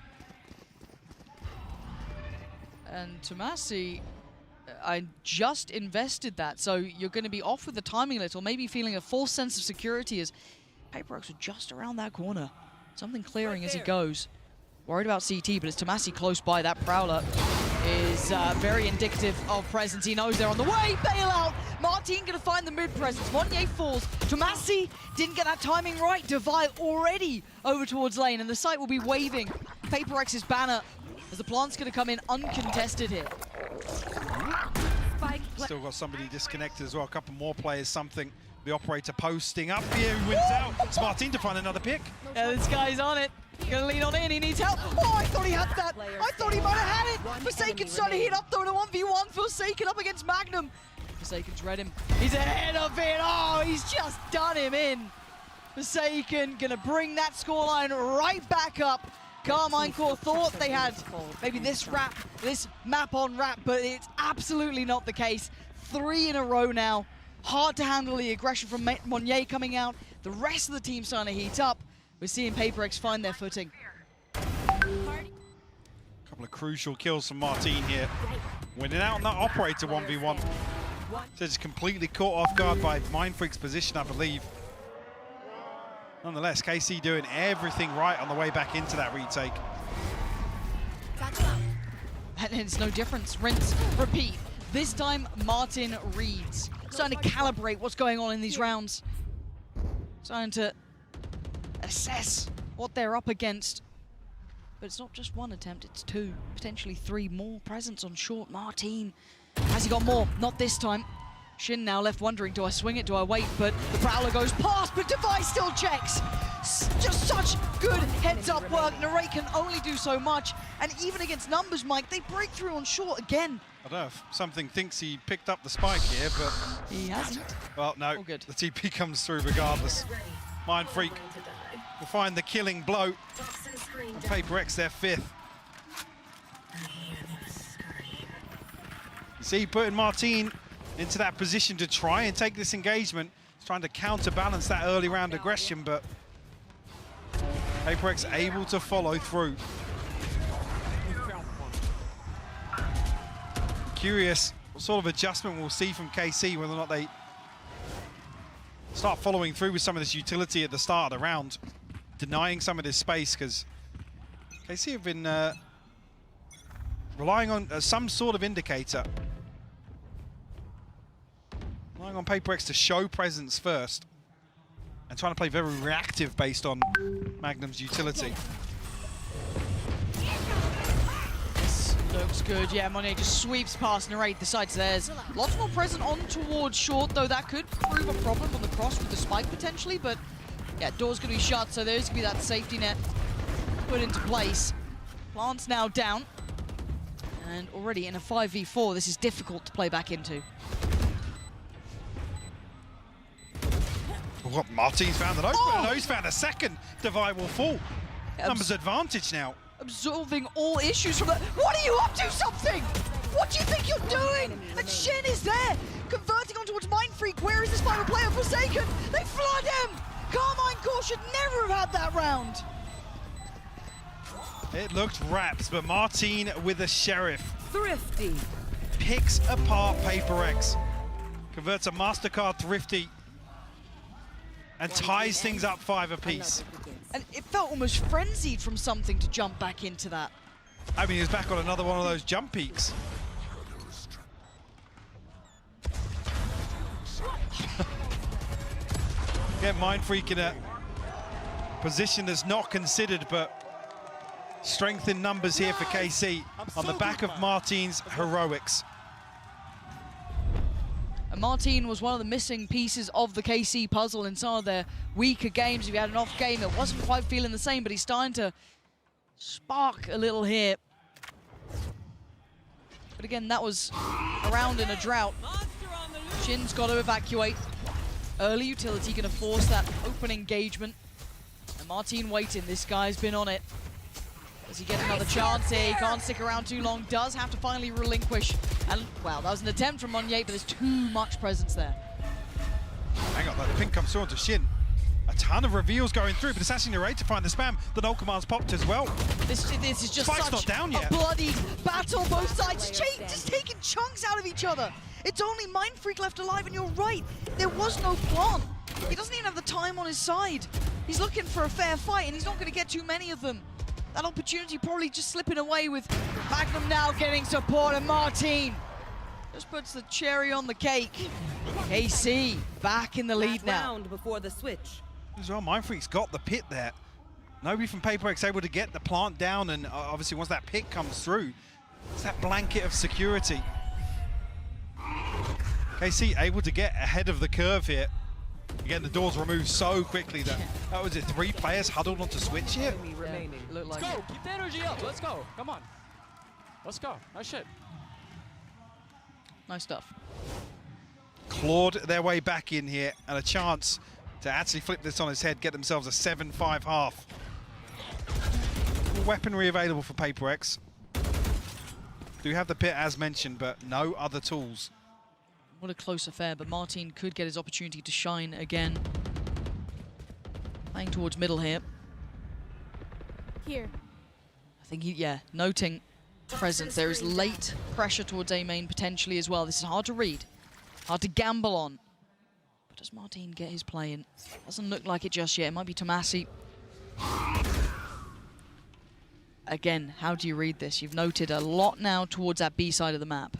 And Tomasi, I just invested that, so you're going to be off with the timing a little, maybe feeling a false sense of security as PRX are just around that corner. Something clearing as he goes. Worried about CT, but it's Tomasi close by. That Prowler is very indicative of presence. He knows they're on the way. Bailout. Martin going to find the mid presence. Monnier falls. Tomasi didn't get that timing right. Divide already over towards lane, and the site will be waving PRX's banner as the plant's going to come in uncontested here. Still got somebody disconnected as well. A couple more players, something. The operator posting up here, who wins out. It's Martin to find another pick. Yeah, this guy's on it. Gonna lean on in, he needs help. Oh, I thought he had that. I thought he might have had it. Forsaken's trying to hit up though in a 1v1. Forsaken up against Magnum. Forsaken's read him. He's ahead of it. Oh, he's just done him in. Forsaken gonna bring that scoreline right back up. Carmine Core thought they had maybe this map on wrap, but it's absolutely not the case. 3 in a row now. Hard to handle the aggression from Monnier coming out. The rest of the team starting to heat up. We're seeing PRX find their footing. Couple of crucial kills from Martin here. Winning out on that operator 1v1. So just completely caught off guard by Mindfreak's position, I believe. Nonetheless, KC doing everything right on the way back into that retake. And it's no difference. Rinse, repeat. This time, Martin reads. Starting to calibrate what's going on in these rounds. Starting to assess what they're up against. But it's not just one attempt, it's 2, potentially 3 more presence on short. Martin, has he got more? Not this time. Shin now left wondering, do I swing it, do I wait? But the Prowler goes past, but Device still checks. Just such good heads-up work. Narrate can only do so much. And even against numbers, Mike, they break through on short again. I don't know if something thinks he picked up the spike here, but... He hasn't. Well, no, All good. The TP comes through regardless. Mindfreak will find the killing blow. And PRX their 5th. You see, putting Martin into that position to try and take this engagement. He's trying to counterbalance that early round aggression, but PRX able to follow through. Curious what sort of adjustment we'll see from KC, whether or not they start following through with some of this utility at the start of the round, denying some of this space, because KC have been relying on some sort of indicator. Relying on PRX to show presence first and trying to play very reactive based on Magnum's utility. This looks good. Yeah, Monnier just sweeps past Narrate. The side's theirs. Lots more present on towards short, though that could prove a problem on the cross with the spike potentially, but yeah, door's gonna be shut, so there's gonna be that safety net put into place. Plant's now down. And already in a 5v4, this is difficult to play back into. What, Martin's found an open, and he's found a second. Divide will fall. Numbers advantage now. absolving all issues from that. What are you up to, something? What do you think you're doing? And Shin is there, converting on towards Mindfreak. Where is this final player? Forsaken. They flood him. Carmine Core should never have had that round. It looked wraps, but Martin with the Sheriff Thrifty picks apart PRX, converts a MasterCard Thrifty, and ties things up 5 apiece. And it felt almost frenzied from something to jump back into that. I mean, he was back on another one of those jump peaks. Get Mindfreak in a position that's not considered, but strength in numbers here for KC on the back of Martin's heroics. And Martin was one of the missing pieces of the KC puzzle in some of their weaker games. If he had an off game that wasn't quite feeling the same, but he's starting to spark a little here. But again, that was a round in a drought. Shin's got to evacuate. Early utility going to force that open engagement. And Martin waiting, this guy's been on it. Does he get another chance here? He can't stick around too long, does have to finally relinquish. And, well, that was an attempt from Monye, but there's too much presence there. Hang on, the ping comes through onto Shin. A ton of reveals going through, but it's actually Narrate to find the spam. The null command's popped as well. This is just Spike's such not down yet. a bloody battle, both sides just taking chunks out of each other. It's only Mindfreak left alive, and you're right, there was no plant. He doesn't even have the time on his side. He's looking for a fair fight, and he's not going to get too many of them. That opportunity probably just slipping away with Magnum now getting support, and Martin just puts the cherry on the cake. KC back in the lead now. round before the switch. As well, Mindfreak's got the pit there. Nobody from PRX able to get the plant down, and obviously once that pit comes through, it's that blanket of security. KC able to get ahead of the curve here. Again, the doors removed so quickly that, was it 3 players huddled onto switch here? Looked like Let's go. Keep the energy up. Let's go. Come on. Let's go. Nice shit. nice stuff. Clawed their way back in here, and a chance to actually flip this on its head, get themselves a 7-5 half. Weaponry available for PRX. Do have the pit as mentioned, but no other tools. What a close affair, but Martin could get his opportunity to shine again. Playing towards middle here. Here. I think noting presence. There is late pressure towards A main potentially as well. This is hard to read, hard to gamble on. But does Martin get his play in? Doesn't look like it just yet. It might be Tomasi. Again, how do you read this? You've noted a lot now towards that B side of the map.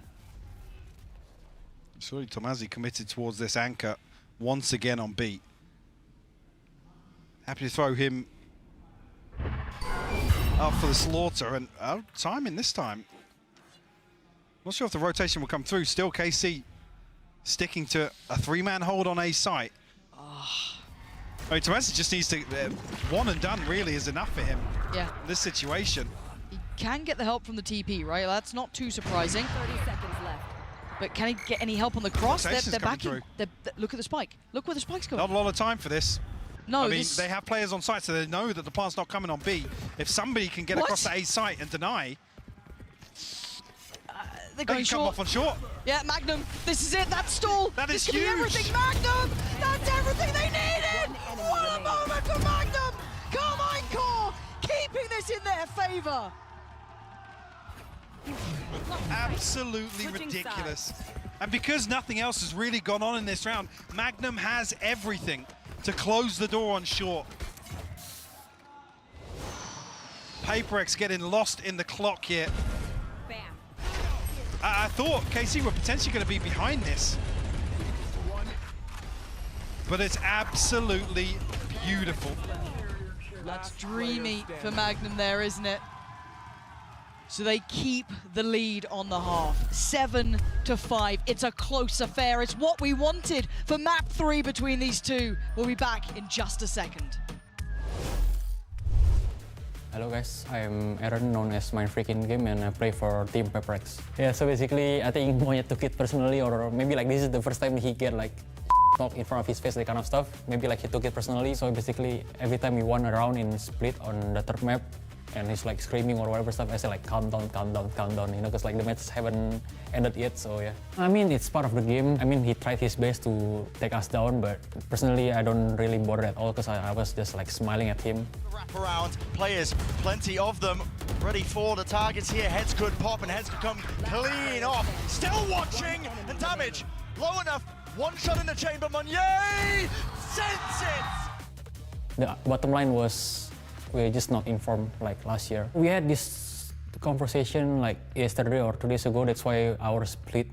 Surely Tomasi committed towards this anchor once again on B. Happy to throw him up for the slaughter, and timing this time. Not sure if the rotation will come through. Still KC sticking to a 3-man hold on A site. I mean, Tomasi just needs to, one and done really is enough for him. Yeah. In this situation. He can get the help from the TP, right? That's not too surprising. 30 seconds left. But can he get any help on the cross? They're back through. Look at the spike. Look where the spike's going. Not a lot of time for this. No, I mean, they have players on site, so they know that the plant's not coming on B. If somebody can get across the A site and deny, they're going come off on short. Yeah, Magnum, this is it, that stall. That is this could be everything, Magnum! That's everything they needed! What a moment for Magnum! Carmine Core keeping this in their favor. Absolutely ridiculous. And because nothing else has really gone on in this round, Magnum has everything to close the door on short. PRX getting lost in the clock here. Bam. I thought KC were potentially going to be behind this. But it's absolutely beautiful. That's dreamy for Magnum there, isn't it? So they keep the lead on the half, 7-5. It's a close affair. It's what we wanted for map 3 between these two. We'll be back in just a second. Hello guys, I'm Aaron, known as Mindfreak in game, and I play for Team PRX. Yeah, so basically, I think Moya took it personally, or maybe like this is the first time he get like talk in front of his face, that kind of stuff. Maybe like he took it personally. So basically, every time we won a round in split on the third map, and he's like screaming or whatever stuff. I say like calm down, you know, because like the matches haven't ended yet. So yeah, I mean it's part of the game. I mean he tried his best to take us down, but personally I don't really bother at all because I was just like smiling at him. Wrap around players, plenty of them, ready for the targets here. Heads could pop and heads could come clean off. Still watching, and damage low enough. One shot in the chamber, Monnier sends it! The bottom line was we're just not informed like last year. We had this conversation like yesterday or 2 days ago. That's why our split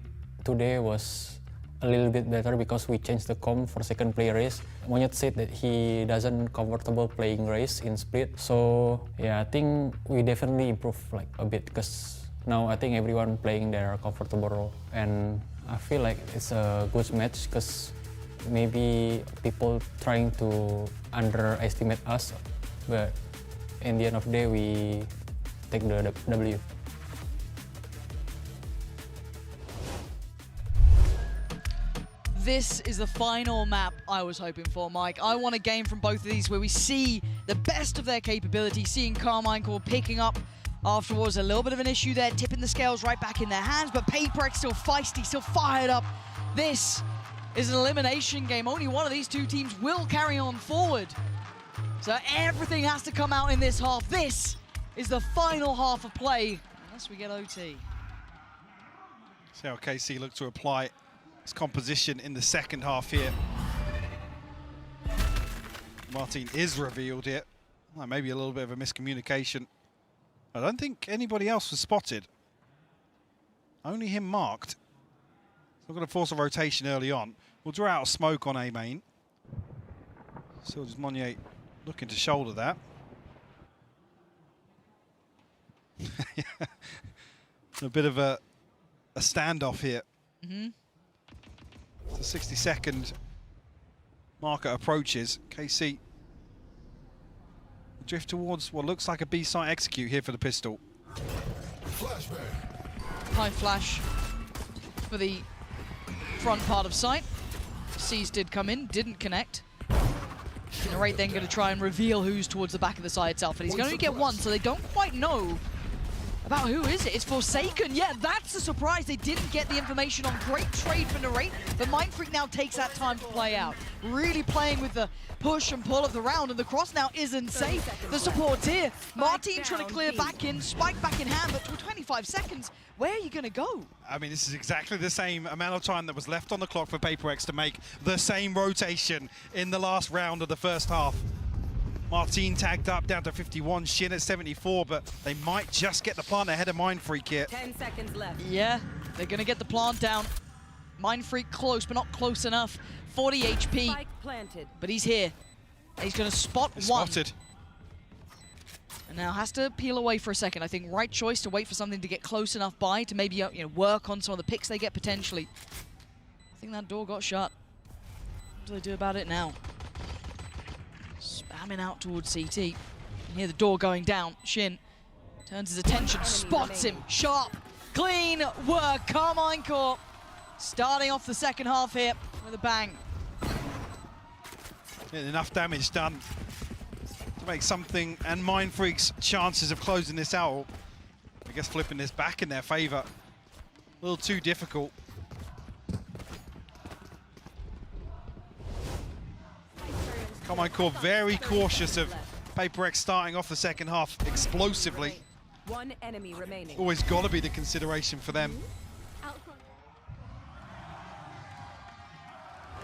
today was a little bit better because we changed the comp for second play race. Monyet said that he doesn't comfortable playing race in split. So yeah, I think we definitely improved like a bit because now I think everyone playing their comfortable role. And I feel like it's a good match because maybe people trying to underestimate us, but in the end of the day, we take the W. This is the final map I was hoping for, Mike. I want a game from both of these where we see the best of their capability, seeing Carmine Core picking up afterwards. A little bit of an issue there, tipping the scales right back in their hands, but PRX still feisty, still fired up. This is an elimination game. Only one of these two teams will carry on forward. So everything has to come out in this half. This is the final half of play, unless we get OT. See how KC look to apply its composition in the second half here. Martin is revealed here. Well, maybe a little bit of a miscommunication. I don't think anybody else was spotted. Only him marked. We're going to force a rotation early on. We'll draw out a smoke on A main. Still just Monnier looking to shoulder that. A bit of a standoff here. The 60-second marker approaches. KC drift towards what looks like a B site execute here for the pistol. High flash for the front part of site. C's did come in, didn't connect. Narrate then going to try and reveal who's towards the back of the site itself, and he's going to get one, so they don't quite know about who is it. It's Forsaken. Yeah, that's a surprise. They didn't get the information on. Great trade for Narrate, but Mindfreak now takes that time to play out. Really playing with the push and pull of the round, and the cross now isn't safe. The support's here. Martin trying to clear back in, spike back in hand, but for 25 seconds, where are you going to go? I mean, this is exactly the same amount of time that was left on the clock for PRX to make the same rotation in the last round of the first half. Martin tagged up down to 51, Shin at 74, but they might just get the plant ahead of Mindfreak here. 10 seconds left. Yeah, they're going to get the plant down. Mindfreak close, but not close enough. 40 HP, Spike planted. but he's here. He's going to spot one. Spotted. And now has to peel away for a second. I think right choice to wait for something to get close enough by to maybe work on some of the picks they get potentially. I think that door got shut. What do they do about it now? Spamming out towards CT. You can hear the door going down. Shin turns his attention, spots him. Sharp, clean work. Carmine Core starting off the second half here with a bang. Getting enough damage done to make something, and Mindfreak's chances of closing this out, I guess flipping this back in their favor, a little too difficult. Carmine Core very cautious of PRX starting off the second half explosively. One enemy remaining. Always got to be the consideration for them.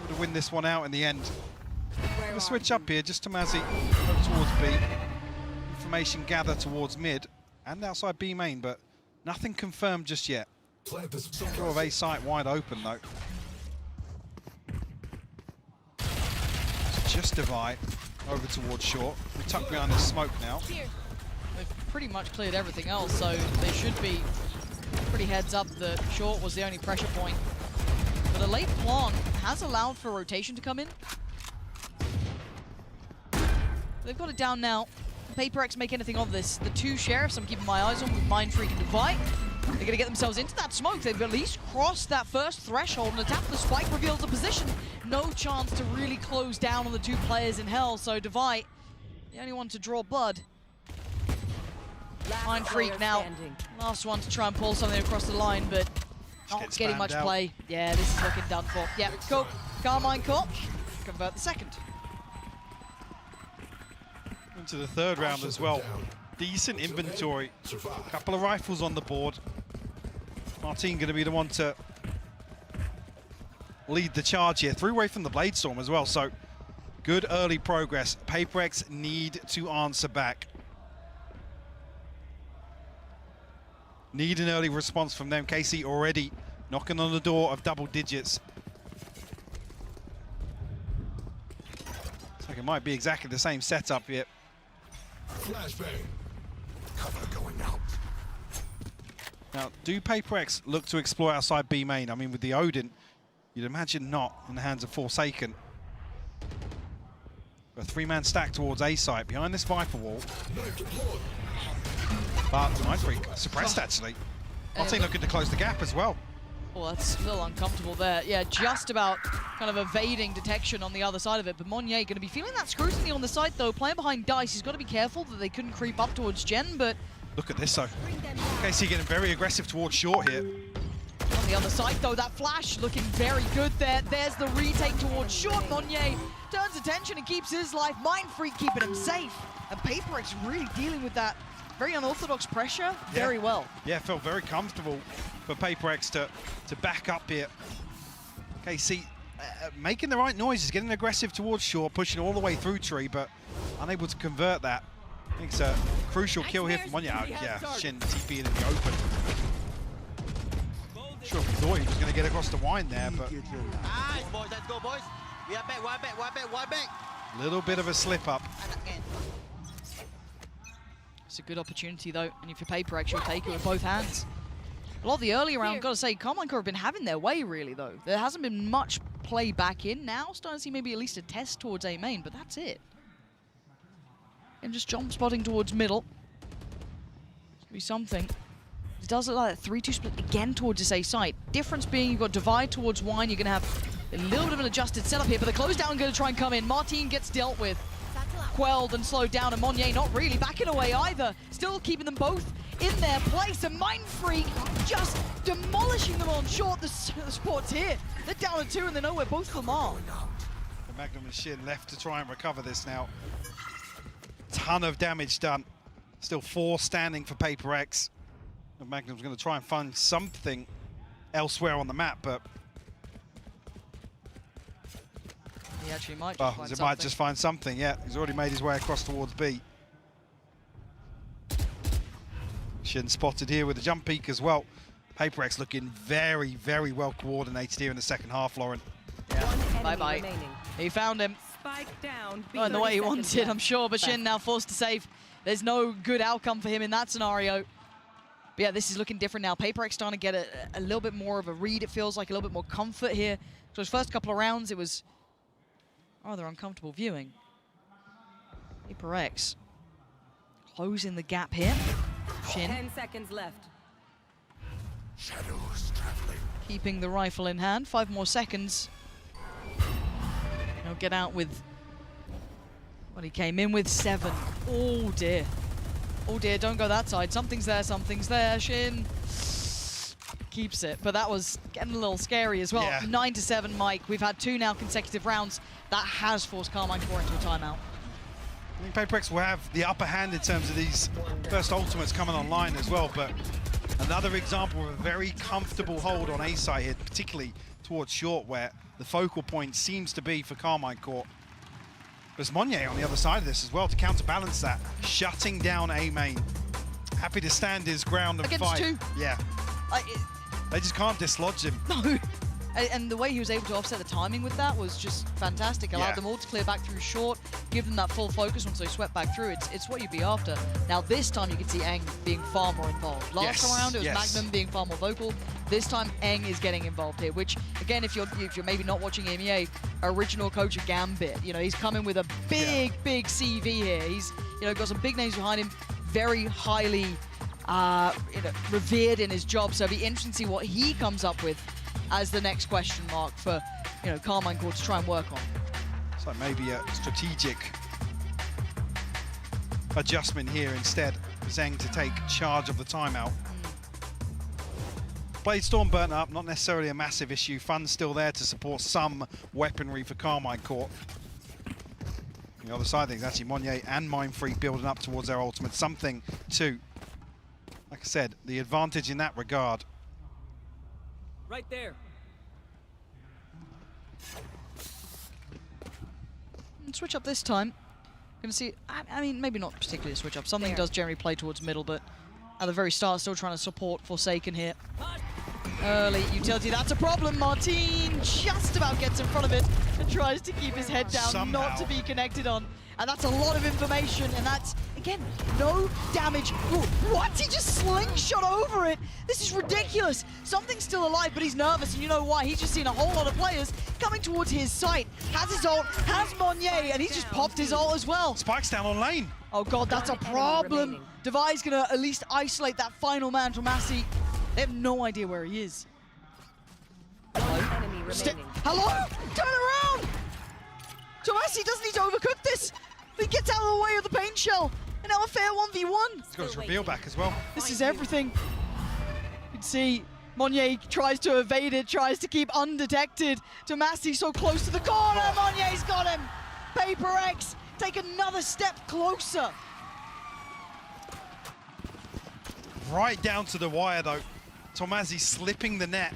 To win this one out in the end. Gonna switch up here just to Mazzy towards B. Information gather towards mid and outside B main, but nothing confirmed just yet. Draw of A site wide open though. Just divide over towards short. We tuck behind the smoke now. They've pretty much cleared everything else, so they should be pretty heads up that short was the only pressure point. But a late plant has allowed for rotation to come in. They've got it down now. PRX make anything of this. The two sheriffs I'm keeping my eyes on with Mindfreak and Divide. They're going to get themselves into that smoke. They've at least crossed that first threshold, and attack the spike reveals the position. No chance to really close down on the two players in hell, so Divide, the only one to draw blood. Mind Freak now. Last one to try and pull something across the line, but not getting much play. Yeah, this is looking done for. Yeah, cool. Carmine Corp convert the second. Into the third round as well. Decent inventory. A couple of rifles on the board. Martin going to be the one to lead the charge here. Threw away from the Blade Storm as well, so good early progress. PRX need to answer back. Need an early response from them. KC already knocking on the door of double digits. Looks like it might be exactly the same setup here. Flashbang. Cover going out. Now, do PRX look to explore outside B main? I mean, with the Odin, you'd imagine not in the hands of Forsaken. A three-man stack towards A site behind this Viper wall. But Mind Freak suppressed, actually. Martin looking to close the gap as well. Oh, that's still uncomfortable there. Yeah, just about kind of evading detection on the other side of it. But Monnier going to be feeling that scrutiny on the side, though. Playing behind Dice, he's got to be careful that they couldn't creep up towards Gen, but... Look at this, though. KC getting very aggressive towards short here. On the other side, though, that flash looking very good there. There's the retake towards short. Monnier turns attention and keeps his life. Mind Freak keeping him safe. And PRX really dealing with that very unorthodox pressure very well. Yeah, felt very comfortable for PRX to back up here. KC making the right noises, getting aggressive towards short, pushing all the way through tree, but unable to convert that. I think it's a crucial kill here from Monnier. Yeah, Shin TP in the open. Sure, we thought he was going to get across the wine there, but Nice, boys, let's go, boys. We are back, one back. little bit of a slip up. It's a good opportunity, though, and if you're PRX, you'll take it with both hands. A lot of the earlier round, got to say, Carmine Corp have been having their way, really, though. There hasn't been much play back in. Now, starting to see maybe at least a test towards A main, but that's it. And just jump spotting towards middle. It's be something. It does look like a 3-2 split again towards this A site. Difference being you've got divide towards wine. You're going to have a little bit of an adjusted setup here, but the close down going to try and come in. Martin gets dealt with. Quelled and slowed down, and Monnier not really backing away either. Still keeping them both in their place, and Mind Freak just demolishing them on short. The sport's here. They're down to 2 and they know where both of them are. The Magnum and Shin left to try and recover this now. Ton of damage done. Still 4 standing for PRX. The Magnum's going to try and find something elsewhere on the map, but he actually might just find something. Might just find something, yeah. He's already made his way across towards B. Shin spotted here with a jump peek as well. PRX looking very, very well coordinated here in the second half, Lauren. Yeah, bye-bye. He found him. Spike down. Not in the way he wanted, I'm sure, but Shin now forced to save. There's no good outcome for him in that scenario. But yeah, this is looking different now. PRX starting to get a little bit more of a read, it feels like, a little bit more comfort here. So his first couple of rounds, it was rather uncomfortable viewing. PRX closing the gap here. Shin 10 seconds left. Shadows traveling. Keeping the rifle in hand. 5 more seconds. He'll get out with what he came in with, 7. Oh dear. Oh dear, don't go that side. Something's there, something's there. Shin keeps it, but that was getting a little scary as well. Yeah. 9-7, Mike. We've had 2 now consecutive rounds. That has forced Carmine Corp into a timeout. I think PRX will have the upper hand in terms of these first ultimates coming online as well, but another example of a very comfortable hold on A side here, particularly towards short, where the focal point seems to be for Carmine Corp. There's Monnier on the other side of this as well to counterbalance that, shutting down A main. Happy to stand his ground and Against fight. 2. Yeah. They just can't dislodge him. No. And the way he was able to offset the timing with that was just fantastic. Allowed them all to clear back through short, give them that full focus once they swept back through. It's what you'd be after. Now this time you can see Eng being far more involved. Last time around it was Magnum being far more vocal. This time Eng is getting involved here, which again, if you're maybe not watching EMEA, original coach of Gambit, you know, he's coming with a big CV here. He's got some big names behind him, very highly revered in his job. So it'll be interesting to see what he comes up with as the next question mark for Carmine Corp to try and work on. It's like maybe a strategic adjustment here instead. Zeng to take charge of the timeout. Blade Storm burnt up, not necessarily a massive issue. Fun's still there to support some weaponry for Carmine Court. On the other side of things, actually, Monye and Mindfreak building up towards their ultimate. Something to, like I said, the advantage in that regard. Right there. Switch up this time. Gonna see, I mean, maybe not particularly a switch up. Something does generally play towards middle, but at the very start, still trying to support Forsaken here. Early utility, that's a problem. Martin just about gets in front of it and tries to keep his head down, Somehow. not to be connected on. And that's a lot of information, and that's, again, no damage. Ooh, what? He just slingshot over it? This is ridiculous. Something's still alive, but he's nervous, and you know why? He's just seen a whole lot of players coming towards his site. Has his ult, has Monye, and he's just popped his ult as well. Spike's down on lane. Oh god, that's a problem. Devi's gonna at least isolate that final man from Massey. They have no idea where he is. Enemy remaining. Hello? Turn around! Tomasi doesn't need to overcook this. He gets out of the way of the paint shell. And now a fair 1v1. He's got his reveal back as well. This is everything. You can see Monye tries to evade it, tries to keep undetected. Tomasi so close to the corner. Monye's got him. PRX take another step closer. Right down to the wire though. Tomasi slipping the net.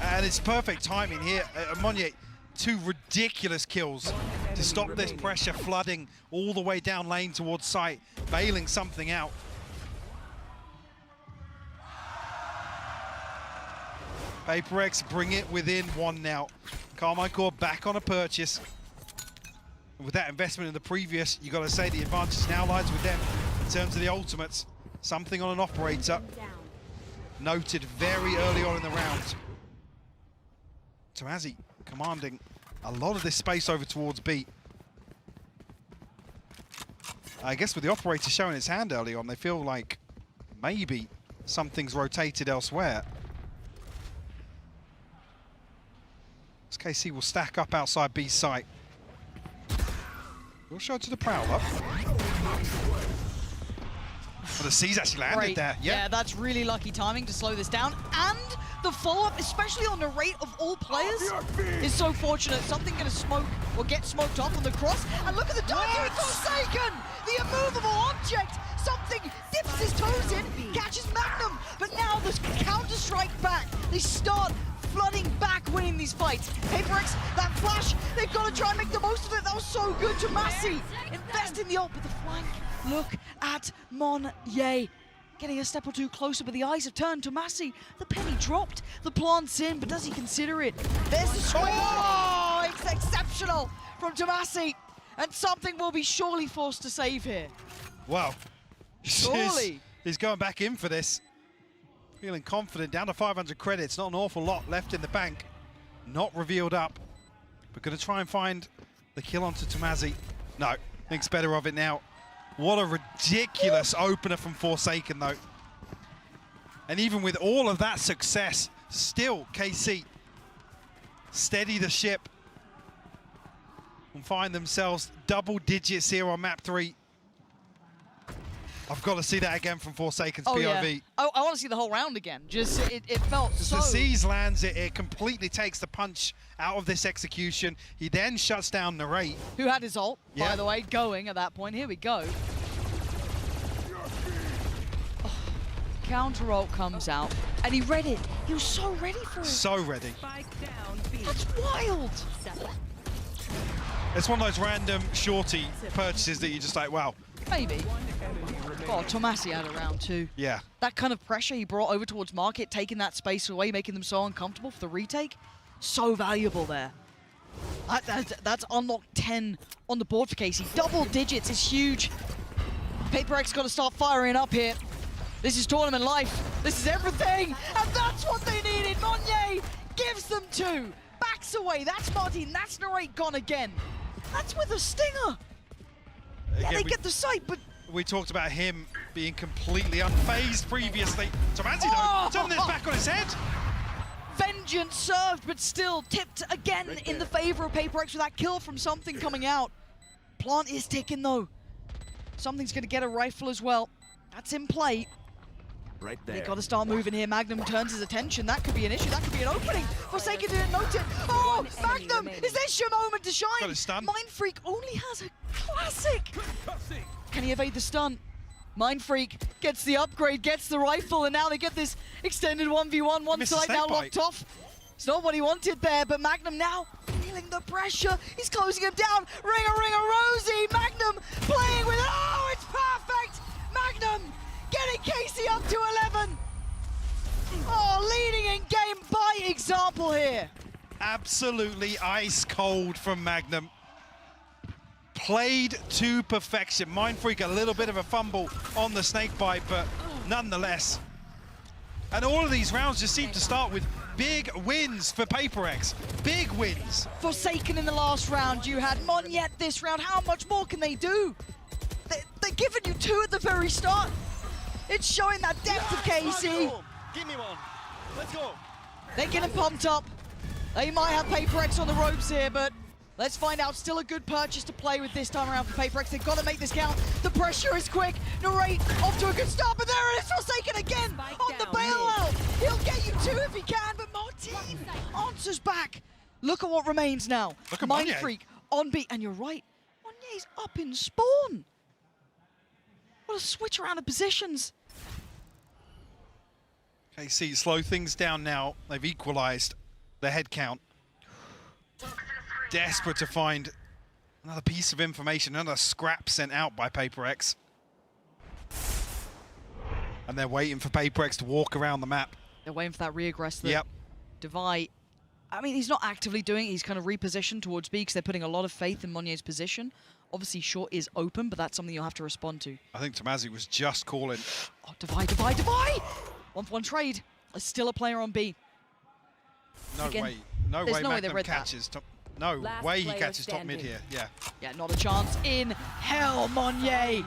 And it's perfect timing here. Monye, 2 ridiculous kills to stop this pressure flooding all the way down lane towards site, bailing something out. PRX bring it within 1 now. Carmine Court back on a purchase. With that investment in the previous, you got to say the advantage now lies with them in terms of the ultimates. Something on an operator. Noted very early on in the round. Tomasi commanding a lot of this space over towards B. I guess with the operator showing his hand early on, they feel like maybe something's rotated elsewhere. This KC will stack up outside B's site. We'll show it to the Prowler. Well, the C's actually landed there. Yeah, that's really lucky timing to slow this down. And the follow-up, especially on the rate of all players, is so fortunate. Something going to smoke or get smoked off on the cross. And look at the dive with Forsaken! The immovable object! Something dips his toes in, catches Magnum, but now the counter-strike back. They start flooding back, winning these fights. PRX, that flash, they've got to try and make the most of it. That was so good to Massey. Invest in the ult, but the flank. Look at Monye. Getting a step or two closer, but the eyes have turned to Massey. The penny dropped, the plant's in, but does he consider it? There's the swing. Oh, it's exceptional from Tomasi. And something will be surely forced to save here. Wow. Surely. He's going back in for this. Feeling confident, down to 500 credits, not an awful lot left in the bank. Not revealed up, but gonna try and find the kill onto Tomasi. No, thinks better of it now. What a ridiculous opener from Forsaken though. And even with all of that success, still KC steady the ship and find themselves double digits here on map 3. I've got to see that again from Forsaken's POV. Yeah. I want to see the whole round again. Just it felt so. The C's lands it, it completely takes the punch out of this execution. He then shuts down Narrate. Who had his ult, by the way, going at that point. Here we go. Oh, counter ult comes out, and he read it. He was so ready for it. So ready. That's wild. It's one of those random shorty purchases that you just like, wow. Maybe. Oh, Tomasi had a round 2. Yeah. That kind of pressure he brought over towards Market, taking that space away, making them so uncomfortable for the retake. So valuable there. That's unlocked 10 on the board for Casey. Double digits is huge. PRX got to start firing up here. This is tournament life. This is everything. And that's what they needed. Monye gives them 2. Backs away. That's Martin. That's Narrate gone again. That's with a stinger. Yeah, they get the sight, but... We talked about him being completely unfazed previously. Tomasi though, turning this back on his head. Vengeance served, but still tipped again in the favor of PRX with that kill from something coming out. Plant is ticking though. Something's going to get a rifle as well. That's in play. Right They there. got to start moving here. Magnum turns his attention. That could be an issue. That could be an opening. Forsaken didn't note it. Oh, Magnum! Is this your moment to Got a shine? stun. Mind Freak only has a classic. Can he evade the stun? Mind Freak gets the upgrade, gets the rifle, and now they get this extended 1v1. One Missed the side now snake locked bite. off. It's not what he wanted there, but Magnum now feeling the pressure. He's closing him down. Ring a Rosie. Magnum playing with it. Oh, it's perfect. Magnum getting Casey up to 11. Oh, leading in game by example here. Absolutely ice cold from Magnum. Played to perfection. Mind Freak a little bit of a fumble on the snake bite, but nonetheless. And all of these rounds just seem to start with big wins for PRX. Big wins. Forsaken in the last round. You had Monyet this round. How much more can they do? They're giving you 2 at the very start. It's showing that depth of KC. Give me one. Let's go. They're getting pumped up. They might have PRX on the ropes here, but let's find out. Still a good purchase to play with this time around for PRX. They've got to make this count. The pressure is quick. Narrate off to a good start, but there it is. Forsaken again on the bailout. He'll get you 2 if he can, but Martin answers back. Look at what remains now. Look at Mind Monyet. Freak on beat, and you're right. Monyet's up in spawn. What a switch around of positions. KC slow things down now. They've equalized the head count. Desperate to find another piece of information, another scrap sent out by PRX. And they're waiting for PRX to walk around the map. They're waiting for that reaggress. Yep. Devi, I mean, he's not actively doing it. He's kind of repositioned towards B because they're putting a lot of faith in Monyet's position. Obviously, short is open, but that's something you'll have to respond to. I think Tomazi was just calling. Oh, Devi! 1-for-1 trade. There's still a player on B. No Again, way. No there's way no way they Magnum read that. catches top. No Last way he player catches top mid standing. here. Yeah. Yeah, not a chance in hell, Monyet.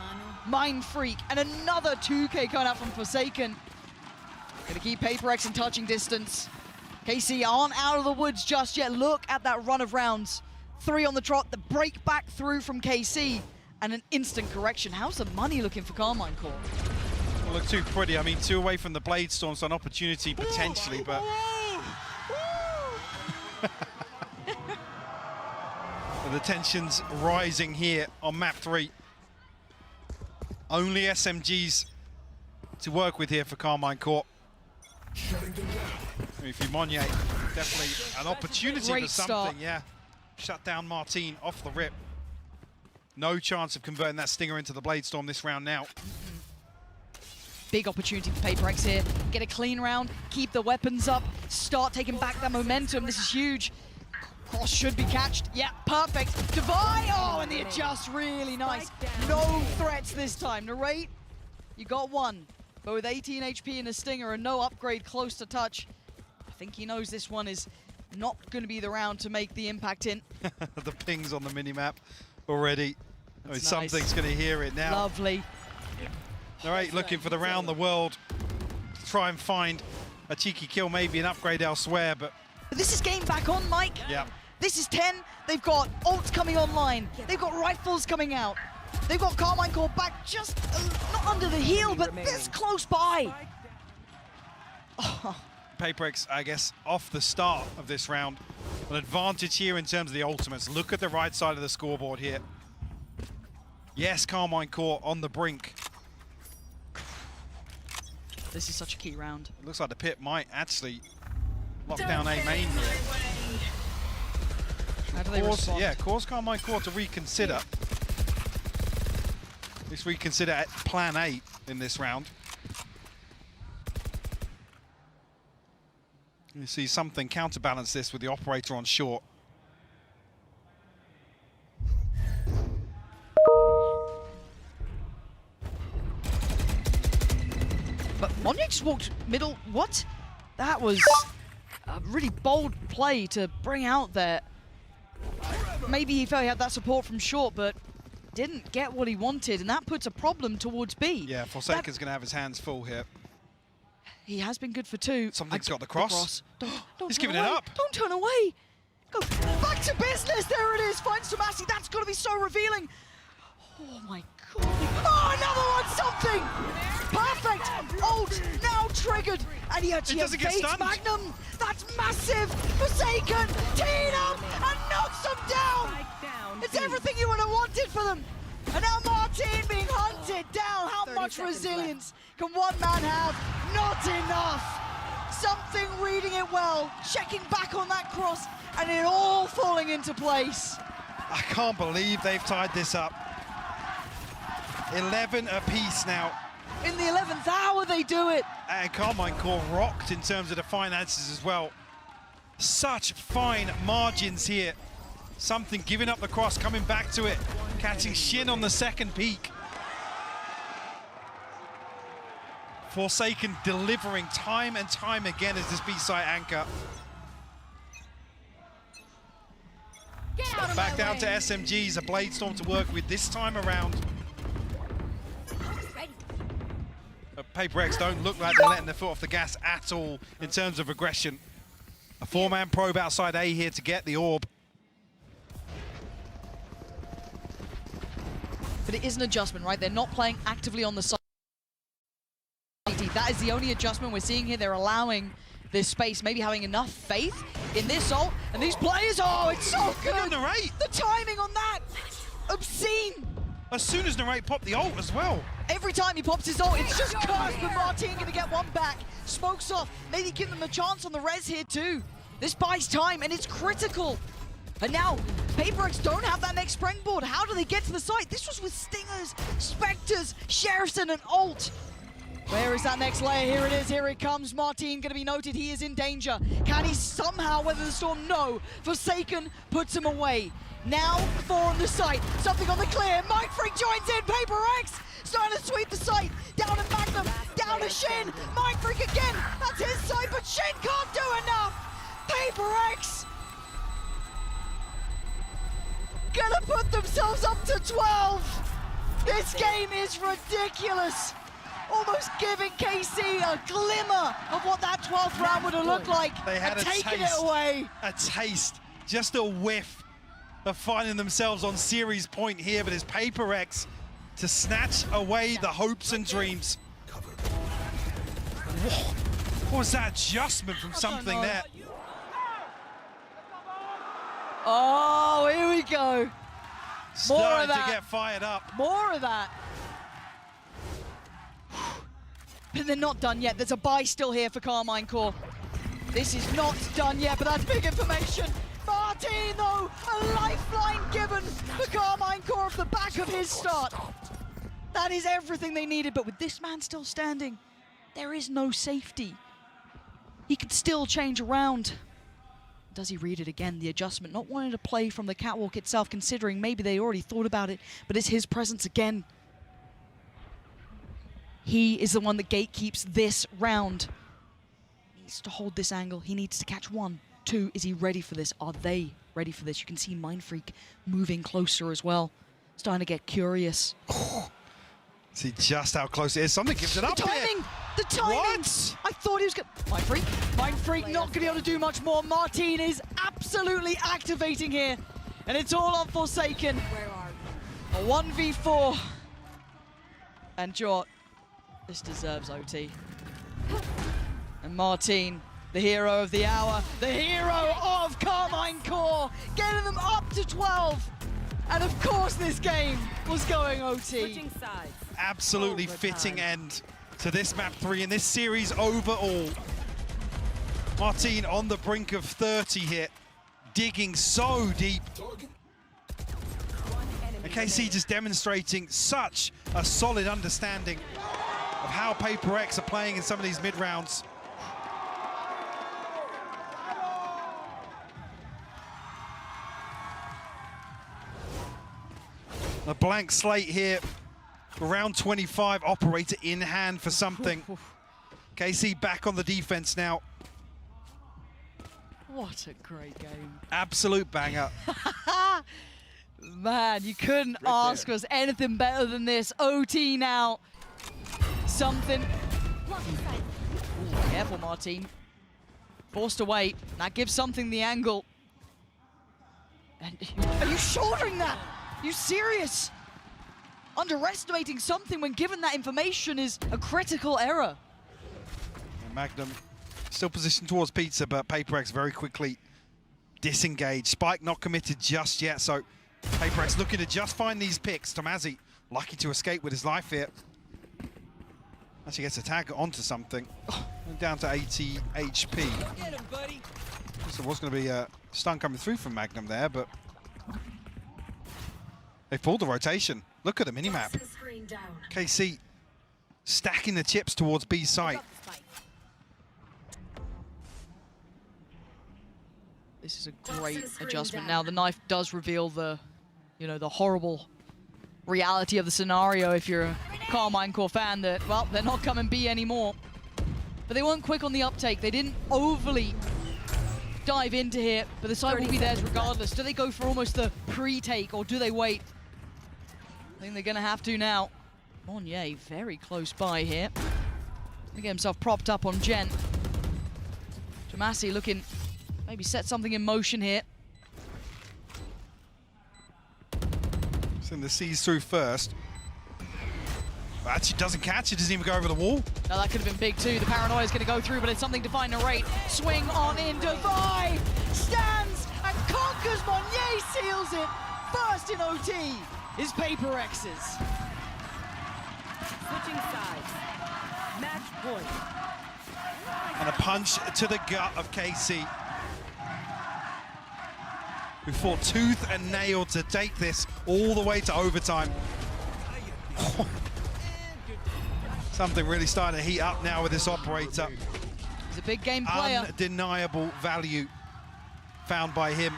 Mind Freak, and another 2K coming out from Forsaken. Gonna keep PRX in touching distance. KC aren't out of the woods just yet. Look at that run of rounds. 3 on the trot, the break back through from KC, and an instant correction. How's the money looking for Carmine Core? Don't look too pretty. I mean, 2 away from the Blade Storm, so an opportunity potentially, but... The tension's rising here on map 3. Only SMGs to work with here for Carmine Court. If you Monyet, definitely an opportunity Great for something, start. yeah. Shut down Martine off the rip. No chance of converting that Stinger into the Blade Storm this round now. Big opportunity for PRX here. Get a clean round, keep the weapons up, start taking back that momentum. This is huge. Cross should be catched. Yeah, perfect. Devi! Oh, and the adjust, really nice. No threats this time. Narrate, you got 1. But with 18 HP and a Stinger and no upgrade close to touch, I think he knows this one is not going to be the round to make the impact in. The pings on the minimap already. I mean, That's something's nice. going to hear it now. Lovely. All right, looking for the round the world to try and find a cheeky kill, maybe an upgrade elsewhere, but But this is game back on, Mike. yeah. This is 10. They've got ults coming online. They've got rifles coming out. They've got Carmine Core back just not under the heel, but this close by. Oh. PRX, I guess, off the start of this round. An advantage here in terms of the ultimates. Look at the right side of the scoreboard here. Yes, Carmine Core on the brink. This is such a key round. It looks like the pit might actually lock down A main here. How do they respond? Yeah, cause Carmine Core to reconsider. Let's reconsider plan A in this round. You see something counterbalance this with the operator on short. But Monyet just walked middle. What? That was a really bold play to bring out there. Maybe he felt he had that support from short, but didn't get what he wanted, and that puts a problem towards B. Yeah, Forsaken's going to have his hands full here. He has been good for 2. Something's got the cross. Don't He's turn giving it away. up. Don't turn away. Go back to business. There it is. Finds Tomasi. That's going to be so revealing. Oh my god. Oh, another one. Something. Perfect. Ult now triggered. And he actually evades Magnum. That's massive. Forsaken. Teed up and knocks them down. It's everything you would have wanted for them. And now Martin being hunted down. How much resilience can one man have? Not enough. Something reading it well, checking back on that cross, and it all falling into place. I can't believe they've tied this up. 11 apiece now. In the 11th hour they do it. And Carmine Core rocked in terms of the finances as well. Such fine margins here. Something giving up the cross, coming back to it, catching Shin on the second peak. Forsaken delivering time and time again as this B-side anchor. Back down to SMGs, a Blade Storm to work with this time around. PRX don't look like they're letting their foot off the gas at all in terms of aggression. A 4-man probe outside A here to get the orb. But it is an adjustment, right? They're not playing actively on the side. That is the only adjustment we're seeing here. They're allowing this space, maybe having enough faith in this ult. And these players, oh, it's so good. The timing on that, obscene. As soon as Narrate popped the ult as well. Every time he pops his ult, it's just cursed, but Martin gonna get one back. Smokes off, maybe give them a chance on the res here too. This buys time, and it's critical. And now, PRX don't have that next springboard. How do they get to the site? This was with Stingers, Spectres, Sheriffs, and an ult. Where is that next layer? Here it is, here it comes. Martin gonna be noted, he is in danger. Can he somehow weather the storm? No. Forsaken puts him away. Now, 4 on the site, something on the clear. Mindfreak joins in, PRX starting to sweep the site. Down to Magnum, down to Shin. Mindfreak again, that's his side, but Shin can't do enough. PRX gonna put themselves up to 12. This game is ridiculous. Almost giving KC a glimmer of what that 12th round would have looked like. They had taken it away. A taste, just a whiff of finding themselves on series point here, but it's PRX to snatch away the hopes and dreams. What was that adjustment from something there? Oh, here we go. Starting to get fired up. More of that. But they're not done yet. There's a buy still here for Carmine Core. This is not done yet, but that's big information. Martin, though, a lifeline given for Carmine Core off the back of his start. That is everything they needed, but with this man still standing, there is no safety. He could still change around. Does he read it again? The adjustment, not wanting to play from the catwalk itself, considering maybe they already thought about it, but it's his presence again. He is the one that gatekeeps this round. He needs to hold this angle. He needs to catch 1, 2. Is he ready for this? Are they ready for this? You can see Mindfreak moving closer as well. Starting to get curious. See just how close it is. Something gives it up here. The timing! What? I thought he was going to... Mindfreak not going to be able to do much more. Martin is absolutely activating here. And it's all on Forsaken. Where are A 1v4. And Jort, this deserves OT. And Martin, the hero of the hour, the hero of Carmine Core, getting them up to 12. And of course this game was going OT. Absolutely fitting end to this map 3 in this series overall. Martin on the brink of 30 here, digging so deep. And KC just demonstrating such a solid understanding of how PRX are playing in some of these mid-rounds. A blank slate here. Round 25, operator in hand for something. KC back on the defense now. What a great game. Absolute banger. Man, you couldn't ask us anything better than this. OT now. Something. Ooh, careful, Martin. Forced away. That gives something the angle. And are you shouldering that? Are you serious? Underestimating something when given that information is a critical error. Magnum still positioned towards Pizza, but PRX very quickly disengaged. Spike not committed just yet, so PRX looking to just find these picks. Tomazzi lucky to escape with his life here. Actually gets a tag onto something. Down to 80 HP. Get him, buddy. So there was going to be a stun coming through from Magnum there, but they pulled the rotation. Look at the minimap. KC stacking the chips towards B site. This is a great adjustment. Now the knife does reveal the, the horrible reality of the scenario if you're a Carmine Core fan that, well, they're not coming B anymore. But they weren't quick on the uptake. They didn't overly dive into here, but the site will be theirs regardless. Do they go for almost the pre-take or do they wait? I think they're gonna have to now. Monnier very close by here. Gonna get himself propped up on Gen. Tomasi looking, maybe set something in motion here. Send the C's through first. But actually doesn't catch it, doesn't even go over the wall. Now that could have been big too. The paranoia is going to go through, but it's something to find a rate. Swing on in, Divide stands and conquers. Monnier seals it. First in OT is PRX's. Switching sides. Match point. And a punch to the gut of KC, who fought tooth and nail to take this all the way to overtime. Something really starting to heat up now with this operator. He's a big game player. Undeniable value found by him.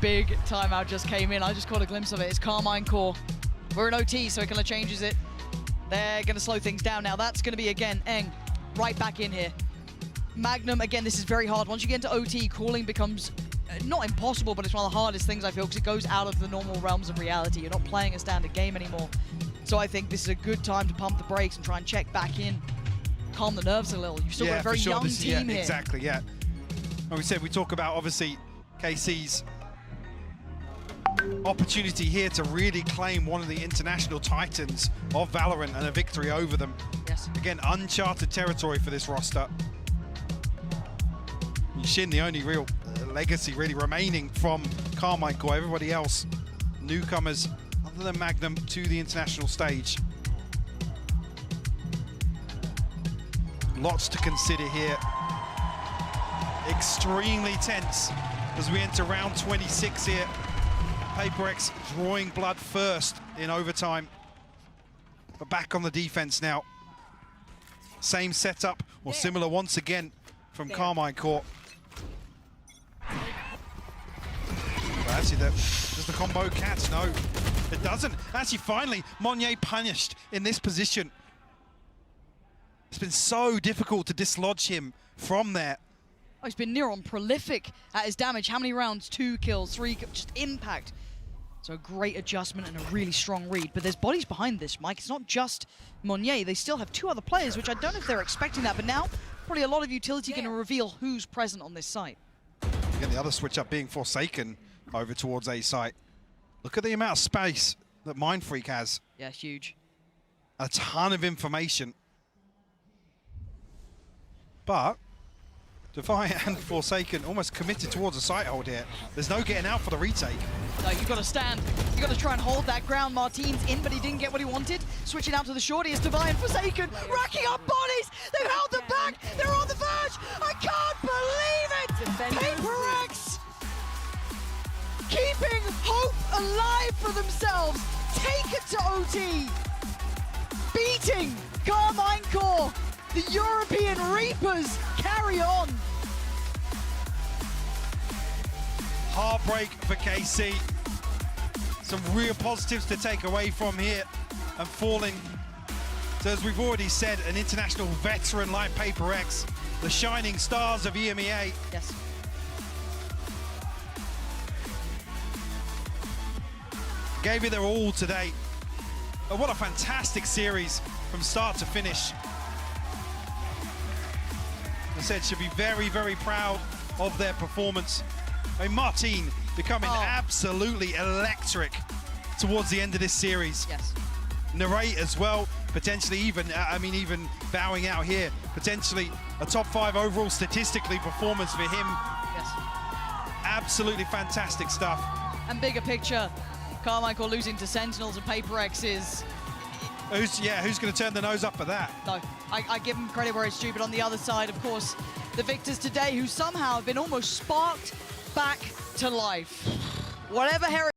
Big timeout just came in. I just caught a glimpse of it. It's Carmine Core. We're in OT, so it kind of changes it. They're going to slow things down now. That's going to be, again, Eng right back in here. Magnum, again, this is very hard. Once you get into OT, calling becomes not impossible, but it's one of the hardest things, I feel, because it goes out of the normal realms of reality. You're not playing a standard game anymore. So I think this is a good time to pump the brakes and try and check back in. Calm the nerves a little. You've still got a very young team here. Exactly, yeah. Like we said, we talk about, obviously, KC's opportunity here to really claim one of the international titans of Valorant and a victory over them. Yes. Again, uncharted territory for this roster. Shin, the only real legacy really remaining from Carmine Core. Everybody else, newcomers other than Magnum to the international stage. Lots to consider here. Extremely tense as we enter round 26 here. PRX drawing blood first in overtime, but back on the defense now. Same setup, or similar once again from Carmine Core. But actually, does the combo catch? No, it doesn't. Actually, finally, Monnier punished in this position. It's been so difficult to dislodge him from there. Oh, he's been near on prolific at his damage. How many rounds? 2 kills, 3 kills, just impact. So a great adjustment and a really strong read. But there's bodies behind this, Mike. It's not just Monnier. They still have 2 other players, which I don't know if they're expecting that. But now, probably a lot of utility going to reveal who's present on this site. Again, the other switch up being Forsaken over towards A site. Look at the amount of space that Mindfreak has. Yeah, huge. A ton of information. But Defiant and Forsaken almost committed towards a site hold here. There's no getting out for the retake. No, you've got to stand. You've got to try and hold that ground. Martin's in, but he didn't get what he wanted. Switching out to the shorty is Defiant. Forsaken racking up bodies. They've held them back. They're on the verge. I can't believe it. PRX keeping hope alive for themselves. Take it to OT. Beating Carmine Core. The European Reapers carry on. Heartbreak for KC. Some real positives to take away from here. And falling, so as we've already said, an international veteran like PRX, the shining stars of EMEA. Yes. Gave it their all today. What a fantastic series from start to finish. I said, should be very, very proud of their performance. I mean, Martine becoming absolutely electric towards the end of this series. Yes. Narrate as well, potentially even, even bowing out here, potentially a top 5 overall statistically performance for him. Yes. Absolutely fantastic stuff. And bigger picture, Carmichael losing to Sentinels and PRX is... Who's going to turn the nose up at that? No, I give him credit where it's due, but on the other side, of course, the victors today who somehow have been almost sparked back to life. Whatever heritage